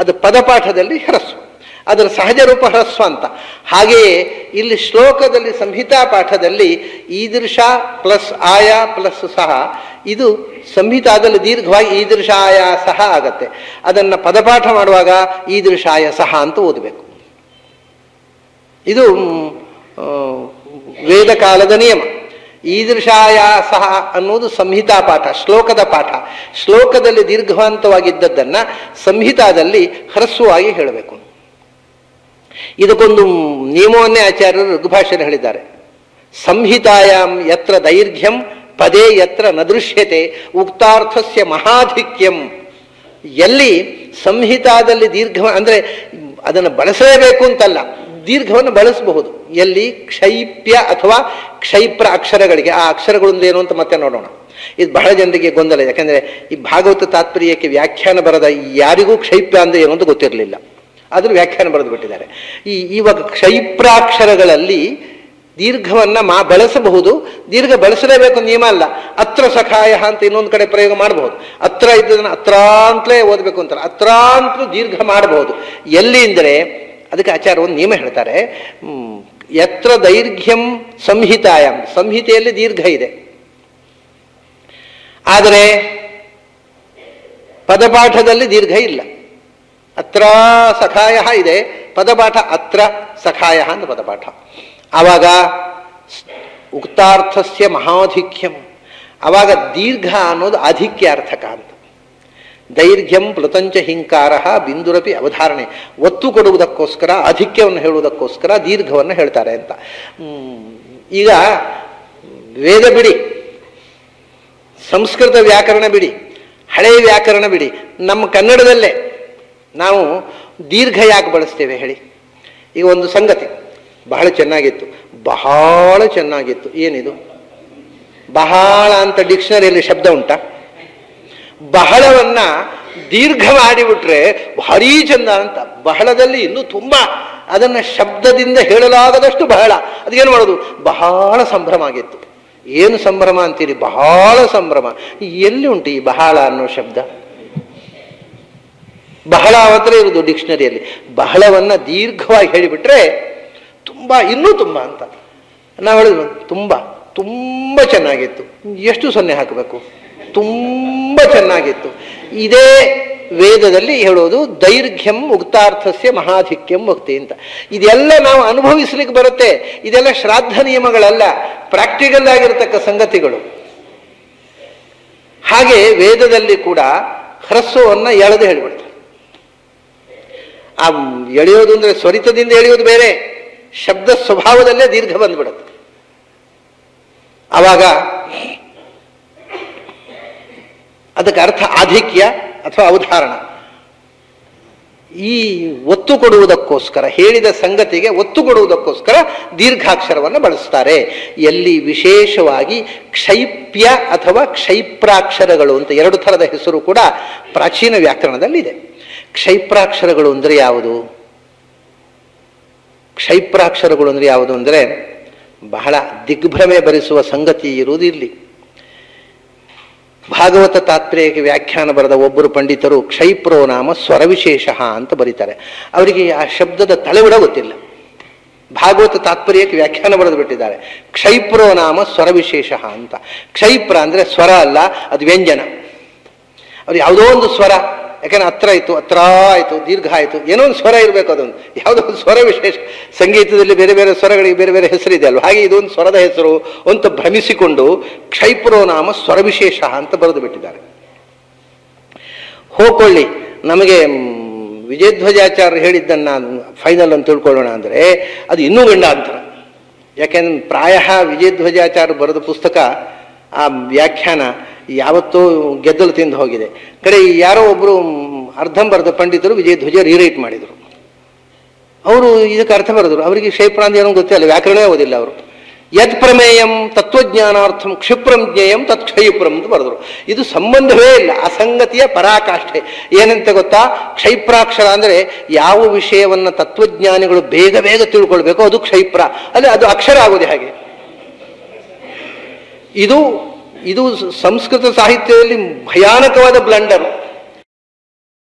ಅದು ಪದಪಾಠದಲ್ಲಿ ಹ್ರಸ್ವ, ಅದರ ಸಹಜ ರೂಪ ಹ್ರಸ್ವ ಅಂತ. ಹಾಗೆಯೇ ಇಲ್ಲಿ ಶ್ಲೋಕದಲ್ಲಿ ಸಂಹಿತಾ ಪಾಠದಲ್ಲಿ ಈದೃಶ ಪ್ಲಸ್ ಆಯ ಪ್ಲಸ್ ಸಹ, ಇದು ಸಂಹಿತಾದಲ್ಲಿ ದೀರ್ಘವಾಗಿ ಈದೃಶಾಯ ಸಹ ಆಗತ್ತೆ. ಅದನ್ನು ಪದಪಾಠ ಮಾಡುವಾಗ ಈದೃಶಾಯ ಸಹ ಅಂತ ಓದಬೇಕು. ಇದು ವೇದ ಕಾಲದ ನಿಯಮ. ಈದೃಶಾಯ ಸಹ ಅನ್ನೋದು ಸಂಹಿತಾ ಪಾಠ, ಶ್ಲೋಕದ ಪಾಠ. ಶ್ಲೋಕದಲ್ಲಿ ದೀರ್ಘವಂತವಾಗಿದ್ದದ್ದನ್ನು ಸಂಹಿತಾದಲ್ಲಿ ಹ್ರಸ್ವವಾಗಿ ಹೇಳಬೇಕು. ಇದಕ್ಕೊಂದು ನಿಯಮವನ್ನೇ ಆಚಾರ್ಯರು ಋಗ್ಭಾಷೆಯಲ್ಲಿ ಹೇಳಿದ್ದಾರೆ. ಸಂಹಿತಾಯಾಂ ಯತ್ರ ದೈರ್ಘ್ಯಂ ಪದೇ ಯತ್ರ ನ ದೃಶ್ಯತೆ ಉಕ್ತಾರ್ಥಸ್ಯ ಮಹಾಧಿಕ್ಯಂ. ಎಲ್ಲಿ ಸಂಹಿತಾದಲ್ಲಿ ದೀರ್ಘ ಅಂದರೆ ಅದನ್ನು ಬಳಸಲೇಬೇಕು ಅಂತಲ್ಲ, ದೀರ್ಘವನ್ನು ಬಳಸಬಹುದು. ಎಲ್ಲಿ ಕ್ಷೈಪ್ಯ ಅಥವಾ ಕ್ಷೈಪ್ರ ಅಕ್ಷರಗಳಿಗೆ, ಆ ಅಕ್ಷರಗಳು ಏನು ಅಂತ ಮತ್ತೆ ನೋಡೋಣ. ಇದು ಬಹಳ ಜನರಿಗೆ ಗೊಂದಲ, ಯಾಕೆಂದರೆ ಈ ಭಾಗವತ ತಾತ್ಪರ್ಯಕ್ಕೆ ವ್ಯಾಖ್ಯಾನ ಬರದ ಯಾರಿಗೂ ಕ್ಷೈಪ್ಯ ಅಂದರೆ ಏನು ಅಂತ ಗೊತ್ತಿರಲಿಲ್ಲ, ಆದರೂ ವ್ಯಾಖ್ಯಾನ ಬರೆದು ಬಿಟ್ಟಿದ್ದಾರೆ. ಇವಾಗ ಕ್ಷೈಪ್ರಾಕ್ಷರಗಳಲ್ಲಿ ದೀರ್ಘವನ್ನು ಬಳಸಬಹುದು, ದೀರ್ಘ ಬಳಸಲೇಬೇಕು ನಿಯಮ ಅಲ್ಲ. ಅತ್ರ ಸಖಾಯ ಅಂತ ಇನ್ನೊಂದು ಕಡೆ ಪ್ರಯೋಗ ಮಾಡಬಹುದು. ಅತ್ರ ಇದ್ದದನ್ನು ಅತ್ರ ಅಂತಲೇ ಓದಬೇಕು ಅಂತಾರೆ, ಅತ್ರ ಅಂತಲೂ ದೀರ್ಘ ಮಾಡಬಹುದು. ಎಲ್ಲಿ ಅಂದರೆ ಅದಕ್ಕೆ ಆಚಾರ್ಯ ಒಂದು ನಿಯಮ ಹೇಳ್ತಾರೆ, ಯತ್ರ ದೈರ್ಘ್ಯಂ ಸಂಹಿತಾಯಾಮ್, ಸಂಹಿತೆಯಲ್ಲಿ ದೀರ್ಘ ಇದೆ, ಆದರೆ ಪದಪಾಠದಲ್ಲಿ ದೀರ್ಘ ಇಲ್ಲ. ಅತ್ರ ಸಖಾಯ ಇದೆ ಪದಪಾಠ, ಅತ್ರ ಸಖಾಯ ಅಂತ ಪದಪಾಠ. ಆವಾಗ ಉಕ್ತಾರ್ಥಸ್ಯ ಮಹಾಧಿಕ್ಯಂ, ಆವಾಗ ದೀರ್ಘ ಅನ್ನೋದು ಆಧಿಕ್ಯಾರ್ಥಕ ಅಂತ. ದೈರ್ಘ್ಯಂ ಪ್ಲುತಂಚ ಹಿಂಕಾರ ಬಿಂದುರಪಿ ಅವಧಾರಣೆ, ಒತ್ತು ಕೊಡುವುದಕ್ಕೋಸ್ಕರ ಆಧಿಕ್ಯವನ್ನು ಹೇಳುವುದಕ್ಕೋಸ್ಕರ ದೀರ್ಘವನ್ನು ಹೇಳ್ತಾರೆ ಅಂತ. ಈಗ ವೇದ ಬಿಡಿ, ಸಂಸ್ಕೃತ ವ್ಯಾಕರಣ ಬಿಡಿ, ಹಳೆಯ ವ್ಯಾಕರಣ ಬಿಡಿ, ನಮ್ಮ ಕನ್ನಡದಲ್ಲೇ ನಾವು ದೀರ್ಘ ಯಾಕೆ ಬಳಸ್ತೇವೆ ಹೇಳಿ? ಈಗ ಒಂದು ಸಂಗತಿ ಬಹಳ ಚೆನ್ನಾಗಿತ್ತು, ಬಹಳ ಚೆನ್ನಾಗಿತ್ತು. ಏನಿದು ಬಹಳ ಅಂತ ಡಿಕ್ಷನರಿಯಲ್ಲಿ ಶಬ್ದ ಉಂಟಾ? ಬಹಳವನ್ನ ದೀರ್ಘ ಮಾಡಿಬಿಟ್ರೆ ಭಾರೀ ಚಂದ ಅಂತ. ಬಹಳದಲ್ಲಿ ಇನ್ನೂ ತುಂಬಾ ಅದನ್ನ ಶಬ್ದದಿಂದ ಹೇಳಲಾಗದಷ್ಟು ಬಹಳ. ಅದೇನು ಮಾಡೋದು? ಬಹಳ ಸಂಭ್ರಮ ಆಗಿತ್ತು. ಏನು ಸಂಭ್ರಮ ಅಂತೀರಿ? ಬಹಳ ಸಂಭ್ರಮ. ಎಲ್ಲಿ ಉಂಟು ಈ ಬಹಳ ಅನ್ನೋ ಶಬ್ದ? ಬಹಳ ಮಾತ್ರ ಇರುವುದು ಡಿಕ್ಷನರಿಯಲ್ಲಿ. ಬಹಳವನ್ನ ದೀರ್ಘವಾಗಿ ಹೇಳಿಬಿಟ್ರೆ ತುಂಬಾ, ಇನ್ನೂ ತುಂಬಾ ಅಂತ ನಾವು ಹೇಳಿದ್ವಿ. ತುಂಬಾ ತುಂಬ ಚೆನ್ನಾಗಿತ್ತು. ಎಷ್ಟು ಸೊನ್ನೆ ಹಾಕಬೇಕು? ತುಂಬ ಚೆನ್ನಾಗಿತ್ತು. ಇದೇ ವೇದದಲ್ಲಿ ಹೇಳೋದು ದೈರ್ಘ್ಯಂ ಉಕ್ತಾರ್ಥಸ್ಯ ಮಹಾಧಿಕ್ಯಂ ಭಕ್ತಿ ಅಂತ. ಇದೆಲ್ಲ ನಾವು ಅನುಭವಿಸ್ಲಿಕ್ಕೆ ಬರುತ್ತೆ. ಇದೆಲ್ಲ ಶ್ರಾದ್ದ ನಿಯಮಗಳಲ್ಲ, ಪ್ರಾಕ್ಟಿಕಲ್ ಆಗಿರತಕ್ಕ ಸಂಗತಿಗಳು. ಹಾಗೆ ವೇದದಲ್ಲಿ ಕೂಡ ಹ್ರಸ್ವವನ್ನು ಎಳೆದು ಹೇಳಿಬಿಡ್ತಾರೆ. ಆ ಎಳೆಯೋದು ಅಂದ್ರೆ ಸ್ವರಿತದಿಂದ ಎಳೆಯೋದು ಬೇರೆ, ಶಬ್ದ ಸ್ವಭಾವದಲ್ಲೇ ದೀರ್ಘ ಬಂದ್ಬಿಡುತ್ತೆ. ಆವಾಗ ಅದಕ್ಕೆ ಅರ್ಥ ಆಧಿಕ್ಯ ಅಥವಾ ಅವಧಾರಣ. ಈ ಒತ್ತು ಕೊಡುವುದಕ್ಕೋಸ್ಕರ, ಹೇಳಿದ ಸಂಗತಿಗೆ ಒತ್ತು ಕೊಡುವುದಕ್ಕೋಸ್ಕರ ದೀರ್ಘಾಕ್ಷರವನ್ನು ಬಳಸ್ತಾರೆ. ಎಲ್ಲಿ ವಿಶೇಷವಾಗಿ ಕ್ಷೈಪ್ಯ ಅಥವಾ ಕ್ಷೈಪ್ರಾಕ್ಷರಗಳು ಅಂತ ಎರಡು ಥರದ ಹೆಸರು ಕೂಡ ಪ್ರಾಚೀನ ವ್ಯಾಕರಣದಲ್ಲಿದೆ. ಕ್ಷೈಪ್ರಾಕ್ಷರಗಳು ಅಂದರೆ ಯಾವುದು? ಕ್ಷೈಪ್ರಾಕ್ಷರಗಳು ಅಂದರೆ ಯಾವುದು ಅಂದರೆ ಬಹಳ ದಿಗ್ಭ್ರಮೆ ಭರಿಸುವ ಸಂಗತಿ ಇರುವುದು ಇಲ್ಲಿ. ಭಾಗವತ ತಾತ್ಪರ್ಯಕ್ಕೆ ವ್ಯಾಖ್ಯಾನ ಬರೆದ ಒಬ್ಬರು ಪಂಡಿತರು ಕ್ಷೈಪ್ರೋ ನಾಮ ಸ್ವರವಿಶೇಷ ಅಂತ ಬರೀತಾರೆ. ಅವರಿಗೆ ಆ ಶಬ್ದದ ತಲೆಬಿಡ ಗೊತ್ತಿಲ್ಲ. ಭಾಗವತ ತಾತ್ಪರ್ಯಕ್ಕೆ ವ್ಯಾಖ್ಯಾನ ಬರೆದು ಬಿಟ್ಟಿದ್ದಾರೆ. ಕ್ಷೈಪ್ರೋ ನಾಮ ಸ್ವರವಿಶೇಷ ಅಂತ. ಕ್ಷೈಪ್ರ ಅಂದರೆ ಸ್ವರ ಅಲ್ಲ, ಅದು ವ್ಯಂಜನ. ಅವ್ರು ಯಾವುದೋ ಒಂದು ಸ್ವರ, ಯಾಕಂದ್ರೆ ಹತ್ರ ಆಯಿತು, ಹತ್ರ ಆಯಿತು, ದೀರ್ಘ ಆಯಿತು, ಏನೋ ಒಂದು ಸ್ವರ ಇರಬೇಕು. ಅದೊಂದು ಯಾವುದೋ ಒಂದು ಸ್ವರ ವಿಶೇಷ. ಸಂಗೀತದಲ್ಲಿ ಬೇರೆ ಬೇರೆ ಸ್ವರಗಳಿಗೆ ಬೇರೆ ಬೇರೆ ಹೆಸರಿದೆ ಅಲ್ವ, ಹಾಗೆ ಇದೊಂದು ಸ್ವರದ ಹೆಸರು ಅಂತ ಭ್ರಮಿಸಿಕೊಂಡು ಕ್ಷೈಪ್ರೋ ನಾಮ ಸ್ವರವಿಶೇಷ ಅಂತ ಬರೆದು ಬಿಟ್ಟಿದ್ದಾರೆ. ಹೋಗ್ಕೊಳ್ಳಿ, ನಮಗೆ ವಿಜಯಧ್ವಜಾಚಾರ್ಯರು ಹೇಳಿದ್ದನ್ನು ಫೈನಲ್ ಅಂತ ತಿಳ್ಕೊಳ್ಳೋಣ ಅಂದರೆ ಅದು ಇನ್ನೂ ಗಂಡಾಂತರ. ಯಾಕೆಂದ್ರೆ ಪ್ರಾಯ ವಿಜಯಧ್ವಜಾಚಾರ್ಯರು ಬರೆದ ಪುಸ್ತಕ ಆ ವ್ಯಾಖ್ಯಾನ ಯಾವತ್ತೂ ಗೆದ್ದಲು ತಿಂದು ಹೋಗಿದೆ. ಕಡೆ ಯಾರೋ ಒಬ್ಬರು ಅರ್ಧಂಬರ್ಧ ಪಂಡಿತರು ವಿಜಯಧ್ವಜ ರೀರೈಟ್ ಮಾಡಿದರು. ಅವರು ಇದಕ್ಕೆ ಅರ್ಥ ಬರೆದರು. ಅವರಿಗೆ ಕ್ಷೈಪ್ರಾಂತ ಏನೋ ಗೊತ್ತಿಲ್ಲ, ವ್ಯಾಕರಣವೇ ಓದಿಲ್ಲ ಅವರು. ಯದ್ ಪ್ರಮೇಯಂ ತತ್ವಜ್ಞಾನಾರ್ಥಂ ಕ್ಷಿಪ್ರಂ ಜ್ಞೇಯಂ ತತ್ ಕ್ಷೈಪ್ರಂ ಅಂತ ಬರೆದರು. ಇದು ಸಂಬಂಧವೇ ಇಲ್ಲ, ಅಸಂಗತಿಯ ಪರಾಕಾಷ್ಠೆ. ಏನಂತ ಗೊತ್ತಾ? ಕ್ಷೈಪ್ರಾಕ್ಷರ ಅಂದರೆ ಯಾವ ವಿಷಯವನ್ನು ತತ್ವಜ್ಞಾನಿಗಳು ಬೇಗ ಬೇಗ ತಿಳ್ಕೊಳ್ಬೇಕು ಅದು ಕ್ಷೈಪ್ರ, ಅಲ್ಲಿ ಅದು ಅಕ್ಷರ ಆಗೋದೇ ಹಾಗೆ. ಇದು ಸಂಸ್ಕೃತ ಸಾಹಿತ್ಯದಲ್ಲಿ ಭಯಾನಕವಾದ ಬ್ಲಂಡರ್.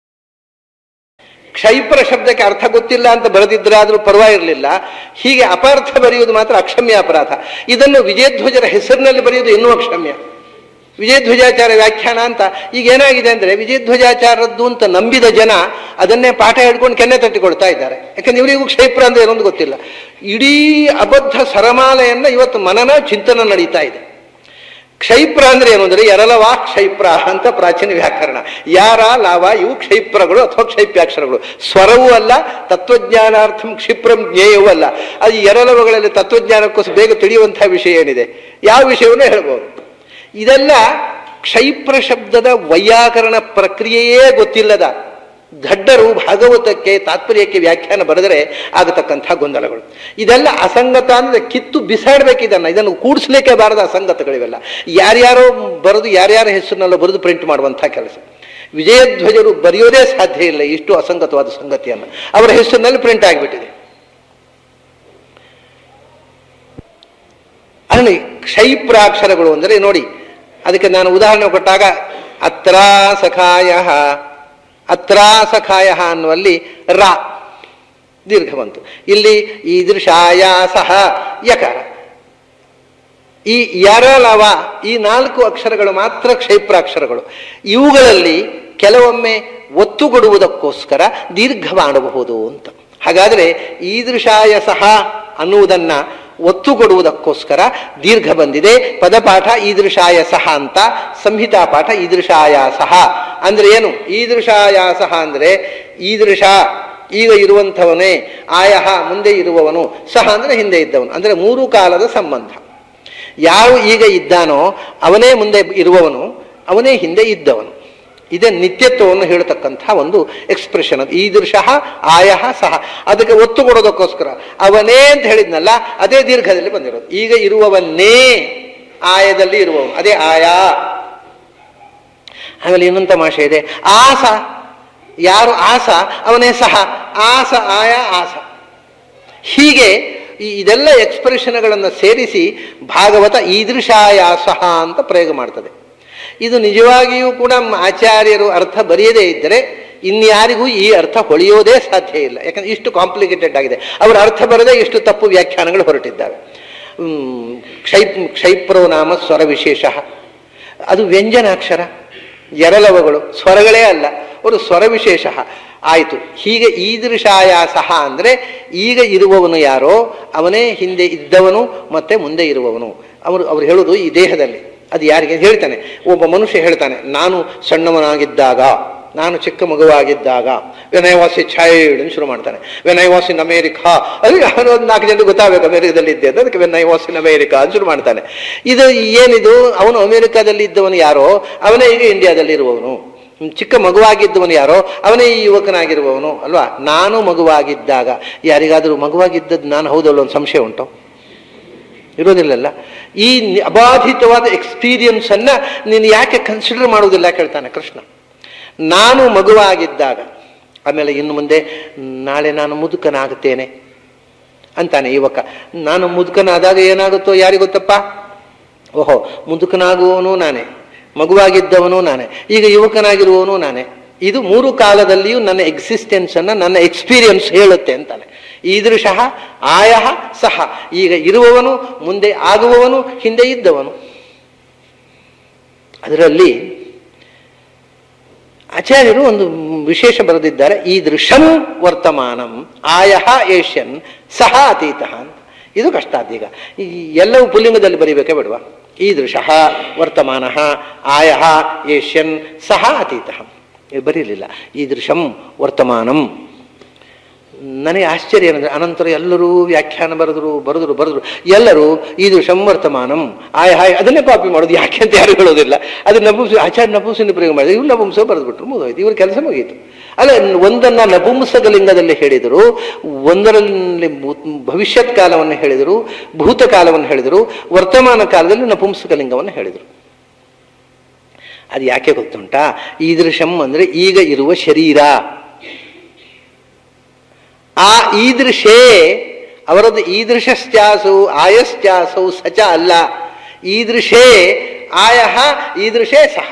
ಕ್ಷೈಪ್ರ ಶಬ್ದಕ್ಕೆ ಅರ್ಥ ಗೊತ್ತಿಲ್ಲ ಅಂತ ಬರೆದಿದ್ರೆ ಆದರೂ ಪರವಾಗಿರಲಿಲ್ಲ. ಹೀಗೆ ಅಪಾರ್ಥ ಬರೆಯುವುದು ಮಾತ್ರ ಅಕ್ಷಮ್ಯ ಅಪರಾಧ. ಇದನ್ನು ವಿಜಯಧ್ವಜರ ಹೆಸರಿನಲ್ಲಿ ಬರೆಯುವುದು ಇನ್ನೂ ಅಕ್ಷಮ್ಯ. ವಿಜಯಧ್ವಜಾಚಾರ್ಯ ವ್ಯಾಖ್ಯಾನ ಅಂತ ಈಗ ಏನಾಗಿದೆ ಅಂದರೆ, ವಿಜಯಧ್ವಜಾಚಾರ್ಯದ್ದು ಅಂತ ನಂಬಿದ ಜನ ಅದನ್ನೇ ಪಾಠ ಹಿಡ್ಕೊಂಡು ಕೆನ್ನೆ ತಟ್ಟಿಕೊಳ್ತಾ ಇದ್ದಾರೆ. ಯಾಕಂದ್ರೆ ಇವರಿಗೂ ಕ್ಷೈಪ್ರ ಅಂದರೆ ಏನೊಂದು ಗೊತ್ತಿಲ್ಲ. ಇಡೀ ಅಬದ್ಧ ಸರಮಾಲೆಯನ್ನು ಇವತ್ತು ಮನನ ಚಿಂತನ ನಡೀತಾ ಇದೆ. ಕ್ಷೈಪ್ರ ಅಂದ್ರೆ ಏನು ಅಂದರೆ ಎರಲವಾ ಕ್ಷೈಪ್ರ ಅಂತ ಪ್ರಾಚೀನ ವ್ಯಾಕರಣ. ಯಾರ ಲಾವ ಇವು ಕ್ಷೈಪ್ರಗಳು ಅಥವಾ ಕ್ಷೈಪ್ಯಾಕ್ಷರಗಳು. ಸ್ವರವೂ ಅಲ್ಲ, ತತ್ವಜ್ಞಾನಾರ್ಥಂ ಕ್ಷಿಪ್ರಂ ಜ್ಞೇಯವೂ ಅಲ್ಲ. ಅದು ಎರಲವಗಳಲ್ಲಿ ತತ್ವಜ್ಞಾನಕ್ಕೋಸ್ಕರ ಬೇಗ ತಿಳಿಯುವಂತಹ ವಿಷಯ ಏನಿದೆ, ಯಾವ ವಿಷಯವನ್ನೂ ಹೇಳ್ಬೋದು. ಇದೆಲ್ಲ ಕ್ಷೈಪ್ರ ಶಬ್ದದ ವೈಯಾಕರಣ ಪ್ರಕ್ರಿಯೆಯೇ ಗೊತ್ತಿಲ್ಲದ ದಡ್ಡರು ಭಾಗವತಕ್ಕೆ ತಾತ್ಪರ್ಯಕ್ಕೆ ವ್ಯಾಖ್ಯಾನ ಬರೆದರೆ ಆಗತಕ್ಕಂಥ ಗೊಂದಲಗಳು. ಇದೆಲ್ಲ ಅಸಂಗತ ಅಂದರೆ ಕಿತ್ತು ಬಿಸಾಡಬೇಕು. ಇದನ್ನು ಕೂಡಿಸ್ಲಿಕ್ಕೆ ಬಾರದ ಅಸಂಗತಗಳಿವೆಲ್ಲ. ಯಾರ್ಯಾರೋ ಬರೆದು ಯಾರ್ಯಾರ ಹೆಸರಿನಲ್ಲೋ ಬರೆದು ಪ್ರಿಂಟ್ ಮಾಡುವಂಥ ಕೆಲಸ. ವಿಜಯಧ್ವಜರು ಬರೆಯೋದೇ ಸಾಧ್ಯ ಇಲ್ಲ ಇಷ್ಟು ಅಸಂಗತವಾದ ಸಂಗತಿಯನ್ನು. ಅವರ ಹೆಸರಿನಲ್ಲಿ ಪ್ರಿಂಟ್ ಆಗಿಬಿಟ್ಟಿದೆ. ಅಲ್ಲಿ ಕ್ಷೈಪ್ರಾಕ್ಷರಗಳು ಅಂದರೆ ನೋಡಿ, ಅದಕ್ಕೆ ನಾನು ಉದಾಹರಣೆ ಕೊಟ್ಟಾಗ ಅತ್ರ ಸಖಾಯ, ಅತ್ರ ಸಖಾಯ ಅನ್ನುವಲ್ಲಿ ರಾ ದೀರ್ಘ ಬಂತು. ಇಲ್ಲಿ ಈದೃಶಾಯ ಸಹ ಯಕಾರ. ಈ ಯರಲವ ಈ 4 ಅಕ್ಷರಗಳು ಮಾತ್ರ ಕ್ಷೈಪ್ರಾಕ್ಷರಗಳು. ಇವುಗಳಲ್ಲಿ ಕೆಲವೊಮ್ಮೆ ಒತ್ತು ಕೊಡುವುದಕ್ಕೋಸ್ಕರ ದೀರ್ಘ ಮಾಡಬಹುದು ಅಂತ. ಹಾಗಾದರೆ ಈದೃಶಾಯ ಸಹ ಅನ್ನುವುದನ್ನ ಒತ್ತು ಕೊಡುವುದಕ್ಕೋಸ್ಕರ ದೀರ್ಘ ಬಂದಿದೆ. ಪದಪಾಠ ಈದೃಶಾಯ ಸಹ ಅಂತ, ಸಂಹಿತಾ ಪಾಠ ಈದೃಶಾಯ ಸಹ ಅಂದ್ರೆ ಏನು? ಈದೃಶಾಯ ಸಹ ಅಂದ್ರೆ ಈದೃಶ ಈಗ ಇರುವಂಥವನೇ, ಆಯಹ ಮುಂದೆ ಇರುವವನು, ಸಹ ಅಂದ್ರೆ ಹಿಂದೆ ಇದ್ದವನು, ಅಂದ್ರೆ 3 ಕಾಲದ ಸಂಬಂಧ. ಯಾರು ಈಗ ಇದ್ದಾನೋ ಅವನೇ ಮುಂದೆ ಇರುವವನು, ಅವನೇ ಹಿಂದೆ ಇದ್ದವನು. ಇದೇ ನಿತ್ಯತ್ವವನ್ನು ಹೇಳತಕ್ಕಂಥ ಒಂದು ಎಕ್ಸ್ಪ್ರೆಷನ್. ಅದು ಈದೃಶಃ ಆಯಃ ಸಹ. ಅದಕ್ಕೆ ಒತ್ತು ಕೊಡೋದಕ್ಕೋಸ್ಕರ ಅವನೇ ಅಂತ ಹೇಳಿದ್ನಲ್ಲ, ಅದೇ ದೀರ್ಘದಲ್ಲಿ ಬಂದಿರೋದು. ಈಗ ಇರುವವನ್ನೇ ಆಯದಲ್ಲಿ ಇರುವವನು, ಅದೇ ಆಯಾ. ಆಮೇಲೆ ಇನ್ನೊಂದು ತಮಾಷೆ ಇದೆ. ಆಸ, ಯಾರು ಆಸ ಅವನೇ ಸಹ. ಆಸ ಆಯ ಆಸ. ಹೀಗೆ ಇದೆಲ್ಲ ಎಕ್ಸ್ಪ್ರೆಷನ್ಗಳನ್ನು ಸೇರಿಸಿ ಭಾಗವತ ಈದೃಶಾಯ ಸಹ ಅಂತ ಪ್ರಯೋಗ ಮಾಡ್ತದೆ. ಇದು ನಿಜವಾಗಿಯೂ ಕೂಡ ಆಚಾರ್ಯರು ಅರ್ಥ ಬರೆಯದೇ ಇದ್ದರೆ ಇನ್ಯಾರಿಗೂ ಈ ಅರ್ಥ ಹೊಳೆಯೋದೇ ಸಾಧ್ಯ ಇಲ್ಲ. ಯಾಕಂದ್ರೆ ಇಷ್ಟು ಕಾಂಪ್ಲಿಕೇಟೆಡ್ ಆಗಿದೆ. ಅವರ ಅರ್ಥ ಬರದೆ ಇಷ್ಟು ತಪ್ಪು ವ್ಯಾಖ್ಯಾನಗಳು ಹೊರಟಿದ್ದಾವೆ. ಕ್ಷೈಪ್ರೋ ನಾಮ ಸ್ವರ ವಿಶೇಷ, ಅದು ವ್ಯಂಜನಾಕ್ಷರ, ಎರಲವಗಳು ಸ್ವರಗಳೇ ಅಲ್ಲ, ಅವರು ಸ್ವರ ವಿಶೇಷ ಆಯಿತು. ಹೀಗೆ ಈದೃಶಾಯ ಸಹ ಅಂದರೆ ಈಗ ಇರುವವನು ಯಾರೋ ಅವನೇ ಹಿಂದೆ ಇದ್ದವನು ಮತ್ತೆ ಮುಂದೆ ಇರುವವನು. ಅವರು ಹೇಳುವುದು ಈ ದೇಹದಲ್ಲಿ. ಅದು ಯಾರಿಗೆ ಹೇಳ್ತಾನೆ? ಒಬ್ಬ ಮನುಷ್ಯ ಹೇಳ್ತಾನೆ, ನಾನು ಸಣ್ಣವನಾಗಿದ್ದಾಗ, ನಾನು ಚಿಕ್ಕ ಮಗುವಾಗಿದ್ದಾಗ, when I was a child ಅಂತ ಶುರು ಮಾಡ್ತಾನೆ. When I was in America, ಅದು ಅವನು ಒಂದು 4 ಜನರಿಗೆ ಗೊತ್ತಾಗಬೇಕು ಅಮೇರಿಕಾದಲ್ಲಿ ಇದ್ದೆ ಅಂತ, ಅದಕ್ಕೆ when I was in America ಅಂತ ಶುರು ಮಾಡ್ತಾನೆ. ಇದು ಏನಿದು? ಅವನು ಅಮೇರಿಕಾದಲ್ಲಿ ಇದ್ದವನು ಯಾರೋ ಅವನೇ ಈಗ ಇಂಡಿಯಾದಲ್ಲಿ ಇರುವವನು. ಚಿಕ್ಕ ಮಗುವಾಗಿದ್ದವನು ಯಾರೋ ಅವನೇ ಈ ಯುವಕನಾಗಿರುವವನು ಅಲ್ವಾ? ನಾನು ಮಗುವಾಗಿದ್ದಾಗ, ಯಾರಿಗಾದರೂ ಮಗುವಾಗಿದ್ದದ್ದು ನಾನು ಹೌದಲ್ಲ ಒಂದು ಸಂಶಯ ಉಂಟು? ಇರೋದಿಲ್ಲಲ್ಲ. ಈ ಅಬಾಧಿತವಾದ ಎಕ್ಸ್ಪೀರಿಯನ್ಸ್ ಅನ್ನ ನೀನು ಯಾಕೆ ಕನ್ಸಿಡರ್ ಮಾಡುವುದಿಲ್ಲ ಕೇಳ್ತಾನೆ ಕೃಷ್ಣ. ನಾನು ಮಗುವಾಗಿದ್ದಾಗ, ಆಮೇಲೆ ಇನ್ನು ಮುಂದೆ ನಾಳೆ ನಾನು ಮುದುಕನಾಗುತ್ತೇನೆ ಅಂತಾನೆ ಯುವಕ. ನಾನು ಮುದುಕನಾದಾಗ ಏನಾಗುತ್ತೋ ಯಾರಿಗೊತ್ತಪ್ಪ? ಓಹೋ, ಮುದುಕನಾಗುವವನು ನಾನೇ, ಮಗುವಾಗಿದ್ದವನು ನಾನೇ, ಈಗ ಯುವಕನಾಗಿರುವವನು ನಾನೇ. ಇದು 3 ಕಾಲದಲ್ಲಿಯೂ ನನ್ನ ಎಕ್ಸಿಸ್ಟೆನ್ಸ್ ಅನ್ನ, ನನ್ನ ಎಕ್ಸ್ಪೀರಿಯನ್ಸ್ ಹೇಳುತ್ತೆ ಅಂತಾನೆ. ಈದೃಶಃ ಆಯಃ ಸಹ, ಈಗ ಇರುವವನು, ಮುಂದೆ ಆಗುವವನು, ಹಿಂದೆ ಇದ್ದವನು. ಅದರಲ್ಲಿ ಆಚಾರ್ಯರು ಒಂದು ವಿಶೇಷ ಬರೆದಿದ್ದಾರೆ. ಈದೃಶಂ ವರ್ತಮಾನಂ ಆಯಃ ಏಷ್ಯನ್ ಸಹ ಅತೀತಃ ಅಂತ. ಇದು ಕಷ್ಟ ಆದೀಗ. ಈ ಎಲ್ಲವೂ ಪುಲ್ಲಿಂಗದಲ್ಲಿ ಬರೀಬೇಕೇ ಬಿಡುವ? ಈದೃಶಃ ವರ್ತಮಾನಃ ಆಯಃ ಏಷ್ಯನ್ ಸಹ ಅತೀತಃ ಬರೀಲಿಲ್ಲ. ಈದೃಶಂ ವರ್ತಮಾನಂ. ನನಗೆ ಆಶ್ಚರ್ಯ ಏನಂದ್ರೆ, ಅನಂತರ ಎಲ್ಲರೂ ವ್ಯಾಖ್ಯಾನ ಬರೆದ್ರು ಎಲ್ಲರೂ ಈದೃಶಂ ವರ್ತಮಾನಂ ಆಯಃ ಅದನ್ನೇ ಕಾಪಿ ಮಾಡೋದು. ಯಾಕೆ ಅಂತ ಯಾರು ಹೇಳೋದಿಲ್ಲ. ಅದು ಆಚಾರ್ಯ ನಪುಂಸಕಲಿಂಗ ಪ್ರಯೋಗ ಮಾಡಿದ್ರು, ಇವ್ರು ನಪುಂಸಕ ಬರೆದ್ಬಿಟ್ರು, ಮುಗಿದೋಯ್ತು, ಇವ್ರ ಕೆಲಸ ಮುಗಿಯಿತು. ಅಲ್ಲ, ಒಂದನ್ನು ನಪುಂಸಕಲಿಂಗದಲ್ಲಿ ಹೇಳಿದರು, ಒಂದರಲ್ಲಿ ಭವಿಷ್ಯತ್ ಕಾಲವನ್ನು ಹೇಳಿದರು, ಭೂತಕಾಲವನ್ನು ಹೇಳಿದರು, ವರ್ತಮಾನ ಕಾಲದಲ್ಲಿ ನಪುಂಸಕಲಿಂಗವನ್ನು ಹೇಳಿದರು. ಅದು ಯಾಕೆ ಗೊತ್ತುಂಟಾ? ಈದೃಶಂ ಅಂದರೆ ಈಗ ಇರುವ ಶರೀರ. ಆ ಈದೃಶೇ ಅವರದ್ದು ಈದೃಶಶ್ಚಾಸೌ ಆಯಶ್ಚಾಸೌ ಸಚ ಅಲ್ಲ. ಈದೃಶೇ ಆಯಃ ಈದೃಶೇ ಸಹ.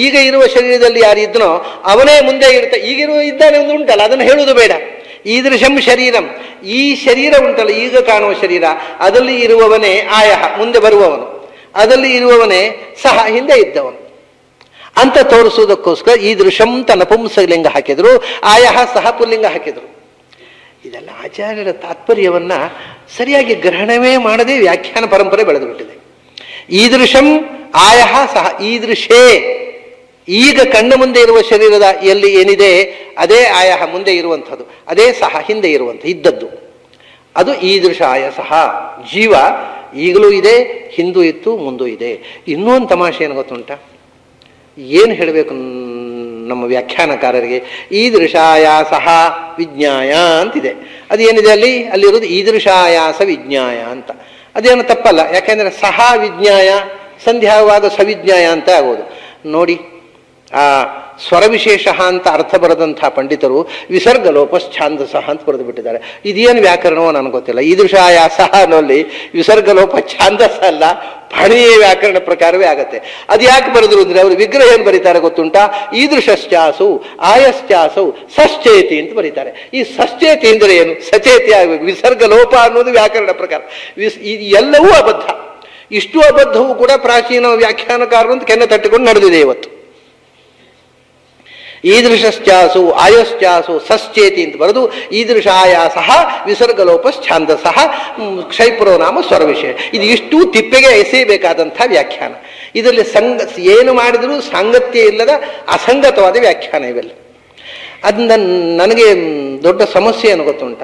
ಈಗ ಇರುವ ಶರೀರದಲ್ಲಿ ಯಾರು ಇದ್ದನೋ ಅವನೇ ಮುಂದೆ ಈಗಿರುವ ಇದ್ದಾನೆ ಒಂದು ಉಂಟಲ್ಲ, ಅದನ್ನು ಹೇಳುವುದು ಬೇಡ. ಈದೃಶಂ ಶರೀರಂ, ಈ ಶರೀರ ಉಂಟಲ್ಲ, ಈಗ ಕಾಣುವ ಶರೀರ, ಅದರಲ್ಲಿ ಇರುವವನೇ ಆಯಃ ಮುಂದೆ ಬರುವವನು, ಅದರಲ್ಲಿ ಇರುವವನೇ ಸಹ ಹಿಂದೆ ಇದ್ದವನು ಅಂತ ತೋರಿಸುವುದಕ್ಕೋಸ್ಕರ ಈದೃಶಂ ಅಂತ ನಪುಂಸಕಲಿಂಗ ಹಾಕಿದ್ರು, ಆಯಃ ಸಹ ಪುಲ್ಲಿಂಗ ಹಾಕಿದ್ರು. ಇದೆಲ್ಲ ಆಚಾರ್ಯರ ತಾತ್ಪರ್ಯವನ್ನ ಸರಿಯಾಗಿ ಗ್ರಹಣವೇ ಮಾಡದೆ ವ್ಯಾಖ್ಯಾನ ಪರಂಪರೆ ಬೆಳೆದು ಬಿಟ್ಟಿದೆ. ಈದೃಶಂ ಆಯಃ ಸಹ, ಈದೃಶೇ ಈಗ ಕಣ್ಣ ಮುಂದೆ ಇರುವ ಶರೀರದ ಎಲ್ಲಿ ಏನಿದೆ ಅದೇ ಆಯಃ ಮುಂದೆ ಇರುವಂಥದ್ದು, ಅದೇ ಸಹ ಹಿಂದೆ ಇದ್ದದ್ದು. ಅದು ಈದೃಶಾಯ ಸಹ. ಜೀವ ಈಗಲೂ ಇದೆ, ಹಿಂದೂ ಇತ್ತು, ಮುಂದೂ ಇದೆ. ಇನ್ನೂ ಒಂದು ತಮಾಷೆ ಏನು ಗೊತ್ತುಂಟ? ಏನು ಹೇಳಬೇಕು ನಮ್ಮ ವ್ಯಾಖ್ಯಾನಕಾರರಿಗೆ? ಈದೃಶಾಯಾಸ ವಿಜ್ಞಾಯ ಅಂತಿದೆ. ಅದೇನಿದೆ ಅಲ್ಲಿರೋದು ಈದೃಶಾಯಾಸ ವಿಜ್ಞಾಯ ಅಂತ. ಅದೇನು ತಪ್ಪಲ್ಲ, ಯಾಕೆಂದರೆ ಸಹ ವಿಜ್ಞಾಯ ಸಂಧ್ಯಾವಾಗ ಸವಿಜ್ಞಾಯ ಅಂತ ಆಗೋದು. ನೋಡಿ, ಆ ಸ್ವರ ವಿಶೇಷ ಅಂತ ಅರ್ಥ ಬರೆದಂಥ ಪಂಡಿತರು ವಿಸರ್ಗಲೋಪಶ್ಚಾಂದಸ ಅಂತ ಬರೆದು ಬಿಟ್ಟಿದ್ದಾರೆ. ಇದೇನು ವ್ಯಾಕರಣವೋ ನನಗೆ ಗೊತ್ತಿಲ್ಲ. ಈದೃಶಾಯಾಸ ಅನ್ನೋಲ್ಲಿ ವಿಸರ್ಗಲೋಪ ಛಾಂದಸ ಅಲ್ಲ, ಪಾಣಿನಿಯ ವ್ಯಾಕರಣ ಪ್ರಕಾರವೇ ಆಗತ್ತೆ. ಅದು ಯಾಕೆ ಬರೆದ್ರು ಅಂದ್ರೆ, ಅವರು ವಿಗ್ರಹ ಏನು ಬರೀತಾರೆ ಗೊತ್ತುಂಟಾ? ಈದೃಶಶ್ಚಾಸು ಆಯಶ್ಚಾಸು ಸಶ್ಚೇತಿ ಅಂತ ಬರೀತಾರೆ. ಈ ಸಶ್ಚೇತಿ ಅಂದರೆ ಏನು? ಸಚೇತಿ ಆಗಬೇಕು. ವಿಸರ್ಗಲೋಪ ಅನ್ನೋದು ವ್ಯಾಕರಣ ಪ್ರಕಾರ. ಇದು ಎಲ್ಲವೂ ಅಬದ್ಧ. ಇಷ್ಟು ಅಬದ್ಧವೂ ಕೂಡ ಪ್ರಾಚೀನ ವ್ಯಾಖ್ಯಾನಕಾರರು ಅಂತ ಕೆನ್ನೆ ತಟ್ಟಿಕೊಂಡು ನಡೆದಿದೆ ಇವತ್ತು. ಈದೃಶಶ್ಚಾಸು ಆಯಶ್ಚಾಸು ಸಶ್ಚೇತಿ ಅಂತ ಬರೆದು ಈದೃಶಾಯಾಸಃ ವಿಸರ್ಗಲೋಪಶ್ಚಾಂದಸಃ ಕ್ಷೈಪುರೋ ನಾಮ ಸ್ವರ ವಿಷಯ. ಇದು ಇಷ್ಟು ತಿಪ್ಪೆಗೆ ಎಸೆಯಬೇಕಾದಂಥ ವ್ಯಾಖ್ಯಾನ. ಇದರಲ್ಲಿ ಏನು ಮಾಡಿದರೂ ಸಾಂಗತ್ಯ ಇಲ್ಲದ ಅಸಂಗತವಾದ ವ್ಯಾಖ್ಯಾನ ಇವೆಲ್ಲ. ಅದನ್ನ ನನಗೆ ದೊಡ್ಡ ಸಮಸ್ಯೆ ಏನು ಗೊತ್ತುಂಟ,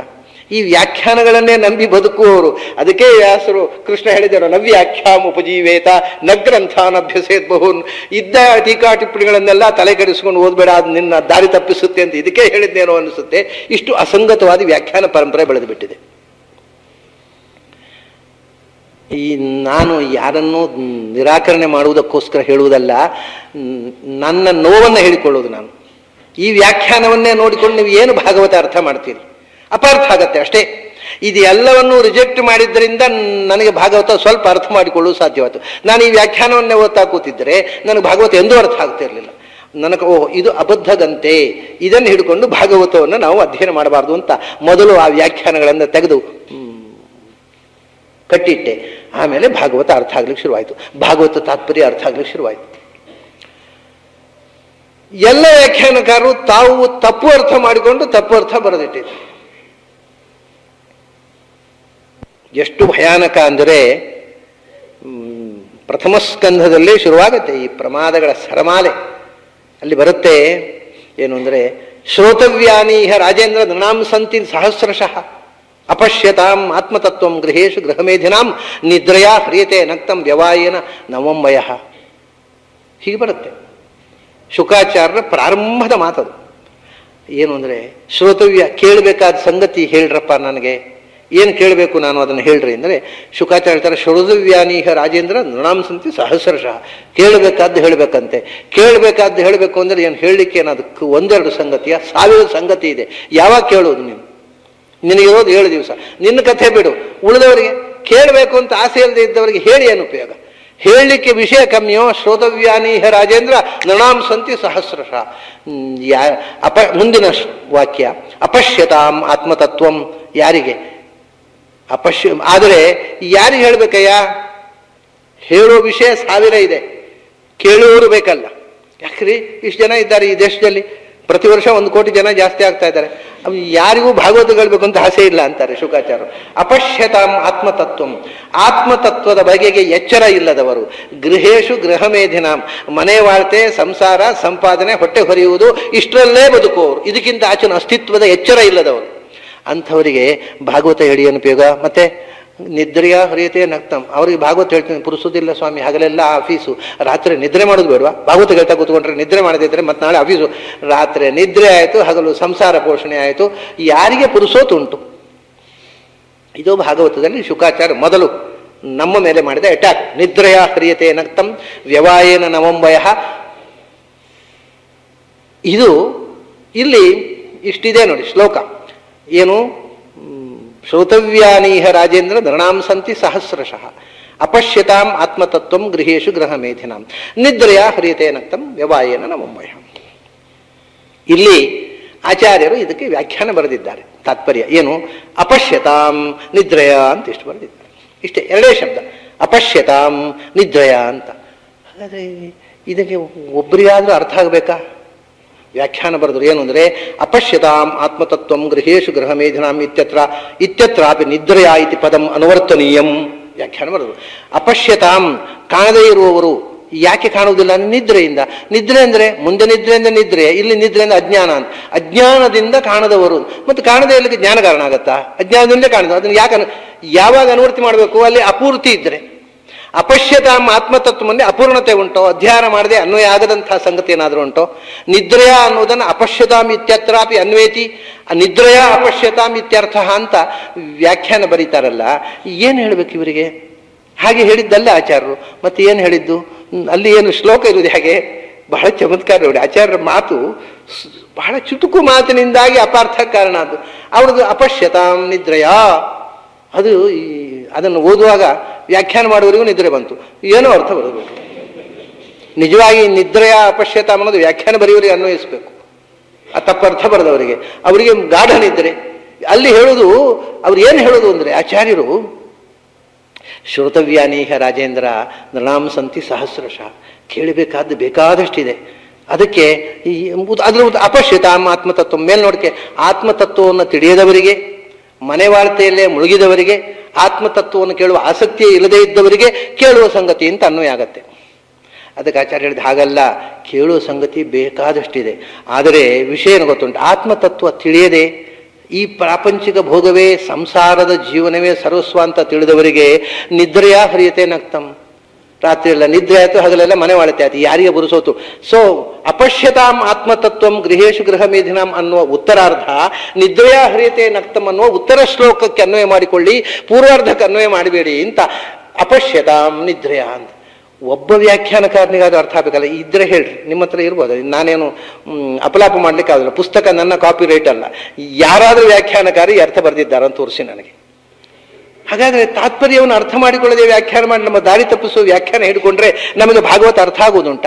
ಈ ವ್ಯಾಖ್ಯಾನಗಳನ್ನೇ ನಂಬಿ ಬದುಕುವವರು. ಅದಕ್ಕೆ ವ್ಯಾಸರು ಕೃಷ್ಣ ಹೇಳಿದರು, ನವ್ಯಾಖ್ಯಾಮ ಉಪಜೀವೇತ ನ ಗ್ರಂಥಾನಭ್ಯಸೇತ್ ಬಹುನ್. ಇದ್ದ ಟೀಕಾ ಟಿಪ್ಪಣಿಗಳನ್ನೆಲ್ಲ ತಲೆ ಕೆಡಿಸ್ಕೊಂಡು ಓದ್ಬೇಡ, ಅದು ನಿನ್ನ ದಾರಿ ತಪ್ಪಿಸುತ್ತೆ ಅಂತ ಇದಕ್ಕೆ ಹೇಳಿದ್ದೇನೋ ಅನಿಸುತ್ತೆ. ಇಷ್ಟು ಅಸಂಗತವಾದ ವ್ಯಾಖ್ಯಾನ ಪರಂಪರೆ ಬೆಳೆದು ಬಿಟ್ಟಿದೆ. ಈ ನಾನು ಯಾರನ್ನೂ ನಿರಾಕರಣೆ ಮಾಡುವುದಕ್ಕೋಸ್ಕರ ಹೇಳುವುದಲ್ಲ, ನನ್ನ ನೋವನ್ನು ಹೇಳಿಕೊಳ್ಳುವುದು. ನಾನು ಈ ವ್ಯಾಖ್ಯಾನವನ್ನೇ ನೋಡಿಕೊಂಡು ನೀವು ಏನು ಭಾಗವತ ಅರ್ಥ ಮಾಡ್ತೀರಿ? ಅಪಾರ್ಥ ಆಗತ್ತೆ ಅಷ್ಟೇ. ಇದು ಎಲ್ಲವನ್ನೂ ರಿಜೆಕ್ಟ್ ಮಾಡಿದ್ದರಿಂದ ನನಗೆ ಭಾಗವತ ಸ್ವಲ್ಪ ಅರ್ಥ ಮಾಡಿಕೊಳ್ಳುವುದು ಸಾಧ್ಯವಾಯಿತು. ನಾನು ಈ ವ್ಯಾಖ್ಯಾನವನ್ನೇ ಓದ್ತಾ ಕೂತಿದ್ದರೆ ನನಗೆ ಭಾಗವತ ಎಂದೂ ಅರ್ಥ ಆಗ್ತಿರಲಿಲ್ಲ. ನನಗೆ ಇದು ಅಬದ್ಧಗಂತೆ, ಇದನ್ನು ಹಿಡ್ಕೊಂಡು ಭಾಗವತವನ್ನು ನಾವು ಅಧ್ಯಯನ ಮಾಡಬಾರ್ದು ಅಂತ ಮೊದಲು ಆ ವ್ಯಾಖ್ಯಾನಗಳನ್ನು ತೆಗೆದು ಕಟ್ಟಿಟ್ಟೆ. ಆಮೇಲೆ ಭಾಗವತ ಅರ್ಥ ಆಗ್ಲಿಕ್ಕೆ ಶುರುವಾಯಿತು, ಭಾಗವತ ತಾತ್ಪರ್ಯ ಅರ್ಥ ಆಗ್ಲಿಕ್ಕೆ ಶುರುವಾಯಿತು. ಎಲ್ಲ ವ್ಯಾಖ್ಯಾನಕಾರರು ತಾವು ತಪ್ಪು ಅರ್ಥ ಮಾಡಿಕೊಂಡು ತಪ್ಪು ಅರ್ಥ ಬರೆದಿಟ್ಟಿದ್ದಾರೆ. ಎಷ್ಟು ಭಯಾನಕ ಅಂದರೆ, ಪ್ರಥಮ ಸ್ಕಂಧದಲ್ಲೇ ಶುರುವಾಗುತ್ತೆ ಈ ಪ್ರಮಾದಗಳ ಸರಮಾಲೆ. ಅಲ್ಲಿ ಬರುತ್ತೆ ಏನು ಅಂದರೆ, ಶ್ರೋತವ್ಯಾನೀಹ ರಾಜೇಂದ್ರ ನೃಣಾಂ ಸಂತಿ ಸಹಸ್ರಶಃ ಅಪಶ್ಯತಾಂ ಆತ್ಮತತ್ವಂ ಗೃಹೇಶು ಗೃಹಮೇಧಿನಾಂ ನಿದ್ರಯಾ ಹ್ರಿಯತೆ ನಕ್ತಂ ವ್ಯವಾಯೇನ ನವಮಯ. ಹೀಗೆ ಬರುತ್ತೆ ಶುಕಾಚಾರ್ಯರ ಪ್ರಾರಂಭದ ಮಾತದು. ಏನು ಅಂದರೆ, ಶ್ರೋತವ್ಯ ಕೇಳಬೇಕಾದ ಸಂಗತಿ ಹೇಳ್ರಪ್ಪ, ನನಗೆ ಏನು ಕೇಳಬೇಕು ನಾನು ಅದನ್ನು ಹೇಳ್ರಿ ಅಂದರೆ, ಶುಕಾಚಾರ್ಯ ಹೇಳ್ತಾರೆ, ಶ್ರೋತವ್ಯಾನೀಹ ರಾಜೇಂದ್ರ ನೃಣಾಂ ಸಂತಿ ಸಹಸ್ರಶಃ. ಕೇಳಬೇಕಾದ್ದು ಹೇಳಬೇಕಂತೆ. ಕೇಳಬೇಕಾದ್ದು ಹೇಳಬೇಕು ಅಂದರೆ ಏನು ಹೇಳಲಿಕ್ಕೆ ಏನದಕ್ಕೆ ಒಂದೆರಡು ಸಂಗತಿಯ 1000 ಸಂಗತಿ ಇದೆ. ಯಾವಾಗ ಕೇಳೋದು ನೀನು? ನಿನಗಿರೋದು 7 ದಿವಸ. ನಿನ್ನ ಕಥೆ ಬಿಡು, ಉಳಿದವರಿಗೆ ಕೇಳಬೇಕು ಅಂತ ಆಸೆ ಇಲ್ಲದೆ ಇದ್ದವರಿಗೆ ಹೇಳಿ ಏನು ಉಪಯೋಗ? ಹೇಳಲಿಕ್ಕೆ ವಿಷಯ ಕಮ್ಮಿಯೋ? ಶ್ರೋತವ್ಯಾನೀಹ ರಾಜೇಂದ್ರ ನೃಣಾಂ ಸಂತಿ ಸಹಸ್ರಶಃ. ಮುಂದಿನ ವಾಕ್ಯ, ಅಪಶ್ಯತಾಂ ಆತ್ಮತತ್ವಂ. ಯಾರಿಗೆ ಆದರೆ ಯಾರಿಗೆ ಹೇಳ್ಬೇಕಯ್ಯ? ಹೇಳೋ ವಿಷಯ 1000 ಇದೆ, ಕೇಳುವವರು ಬೇಕಲ್ಲ. ಯಾಕ್ರಿ ಇಷ್ಟು ಜನ ಇದ್ದಾರೆ ಈ ದೇಶದಲ್ಲಿ, ಪ್ರತಿ ವರ್ಷ 1 ಕೋಟಿ ಜನ ಜಾಸ್ತಿ ಆಗ್ತಾ ಇದ್ದಾರೆ. ಯಾರಿಗೂ ಭಾಗವತ ಹೇಳ್ಬೇಕು ಅಂತ ಆಸೆ ಇಲ್ಲ ಅಂತಾರೆ ಶುಕಾಚಾರ್ಯರು. ಅಪಶ್ಯತಾಂ ಆತ್ಮತತ್ವಂ. ಆತ್ಮತತ್ವದ ಬಗೆಗೆ ಎಚ್ಚರ ಇಲ್ಲದವರು. ಗೃಹೇಶು ಗೃಹಮೇಧಿನಾಂ. ಮನೆ ವಾಳ್ತೆ, ಸಂಸಾರ, ಸಂಪಾದನೆ, ಹೊಟ್ಟೆ ಹೊರೆಯುವುದು, ಇಷ್ಟರಲ್ಲೇ ಬದುಕುವವರು. ಇದಕ್ಕಿಂತ ಆಚೆನ ಅಸ್ತಿತ್ವದ ಎಚ್ಚರ ಇಲ್ಲದವರು. ಅಂಥವರಿಗೆ ಭಾಗವತ ಹೇಳಿ ಏನು ಉಪಯೋಗ? ಮತ್ತೆ ನಿದ್ರೆಯ ಹರಿಯತೆ ನಕ್ತಂ. ಅವ್ರಿಗೆ ಭಾಗವತ ಹೇಳ್ತೀನಿ, ಪುರುಸೋದಿಲ್ಲ ಸ್ವಾಮಿ, ಹಗಲೆಲ್ಲ ಆಫೀಸು, ರಾತ್ರಿ ನಿದ್ರೆ ಮಾಡೋದು ಬೇಡವಾ? ಭಾಗವತ ಹೇಳ್ತಾ ಕೂತ್ಕೊಂಡ್ರೆ ನಿದ್ರೆ ಮಾಡದಿದ್ರೆ ಮತ್ತೆ ನಾಳೆ ಆಫೀಸು. ರಾತ್ರಿ ನಿದ್ರೆ ಆಯಿತು, ಹಗಲು ಸಂಸಾರ ಪೋಷಣೆ ಆಯಿತು, ಯಾರಿಗೆ ಪುರುಸೋತುಂಟು? ಇದು ಭಾಗವತದಲ್ಲಿ ಶುಕಾಚಾರ್ಯ ಮೊದಲು ನಮ್ಮ ಮೇಲೆ ಮಾಡಿದ ಅಟ್ಯಾಕ್. ನಿದ್ರೆಯ ಹರಿಯತೆ ನಕ್ತಂ ವ್ಯವಾಯೇನ ನವಂಬಯ. ಇದು ಇಲ್ಲಿ ಇಷ್ಟಿದೆ ನೋಡಿ ಶ್ಲೋಕ. ಏನು? ಶ್ರೋತವ್ಯಾನೀಹ ರಾಜೇಂದ್ರ ನೃಣಾಂ ಸಂತಿ ಸಹಸ್ರಶಃ ಅಪಶ್ಯತಾಂ ಆತ್ಮತತ್ವಂ ಗೃಹೇಶು ಗೃಹಮೇಧಿನಾಂ ನಿದ್ರೆಯ ಹರಿಯತೆ ನಕ್ತಂ ವ್ಯವಾಯೇನ ನವಂಬಯ. ಇಲ್ಲಿ ಆಚಾರ್ಯರು ಇದಕ್ಕೆ ವ್ಯಾಖ್ಯಾನ ಬರೆದಿದ್ದಾರೆ. ತಾತ್ಪರ್ಯ ಏನು? ಅಪಶ್ಯತಾಂ ನಿದ್ರೆಯ ಅಂತ ಇಷ್ಟು ಬರೆದಿದ್ದಾರೆ. ಇಷ್ಟೇ, 2 ಶಬ್ದ, ಅಪಶ್ಯತಾಂ ನಿದ್ರೆಯ ಅಂತ. ಹಾಗಾದರೆ ಇದಕ್ಕೆ ಒಬ್ಬರಿಗಾದರೂ ಅರ್ಥ ಆಗಬೇಕಾ? ವ್ಯಾಖ್ಯಾನ ಬರೆದರು ಏನು ಅಂದರೆ, ಅಪಶ್ಯತಾಂ ಆತ್ಮತತ್ವಂ ಗೃಹೇಶು ಗೃಹಮೇಧಿನಾಂ ಇತ್ಯತ್ರಾಪಿ ನಿದ್ರೆಯ ಇತಿ ಪದಂ ಅನುವರ್ತನೀಯಂ. ವ್ಯಾಖ್ಯಾನ ಬರೆದರು. ಅಪಶ್ಯತಾಂ ಕಾಣದೇ ಇರುವವರು. ಯಾಕೆ ಕಾಣುವುದಿಲ್ಲ? ನಿದ್ರೆಯಿಂದ. ನಿದ್ರೆ ಅಂದರೆ ಮುಂದೆ ನಿದ್ರೆಯಿಂದ ನಿದ್ರೆ, ಇಲ್ಲಿ ನಿದ್ರೆಯಿಂದ ಅಜ್ಞಾನ ಅಂತ. ಅಜ್ಞಾನದಿಂದ ಕಾಣದವರು. ಮತ್ತು ಕಾಣದೇ ಇಲ್ಲಕ್ಕೆ ಜ್ಞಾನ ಕಾರಣ ಆಗತ್ತಾ? ಅಜ್ಞಾನದಿಂದ ಕಾಣದ. ಅದನ್ನು ಯಾವಾಗ ಅನುವರ್ತಿ ಮಾಡಬೇಕು? ಅಲ್ಲಿ ಅಪೂರ್ತಿ ಇದ್ದರೆ. ಅಪಶ್ಯತಾಂ ಆತ್ಮತತ್ವದಲ್ಲಿ ಅಪೂರ್ಣತೆ ಉಂಟೋ? ಅಧ್ಯಯನ ಮಾಡದೆ ಅನ್ವಯ ಆಗದಂತಹ ಸಂಗತಿ ಏನಾದರೂ ಉಂಟೋ? ನಿದ್ರೆಯ ಅನ್ನೋದನ್ನು ಅಪಶ್ಯತಾಂ ಇತ್ಯತ್ರಾಪಿ ಅನ್ವೇತಿ. ನಿದ್ರೆಯ ಅಪಶ್ಯತಾಂ ಇತ್ಯರ್ಥ ಅಂತ ವ್ಯಾಖ್ಯಾನ ಬರೀತಾರಲ್ಲ, ಏನು ಹೇಳಬೇಕು ಇವರಿಗೆ? ಹಾಗೆ ಹೇಳಿದ್ದಲ್ಲ ಆಚಾರ್ಯರು. ಮತ್ತೆ ಏನು ಹೇಳಿದ್ದು? ಅಲ್ಲಿ ಏನು ಶ್ಲೋಕ ಇರುವುದು ಹಾಗೆ ಬಹಳ ಚಮತ್ಕಾರ ನೋಡಿ. ಆಚಾರ್ಯರ ಮಾತು ಬಹಳ ಚುಟುಕು ಮಾತಿನಿಂದಾಗಿ ಅಪಾರ್ಥ ಕಾರಣ. ಅದು ಅವ್ರದ್ದು ಅಪಶ್ಯತಾಂ ನಿದ್ರೆಯ. ಅದು ಅದನ್ನು ಓದುವಾಗ ವ್ಯಾಖ್ಯಾನ ಮಾಡುವವರಿಗೂ ನಿದ್ರೆ ಬಂತು, ಏನೋ ಅರ್ಥ ಬರಬೇಕು. ನಿಜವಾಗಿ ನಿದ್ರೆಯ ಅಪಶ್ಯತ ಅನ್ನೋದು ವ್ಯಾಖ್ಯಾನ ಬರೆಯುವವರಿಗೆ ಅನ್ವಯಿಸಬೇಕು. ಆ ತಪ್ಪರ್ಥ ಬರೆದವರಿಗೆ, ಅವರಿಗೆ ಗಾಢ ನಿದ್ರೆ. ಅಲ್ಲಿ ಹೇಳೋದು, ಅವ್ರು ಏನು ಹೇಳೋದು ಅಂದರೆ ಆಚಾರ್ಯರು ಶ್ರೋತವ್ಯಾನೀಹ ರಾಜೇಂದ್ರ ನೃಣಾಂ ಸಂತಿ ಸಹಸ್ರಶಃ. ಕೇಳಬೇಕಾದ್ದು ಬೇಕಾದಷ್ಟಿದೆ. ಅದಕ್ಕೆ ಅದ್ರ ಅಪಶ್ಯತಾಂ ಆತ್ಮತತ್ವ, ಮೇಲ್ನೋಡಿಕೆ ಆತ್ಮತತ್ವವನ್ನು ತಿಳಿಯದವರಿಗೆ, ಮನೆವಾಳ್ತೆಯಲ್ಲೇ ಮುಳುಗಿದವರಿಗೆ, ಆತ್ಮತತ್ವವನ್ನು ಕೇಳುವ ಆಸಕ್ತಿಯೇ ಇಲ್ಲದೇ ಇದ್ದವರಿಗೆ ಕೇಳುವ ಸಂಗತಿ ಅಂತ ಅನ್ವಯ ಆಗತ್ತೆ. ಅದಕ್ಕೆ ಆಚಾರ್ಯ ಹೇಳಿದ ಹಾಗಲ್ಲ, ಕೇಳುವ ಸಂಗತಿ ಬೇಕಾದಷ್ಟಿದೆ. ಆದರೆ ವಿಷಯ ಏನು ಗೊತ್ತುಂಟು, ಆತ್ಮತತ್ವ ತಿಳಿಯದೆ ಈ ಪ್ರಾಪಂಚಿಕ ಭೋಗವೇ ಸಂಸಾರದ ಜೀವನವೇ ಸರ್ವಸ್ವ ಅಂತ ತಿಳಿದವರಿಗೆ ನಿದ್ರೆಯ ಹರಿಯತೆ ನಕ್ತಂ. ರಾತ್ರಿ ಎಲ್ಲ ನಿದ್ರೆ ಆಯಿತು, ಹಗಲೆಲ್ಲ ಮನೆ ವಾಳತೆ ಆಯ್ತು, ಯಾರಿಗೆ ಬುರುಸೋತು. ಸೊ ಅಪಶ್ಯತಾಂ ಆತ್ಮತತ್ವಂ ಗೃಹೇಶು ಗೃಹ ಮೇಧಿನಾಂ ಅನ್ನುವ ಉತ್ತರಾರ್ಧ, ನಿದ್ರೆಯ ಹರಿಯತೆ ನಕ್ತಂ ಅನ್ನುವ ಉತ್ತರ ಶ್ಲೋಕಕ್ಕೆ ಅನ್ವಯ ಮಾಡಿಕೊಳ್ಳಿ, ಪೂರ್ವಾರ್ಧಕ್ಕೆ ಅನ್ವಯ ಮಾಡಬೇಡಿ ಅಂತ. ಅಪಶ್ಯತಾಂ ನಿದ್ರೆಯ ಅಂತ ಒಬ್ಬ ವ್ಯಾಖ್ಯಾನಕಾರನಿಗಾದ್ರೂ ಅರ್ಥ ಆಗಬೇಕಲ್ಲ. ಇದ್ರೆ ಹೇಳ್ರಿ, ನಿಮ್ಮ ಹತ್ರ ಇರ್ಬೋದು, ನಾನೇನು ಅಪಲಾಪ ಮಾಡ್ಲಿಕ್ಕೆ ಆಗೋದಿಲ್ಲ. ಪುಸ್ತಕ ನನ್ನ ಕಾಪಿ ರೈಟ್ ಅಲ್ಲ. ಯಾರಾದರೂ ವ್ಯಾಖ್ಯಾನಕಾರಿ ಅರ್ಥ ಬರೆದಿದ್ದಾರಂತ ತೋರಿಸಿ ನನಗೆ. ಹಾಗಾದರೆ ತಾತ್ಪರ್ಯವನ್ನು ಅರ್ಥ ಮಾಡಿಕೊಳ್ಳದೆ ವ್ಯಾಖ್ಯಾನ ಮಾಡಿ ನಮ್ಮ ದಾರಿ ತಪ್ಪಿಸುವ ವ್ಯಾಖ್ಯಾನ ಹಿಡ್ಕೊಂಡ್ರೆ ನಮಗೆ ಭಾಗವತ ಅರ್ಥ ಆಗೋದುಂಟ.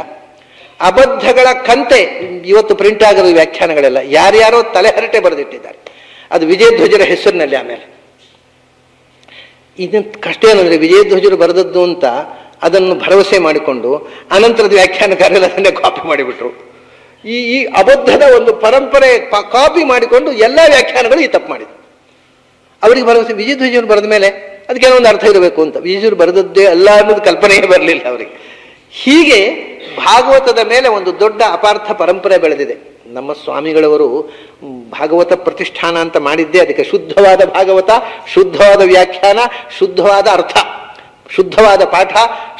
ಅಬದ್ಧಗಳ ಕಂತೆ ಇವತ್ತು ಪ್ರಿಂಟ್ ಆಗಿರೋ ವ್ಯಾಖ್ಯಾನಗಳೆಲ್ಲ ಯಾರ್ಯಾರೋ ತಲೆಹರಟೆ ಬರೆದಿಟ್ಟಿದ್ದಾರೆ. ಅದು ವಿಜಯಧ್ವಜರ ಹೆಸರಿನಲ್ಲಿ. ಆಮೇಲೆ ಇದನ್ನ ಕಷ್ಟ ಏನಂದ್ರೆ, ವಿಜಯಧ್ವಜರು ಬರೆದದ್ದು ಅಂತ ಅದನ್ನು ಭರವಸೆ ಮಾಡಿಕೊಂಡು ಅನಂತರದ ವ್ಯಾಖ್ಯಾನಕಾರರೆಲ್ಲ ಅದನ್ನೇ ಕಾಪಿ ಮಾಡಿಬಿಟ್ರು. ಈ ಅಬದ್ಧದ ಒಂದು ಪರಂಪರೆ ಕಾಪಿ ಮಾಡಿಕೊಂಡು ಎಲ್ಲ ವ್ಯಾಖ್ಯಾನಗಳು ಈ ತಪ್ಪು ಮಾಡಿದ್ರು. ಅವರಿಗೆ ಭರವಸೆ ವಿಜಯಧ್ವಜರು ಬರೆದ ಮೇಲೆ ಅದಕ್ಕೇನೋ ಒಂದು ಅರ್ಥ ಇರಬೇಕು ಅಂತ. ವಿಜಯಧ್ವಜರು ಬರೆದದ್ದೇ ಅಲ್ಲ ಅನ್ನೋದು ಕಲ್ಪನೆಯೇ ಬರಲಿಲ್ಲ ಅವರಿಗೆ. ಹೀಗೆ ಭಾಗವತದ ಮೇಲೆ ಒಂದು ದೊಡ್ಡ ಅಪಾರ್ಥ ಪರಂಪರೆ ಬೆಳೆದಿದೆ. ನಮ್ಮ ಸ್ವಾಮಿಗಳವರು ಭಾಗವತ ಪ್ರತಿಷ್ಠಾನ ಅಂತ ಮಾಡಿದ್ದೇ ಅದಕ್ಕೆ. ಶುದ್ಧವಾದ ಭಾಗವತ, ಶುದ್ಧವಾದ ವ್ಯಾಖ್ಯಾನ, ಶುದ್ಧವಾದ ಅರ್ಥ, ಶುದ್ಧವಾದ ಪಾಠ,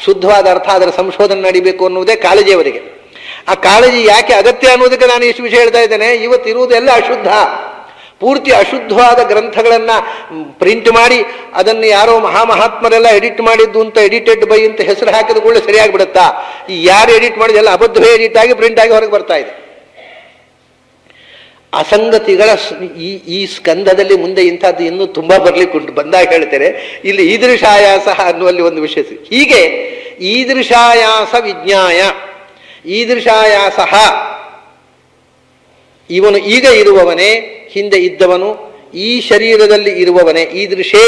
ಶುದ್ಧವಾದ ಅರ್ಥ, ಅದರ ಸಂಶೋಧನೆ ನಡೀಬೇಕು ಅನ್ನುವುದೇ ಕಾಳಜಿ ಅವರಿಗೆ. ಆ ಕಾಳಜಿ ಯಾಕೆ ಅಗತ್ಯ ಅನ್ನೋದಕ್ಕೆ ನಾನು ಇಷ್ಟು ವಿಷಯ ಹೇಳ್ತಾ ಇದ್ದೇನೆ. ಇವತ್ತಿರುವುದೆಲ್ಲ ಅಶುದ್ಧ. ಪೂರ್ತಿ ಅಶುದ್ಧವಾದ ಗ್ರಂಥಗಳನ್ನು ಪ್ರಿಂಟ್ ಮಾಡಿ ಅದನ್ನು ಯಾರೋ ಮಹಾಮಹಾತ್ಮರೆಲ್ಲ ಎಡಿಟ್ ಮಾಡಿದ್ದು ಅಂತ ಎಡಿಟೆಡ್ ಬೈ ಅಂತ ಹೆಸರು ಹಾಕಿದ ಕೂಡಲೇ ಸರಿಯಾಗಿಬಿಡುತ್ತಾ? ಈ ಯಾರು ಎಡಿಟ್ ಮಾಡಿದೆಲ್ಲ ಅಬದ್ಧವೇ ಎಡಿಟ್ ಆಗಿ ಪ್ರಿಂಟ್ ಆಗಿ ಹೊರಗೆ ಬರ್ತಾ ಇದೆ. ಅಸಂಗತಿಗಳ ಈ ಸ್ಕಂದದಲ್ಲಿ ಮುಂದೆ ಇಂಥದ್ದು ಇನ್ನೂ ತುಂಬ ಬರ್ಲಿಕ್ಕುಂಟು. ಬಂದಾಗ ಹೇಳ್ತೇನೆ. ಇಲ್ಲಿ ಈದೃಶಾಯಾಸ ಅನ್ನುವಲ್ಲಿ ಒಂದು ವಿಷಯ. ಹೀಗೆ ಈದೃಶಾಯಾಸ ವಿಜ್ಞಾಯ, ಈದೃಶಾಯಾಸ ಇವನು ಈಗ ಇರುವವನೇ, ಹಿಂದೆ ಇದ್ದವನು, ಈ ಶರೀರದಲ್ಲಿ ಇರುವವನೇ. ಈದೃಶೇ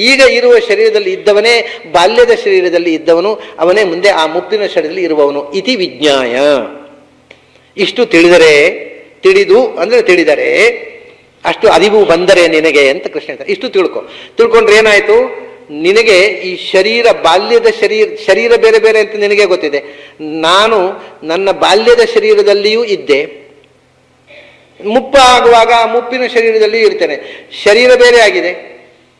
ಈಗ ಇರುವ ಶರೀರದಲ್ಲಿ ಇದ್ದವನೇ, ಬಾಲ್ಯದ ಶರೀರದಲ್ಲಿ ಇದ್ದವನು, ಅವನೇ ಮುಂದೆ ಆ ಮುಪ್ಪಿನ ಶರೀರದಲ್ಲಿ ಇರುವವನು. ಇತಿ ವಿಜ್ಞಾಯ. ಇಷ್ಟು ತಿಳಿದು ಅಂದ್ರೆ ತಿಳಿದರೆ, ಅಷ್ಟು ಅರಿವು ಬಂದರೆ ನಿನಗೆ ಅಂತ ಕೃಷ್ಣ ಹೇಳ್ತಾರೆ. ಇಷ್ಟು ತಿಳ್ಕೊಂಡ್ರೆ ಏನಾಯ್ತು? ನಿನಗೆ ಈ ಶರೀರ, ಬಾಲ್ಯದ ಶರೀರ ಬೇರೆ ಬೇರೆ ಅಂತ ನಿನಗೆ ಗೊತ್ತಿದೆ. ನಾನು ನನ್ನ ಬಾಲ್ಯದ ಶರೀರದಲ್ಲಿಯೂ ಇದ್ದೆ, ಮುಪ್ಪಾಗುವಾಗ ಮುಪ್ಪಿನ ಶರೀರದಲ್ಲಿ ಇರ್ತೇನೆ. ಶರೀರ ಬೇರೆ ಆಗಿದೆ.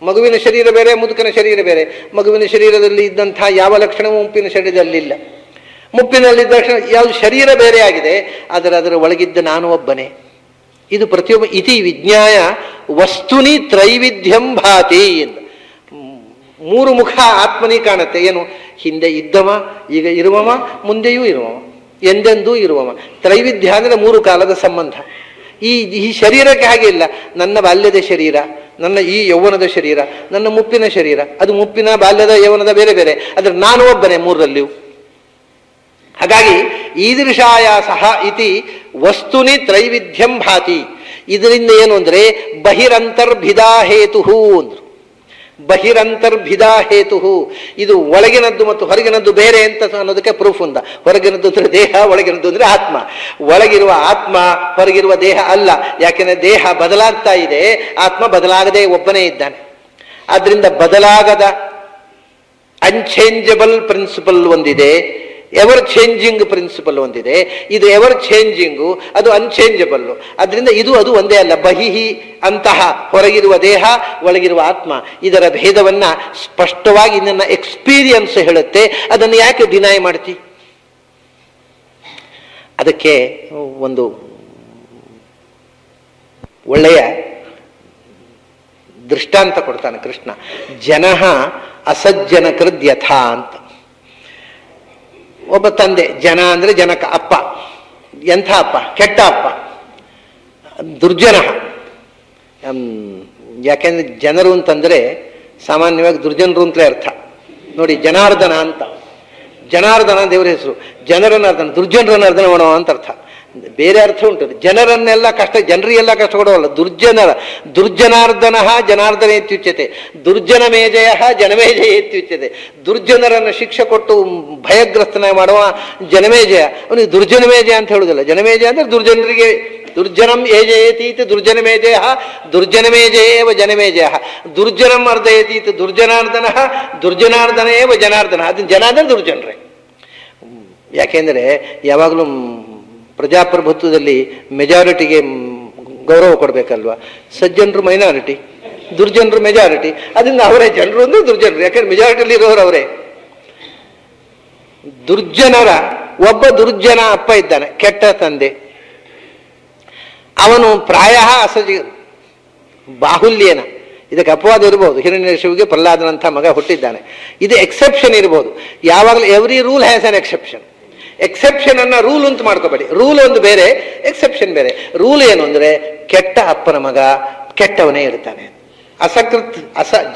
ಮಗುವಿನ ಶರೀರ ಬೇರೆ, ಮುದುಕನ ಶರೀರ ಬೇರೆ. ಮಗುವಿನ ಶರೀರದಲ್ಲಿ ಇದ್ದಂಥ ಯಾವ ಲಕ್ಷಣವೂ ಮುಪ್ಪಿನ ಶರೀರದಲ್ಲಿಲ್ಲ. ಮುಪ್ಪಿನಲ್ಲಿದ್ದ ಲಕ್ಷಣ ಯಾವುದು ಶರೀರ ಬೇರೆ ಆಗಿದೆ, ಅದರ ಒಳಗಿದ್ದ ನಾನು ಒಬ್ಬನೇ. ಇದು ಪ್ರತಿಯೊಬ್ಬ ಇತಿ ವಿಜ್ಞಾಯ ವಸ್ತುನಿ ತ್ರೈವಿಧ್ಯಂ ಭಾತಿ ಎಂದು. ಮೂರು ಮುಖ ಆತ್ಮನಿ ಕಾಣುತ್ತೆ. ಏನು? ಹಿಂದೆ ಇದ್ದವ, ಈಗ ಇರುವವ, ಮುಂದೆಯೂ ಇರುವವ, ಎಂದೆಂದೂ ಇರುವವ. ತ್ರೈವಿಧ್ಯ ಅಂದರೆ ಮೂರು ಕಾಲದ ಸಂಬಂಧ. ಈ ಶರೀರಕ್ಕೆ ಹಾಗೆ ಇಲ್ಲ. ನನ್ನ ಬಾಲ್ಯದ ಶರೀರ, ನನ್ನ ಈ ಯೌವನದ ಶರೀರ, ನನ್ನ ಮುಪ್ಪಿನ ಶರೀರ. ಅದು ಮುಪ್ಪಿನ, ಬಾಲ್ಯದ, ಯೌವನದ ಬೇರೆ ಬೇರೆ. ಆದರೆ ನಾನು ಒಬ್ಬನೇ ಮೂರರಲ್ಲಿಯೂ. ಹಾಗಾಗಿ ಈದೃಶಾಯಾಸ ಇತಿ ವಸ್ತುನಿ ತ್ರೈವಿಧ್ಯಂ ಭಾತಿ. ಇದರಿಂದ ಏನು ಅಂದರೆ ಬಹಿರಂತರ್ಭಿದಾ ಹೇತು ಅಂದ್ರು. ಬಹಿರಂತರ್ಭಿದಾ ಹೇತು. ಇದು ಒಳಗಿನದ್ದು ಮತ್ತು ಹೊರಗಿನದ್ದು ಬೇರೆ ಅಂತ ಅನ್ನೋದಕ್ಕೆ ಪ್ರೂಫ್ ಉಂದ. ಹೊರಗಿನದ್ದು ಅಂದರೆ ದೇಹ, ಒಳಗಿನದ್ದು ಅಂದರೆ ಆತ್ಮ. ಒಳಗಿರುವ ಆತ್ಮ ಹೊರಗಿರುವ ದೇಹ ಅಲ್ಲ. ಯಾಕೆಂದರೆ ದೇಹ ಬದಲಾಗ್ತಾ ಇದೆ, ಆತ್ಮ ಬದಲಾಗದೆ ಒಬ್ಬನೇ ಇದ್ದಾನೆ. ಆದ್ದರಿಂದ ಬದಲಾಗದ ಅನ್ಚೇಂಜಬಲ್ ಪ್ರಿನ್ಸಿಪಲ್ ಒಂದಿದೆ, ಎವರ್ ಚೇಂಜಿಂಗ್ ಪ್ರಿನ್ಸಿಪಲ್ ಒಂದಿದೆ. ಇದು ಎವರ್ ಚೇಂಜಿಂಗು, ಅದು ಅನ್ಚೇಂಜಬಲ್ಲು. ಅದರಿಂದ ಇದು ಅದು ಒಂದೇ ಅಲ್ಲ. ಬಹಿಹಿ ಅಂತಹ ಹೊರಗಿರುವ ದೇಹ, ಒಳಗಿರುವ ಆತ್ಮ, ಇದರ ಭೇದವನ್ನು ಸ್ಪಷ್ಟವಾಗಿ ನನ್ನ ಎಕ್ಸ್ಪೀರಿಯನ್ಸ್ ಹೇಳುತ್ತೆ. ಅದನ್ನು ಯಾಕೆ ಡಿನೈ ಮಾಡ್ತಿ? ಅದಕ್ಕೆ ಒಂದು ಒಳ್ಳೆಯ ದೃಷ್ಟಾಂತ ಕೊಡ್ತಾನೆ ಕೃಷ್ಣ. ಜನಃ ಅಸಜ್ಜನ ಕೃದ್ಯಥಾ ಅಂತ. ಒಬ್ಬ ತಂದೆ, ಜನ ಅಂದರೆ ಜನಕ, ಅಪ್ಪ. ಎಂಥ ಅಪ್ಪ? ಕೆಟ್ಟ ಅಪ್ಪ, ದುರ್ಜನ. ಯಾಕೆಂದ್ರೆ ಜನರು ಅಂತಂದರೆ ಸಾಮಾನ್ಯವಾಗಿ ದುರ್ಜನರು ಅಂತಲೇ ಅರ್ಥ. ನೋಡಿ, ಜನಾರ್ದನ ಅಂತ, ಜನಾರ್ದನ ದೇವರ ಹೆಸರು. ಜನರನ್ನ ಅರ್ಧನ, ದುರ್ಜನರನ್ನ ಅರ್ಧನ ಮಾಡೋ ಅಂತ ಅರ್ಥ. ಬೇರೆ ಅರ್ಥ ಉಂಟು. ಜನರನ್ನೆಲ್ಲ ಜನರಿಗೆಲ್ಲ ಕಷ್ಟ ಕೊಡುವಲ್ಲ. ದುರ್ಜನಾರ್ದನ ಜನಾರ್ದನ ಇತ್ಯುಚ್ಯತೆ, ದುರ್ಜನ ಮೇಜಯ ಜನಮೇಜಯ ಇತ್ಯುಚ್ಯತೆ. ದುರ್ಜನರನ್ನು ಶಿಕ್ಷೆ ಕೊಟ್ಟು ಭಯಗ್ರಸ್ತನ ಮಾಡುವ ಜನಮೇಜಯ, ಅವನಿಗೆ ದುರ್ಜನಮೇಜಯ ಅಂತ ಹೇಳುವುದಿಲ್ಲ. ಜನಮೇಜಯ ಅಂದರೆ ದುರ್ಜನರಿಗೆ, ದುರ್ಜನಂ ಏಜಯತೀತಿ ದುರ್ಜನಮೇಜಯ, ದುರ್ಜನಮೇಜಯೇವ ಜನಮೇಜಯ, ದುರ್ಜನಂ ಅರ್ಧಯತೀತಿ ದುರ್ಜನಾರ್ದನ, ದುರ್ಜನಾರ್ದನೇವ ಜನಾರ್ದನ. ಅದನ್ನ ಜನ ಅಂದರೆ ದುರ್ಜನರೇ. ಯಾಕೆಂದರೆ ಯಾವಾಗಲೂ ಪ್ರಜಾಪ್ರಭುತ್ವದಲ್ಲಿ ಮೆಜಾರಿಟಿಗೆ ಗೌರವ ಕೊಡಬೇಕಲ್ವ. ಸಜ್ಜನರು ಮೈನಾರಿಟಿ, ದುರ್ಜನರು ಮೆಜಾರಿಟಿ. ಅದರಿಂದ ಅವರೇ ಜನರು ಅಂದರೆ ದುರ್ಜನರು, ಯಾಕೆಂದ್ರೆ ಮೆಜಾರಿಟಿಯಲ್ಲಿ ಇರೋರು ಅವರೇ. ದುರ್ಜನರ ಒಬ್ಬ ದುರ್ಜನ ಅಪ್ಪ ಇದ್ದಾನೆ, ಕೆಟ್ಟ ತಂದೆ. ಅವನು ಪ್ರಾಯ ಬಾಹುಲ್ಯೇನ, ಇದಕ್ಕೆ ಅಪವಾದ ಇರಬಹುದು. ಹಿರಣ್ಯಕಶಿಪುವಿಗೆ ಪ್ರಹ್ಲಾದನಂಥ ಮಗ ಹುಟ್ಟಿದ್ದಾನೆ, ಇದು ಎಕ್ಸೆಪ್ಷನ್ ಇರಬಹುದು. ಯಾವಾಗಲೂ every rule has an exception. Exception ಅನ್ನ ರೂಲ್ ಅಂತ ಮಾಡ್ಕೋಬೇಡಿ. ರೂಲ್ ಒಂದು ಬೇರೆ, ಎಕ್ಸೆಪ್ಷನ್ ಬೇರೆ. ರೂಲ್ ಏನು ಅಂದರೆ ಕೆಟ್ಟ ಅಪ್ಪನ ಮಗ ಕೆಟ್ಟವನೇ ಇರ್ತಾನೆ.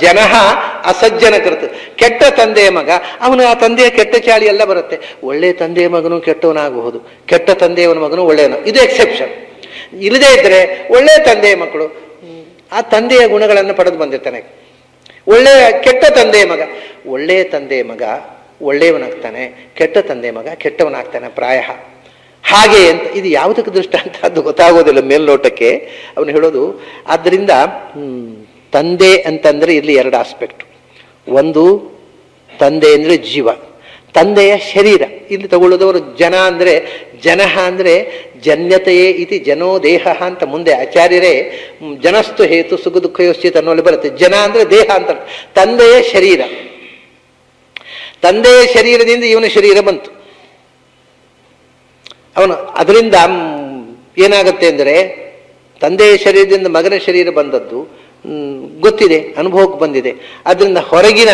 ಜನಃ ಅಸಜ್ಜನ ಕೃತ್, ಕೆಟ್ಟ ತಂದೆಯ ಮಗ ಅವನು, ಆ ತಂದೆಯ ಕೆಟ್ಟ ಚಾಳಿ ಎಲ್ಲ ಬರುತ್ತೆ. ಒಳ್ಳೆ ತಂದೆಯ ಮಗನು ಕೆಟ್ಟವನಾಗಬಹುದು, ಕೆಟ್ಟ ತಂದೆಯವನ ಮಗನು ಒಳ್ಳೆಯವನು, ಇದು ಎಕ್ಸೆಪ್ಷನ್. ಇಲ್ಲದೇ ಇದ್ರೆ ಒಳ್ಳೆಯ ತಂದೆಯ ಮಕ್ಕಳು ಆ ತಂದೆಯ ಗುಣಗಳನ್ನು ಪಡೆದು ಬಂದಿರ್ತಾನೆ. ಕೆಟ್ಟ ತಂದೆಯ ಮಗ, ಒಳ್ಳೆಯ ತಂದೆಯ ಮಗ ಒಳ್ಳೆಯವನಾಗ್ತಾನೆ, ಕೆಟ್ಟ ತಂದೆಯ ಮಗ ಕೆಟ್ಟವನಾಗ್ತಾನೆ ಪ್ರಾಯ. ಹಾಗೆ ಅಂತ ಇದು ಯಾವುದಕ್ಕೆ ದೃಷ್ಟಾಂತ ಅದು ಗೊತ್ತಾಗೋದಿಲ್ಲ ಮೇಲ್ನೋಟಕ್ಕೆ. ಅವನು ಹೇಳೋದು, ಆದ್ದರಿಂದ ತಂದೆ ಅಂತಂದರೆ ಇಲ್ಲಿ ಎರಡು ಆಸ್ಪೆಕ್ಟ್. ಒಂದು ತಂದೆ ಅಂದರೆ ಜೀವ, ತಂದೆಯ ಶರೀರ. ಇಲ್ಲಿ ತಗೊಳ್ಳೋದವರು ಜನ ಅಂದರೆ, ಜನಃ ಅಂದರೆ ಜನ್ಯತೆಯೇ ಇತಿ ಜನೋ ದೇಹ ಅಂತ ಮುಂದೆ ಆಚಾರ್ಯರೇ ಜನಸ್ತು ಹೇತು ಸುಖ ದುಃಖ ಯೋಚಿತ ಅನ್ನೋಲ್ಲಿ ಬರುತ್ತೆ. ಜನ ಅಂದರೆ ದೇಹ ಅಂತ, ತಂದೆಯ ಶರೀರ. ತಂದೆಯ ಶರೀರದಿಂದ ಇವನ ಶರೀರ ಬಂತು. ಅವನು ಅದರಿಂದ ಏನಾಗುತ್ತೆ ಅಂದರೆ, ತಂದೆಯ ಶರೀರದಿಂದ ಮಗನ ಶರೀರ ಬಂದದ್ದು ಗೊತ್ತಿದೆ, ಅನುಭವಕ್ಕೆ ಬಂದಿದೆ. ಅದರಿಂದ ಹೊರಗಿನ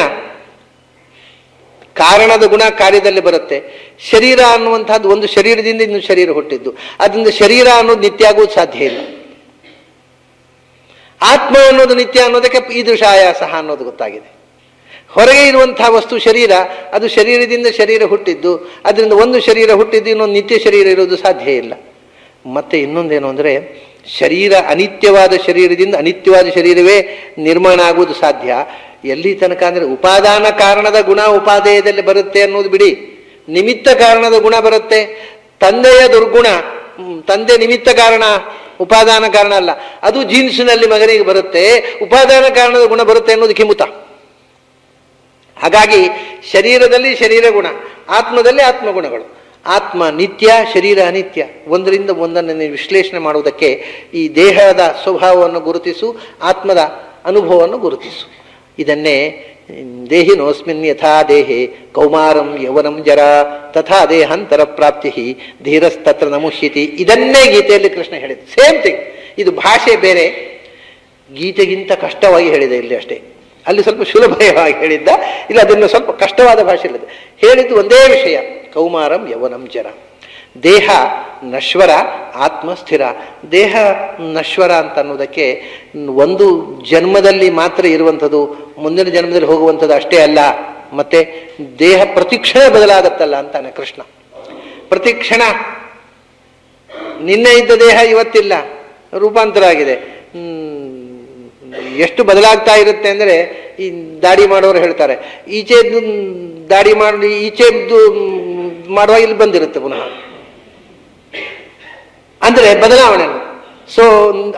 ಕಾರಣದ ಗುಣ ಕಾರ್ಯದಲ್ಲಿ ಬರುತ್ತೆ. ಶರೀರ ಅನ್ನುವಂಥದ್ದು ಒಂದು ಶರೀರದಿಂದ ಇನ್ನೊಂದು ಶರೀರ ಹುಟ್ಟಿದ್ದು, ಅದರಿಂದ ಶರೀರ ಅನ್ನೋದು ನಿತ್ಯ ಆಗೋದು ಸಾಧ್ಯ ಇಲ್ಲ. ಆತ್ಮ ಅನ್ನೋದು ನಿತ್ಯ ಅನ್ನೋದಕ್ಕೆ ಈದೃಶ ಆಯಾಸ ಅನ್ನೋದು ಗೊತ್ತಾಗಿದೆ. ಹೊರಗೆ ಇರುವಂತಹ ವಸ್ತು ಶರೀರ, ಅದು ಶರೀರದಿಂದ ಶರೀರ ಹುಟ್ಟಿದ್ದು, ಅದರಿಂದ ಒಂದು ಶರೀರ ಹುಟ್ಟಿದ್ದು ಇನ್ನೊಂದು ನಿತ್ಯ ಶರೀರ ಇರೋದು ಸಾಧ್ಯ ಇಲ್ಲ. ಮತ್ತೆ ಇನ್ನೊಂದೇನು ಅಂದರೆ, ಶರೀರ ಅನಿತ್ಯವಾದ ಶರೀರದಿಂದ ಅನಿತ್ಯವಾದ ಶರೀರವೇ ನಿರ್ಮಾಣ ಆಗುವುದು ಸಾಧ್ಯ. ಎಲ್ಲಿ ತನಕ ಅಂದರೆ ಉಪಾದಾನ ಕಾರಣದ ಗುಣ ಉಪಾದೇಯದಲ್ಲಿ ಬರುತ್ತೆ ಅನ್ನೋದು ಬಿಡಿ, ನಿಮಿತ್ತ ಕಾರಣದ ಗುಣ ಬರುತ್ತೆ. ತಂದೆಯ ದುರ್ಗುಣ, ತಂದೆ ನಿಮಿತ್ತ ಕಾರಣ, ಉಪಾದಾನ ಕಾರಣ ಅಲ್ಲ, ಅದು ಜೀನ್ಸ್ನಲ್ಲಿ ಮಗನಿಗೆ ಬರುತ್ತೆ. ಉಪಾದಾನ ಕಾರಣದ ಗುಣ ಬರುತ್ತೆ ಅನ್ನೋದು ಕಿಮುತ. ಹಾಗಾಗಿ ಶರೀರದಲ್ಲಿ ಶರೀರ ಗುಣ, ಆತ್ಮದಲ್ಲಿ ಆತ್ಮಗುಣಗಳು. ಆತ್ಮ ನಿತ್ಯ, ಶರೀರ ಅನಿತ್ಯ. ಒಂದರಿಂದ ಒಂದನ್ನು ನೀವು ವಿಶ್ಲೇಷಣೆ ಮಾಡುವುದಕ್ಕೆ ಈ ದೇಹದ ಸ್ವಭಾವವನ್ನು ಗುರುತಿಸು, ಆತ್ಮದ ಅನುಭವವನ್ನು ಗುರುತಿಸು. ಇದನ್ನೇ ದೇಹಿನೋಸ್ಮಿನ್ ಯಥಾ ದೇಹೆ ಕೌಮಾರಂ ಯೌವನಂ ಜರ ತಥಾ ದೇಹಾಂತರ ಪ್ರಾಪ್ತಿ ಧೀರಸ್ತತ್ರ ನಮುಷ್ಯತಿ. ಇದನ್ನೇ ಗೀತೆಯಲ್ಲಿ ಕೃಷ್ಣ ಹೇಳಿದ. Same thing. ಇದು ಭಾಷೆ ಬೇರೆ, ಗೀತೆಗಿಂತ ಕಷ್ಟವಾಗಿ ಹೇಳಿದೆ ಇಲ್ಲಿ ಅಷ್ಟೇ. ಅಲ್ಲಿ ಸ್ವಲ್ಪ ಸುಲಭವಾಗಿ ಹೇಳಿದ್ದ, ಇಲ್ಲ ಅದನ್ನು ಸ್ವಲ್ಪ ಕಷ್ಟವಾದ ಭಾಷೆ ಇಲ್ಲದೆ ಹೇಳಿದ್ದು ಒಂದೇ ವಿಷಯ. ಕೌಮಾರಂ ಯೌವನಂ ಜರ. ದೇಹ ನಶ್ವರ, ಆತ್ಮ ಸ್ಥಿರ. ದೇಹ ನಶ್ವರ ಅಂತ ಅನ್ನೋದಕ್ಕೆ ಒಂದು ಜನ್ಮದಲ್ಲಿ ಮಾತ್ರ ಇರುವಂಥದ್ದು, ಮುಂದಿನ ಜನ್ಮದಲ್ಲಿ ಹೋಗುವಂಥದ್ದು ಅಷ್ಟೇ ಅಲ್ಲ. ಮತ್ತೆ ದೇಹ ಪ್ರತಿಕ್ಷಣ ಬದಲಾಗತ್ತಲ್ಲ ಅಂತಾನೆ ಕೃಷ್ಣ. ಪ್ರತಿಕ್ಷಣ ನಿನ್ನೆ ಇದ್ದ ದೇಹ ಇವತ್ತಿಲ್ಲ, ರೂಪಾಂತರ ಆಗಿದೆ. ಎಷ್ಟು ಬದಲಾಗ್ತಾ ಇರುತ್ತೆ ಅಂದರೆ, ಈ ದಾಡಿ ಮಾಡೋರು ಹೇಳ್ತಾರೆ, ಈಚೆದ್ದು ದಾಡಿ ಮಾಡಿ ಈಚೆದ್ದು ಮಾಡುವಾಗ ಇಲ್ಲಿ ಬಂದಿರುತ್ತೆ ಪುನಃ, ಅಂದರೆ ಬದಲಾವಣೆ. ಸೊ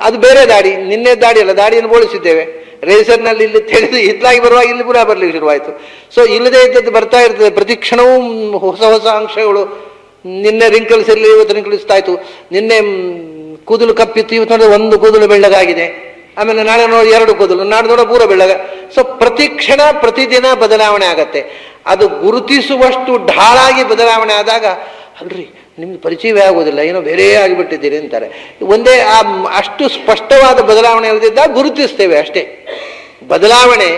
ಅದು ಬೇರೆ ದಾಡಿ, ನಿನ್ನೆ ದಾಡಿ ಅಲ್ಲ, ದಾಡಿಯನ್ನು ಬೋಳಿಸಿದ್ದೇವೆ. ರೇಸರ್ನಲ್ಲಿ ಇಲ್ಲಿ ತೆಗೆದು ಇತ್ಲಾಗಿ ಬರುವಾಗ ಇಲ್ಲಿ ಪುನಃ ಬರಲಿಕ್ಕೆ ಶುರುವಾಯಿತು. ಸೊ ಇಲ್ಲದೇ ಇದ್ದದ್ದು ಬರ್ತಾ ಇರ್ತದೆ. ಪ್ರತಿ ಕ್ಷಣವೂ ಹೊಸ ಹೊಸ ಅಂಶಗಳು. ನಿನ್ನೆ ರಿಂಕಲ್ಸ್ ಇರಲಿ, ಇವತ್ತು ರಿಂಕಲ್ಸ್ತಾ ಇತ್ತು. ನಿನ್ನೆ ಕೂದಲು ಕಪ್ಪಿತ್ತು, ಇವತ್ತು ನೋಡಿದ್ರೆ ಒಂದು ಕೂದಲು ಬೆಳ್ಳಗಾಗಿದೆ. ಆಮೇಲೆ ನಾಳೆ ನೋಡಿ 2 ಕೂದಲು, ನಾಳೆ ನೋಡೋ ಪೂರ ಬೆಳ್ಳಗ. ಸೊ ಪ್ರತಿ ಕ್ಷಣ ಪ್ರತಿದಿನ ಬದಲಾವಣೆ ಆಗತ್ತೆ. ಅದು ಗುರುತಿಸುವಷ್ಟು ಢಾಳಾಗಿ ಬದಲಾವಣೆ ಆದಾಗ, ಅಲ್ರಿ ನಿಮ್ಗೆ ಪರಿಚಯವೇ ಆಗೋದಿಲ್ಲ, ಏನೋ ಬೇರೆ ಆಗಿಬಿಟ್ಟಿದ್ದೀರಿ ಅಂತಾರೆ. ಒಂದೇ ಅಷ್ಟು ಸ್ಪಷ್ಟವಾದ ಬದಲಾವಣೆ ಇಲ್ಲದಿದ್ದಾಗ ಗುರುತಿಸ್ತೇವೆ ಅಷ್ಟೇ. ಬದಲಾವಣೆ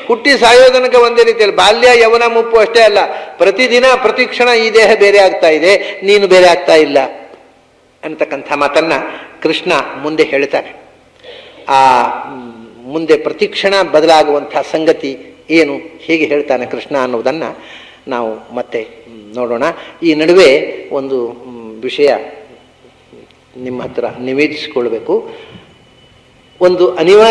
ಹುಟ್ಟಿ ಸಾಯೋ ತನಕ ಒಂದೇ ರೀತಿಯಲ್ಲಿ, ಬಾಲ್ಯ ಯೌವನ ಮುಪ್ಪು ಅಷ್ಟೇ ಅಲ್ಲ, ಪ್ರತಿದಿನ ಪ್ರತಿ ಕ್ಷಣ ಈ ದೇಹ ಬೇರೆ ಆಗ್ತಾ ಇದೆ, ನೀನು ಬೇರೆ ಆಗ್ತಾ ಇಲ್ಲ ಅಂತಕ್ಕಂಥ ಮಾತನ್ನ ಕೃಷ್ಣ ಮುಂದೆ ಹೇಳ್ತಾನೆ. ಆ ಮುಂದೆ ಪ್ರತಿಕ್ಷಣ ಬದಲಾಗುವಂಥ ಸಂಗತಿ ಏನು, ಹೇಗೆ ಹೇಳ್ತಾನೆ ಕೃಷ್ಣ ಅನ್ನೋದನ್ನು ನಾವು ಮತ್ತೆ ನೋಡೋಣ. ಈ ನಡುವೆ ಒಂದು ವಿಷಯ ನಿಮ್ಮ ಹತ್ರ ನಿವೇದಿಸಿಕೊಳ್ಬೇಕು. ಒಂದು ಅನಿವಾರ್ಯ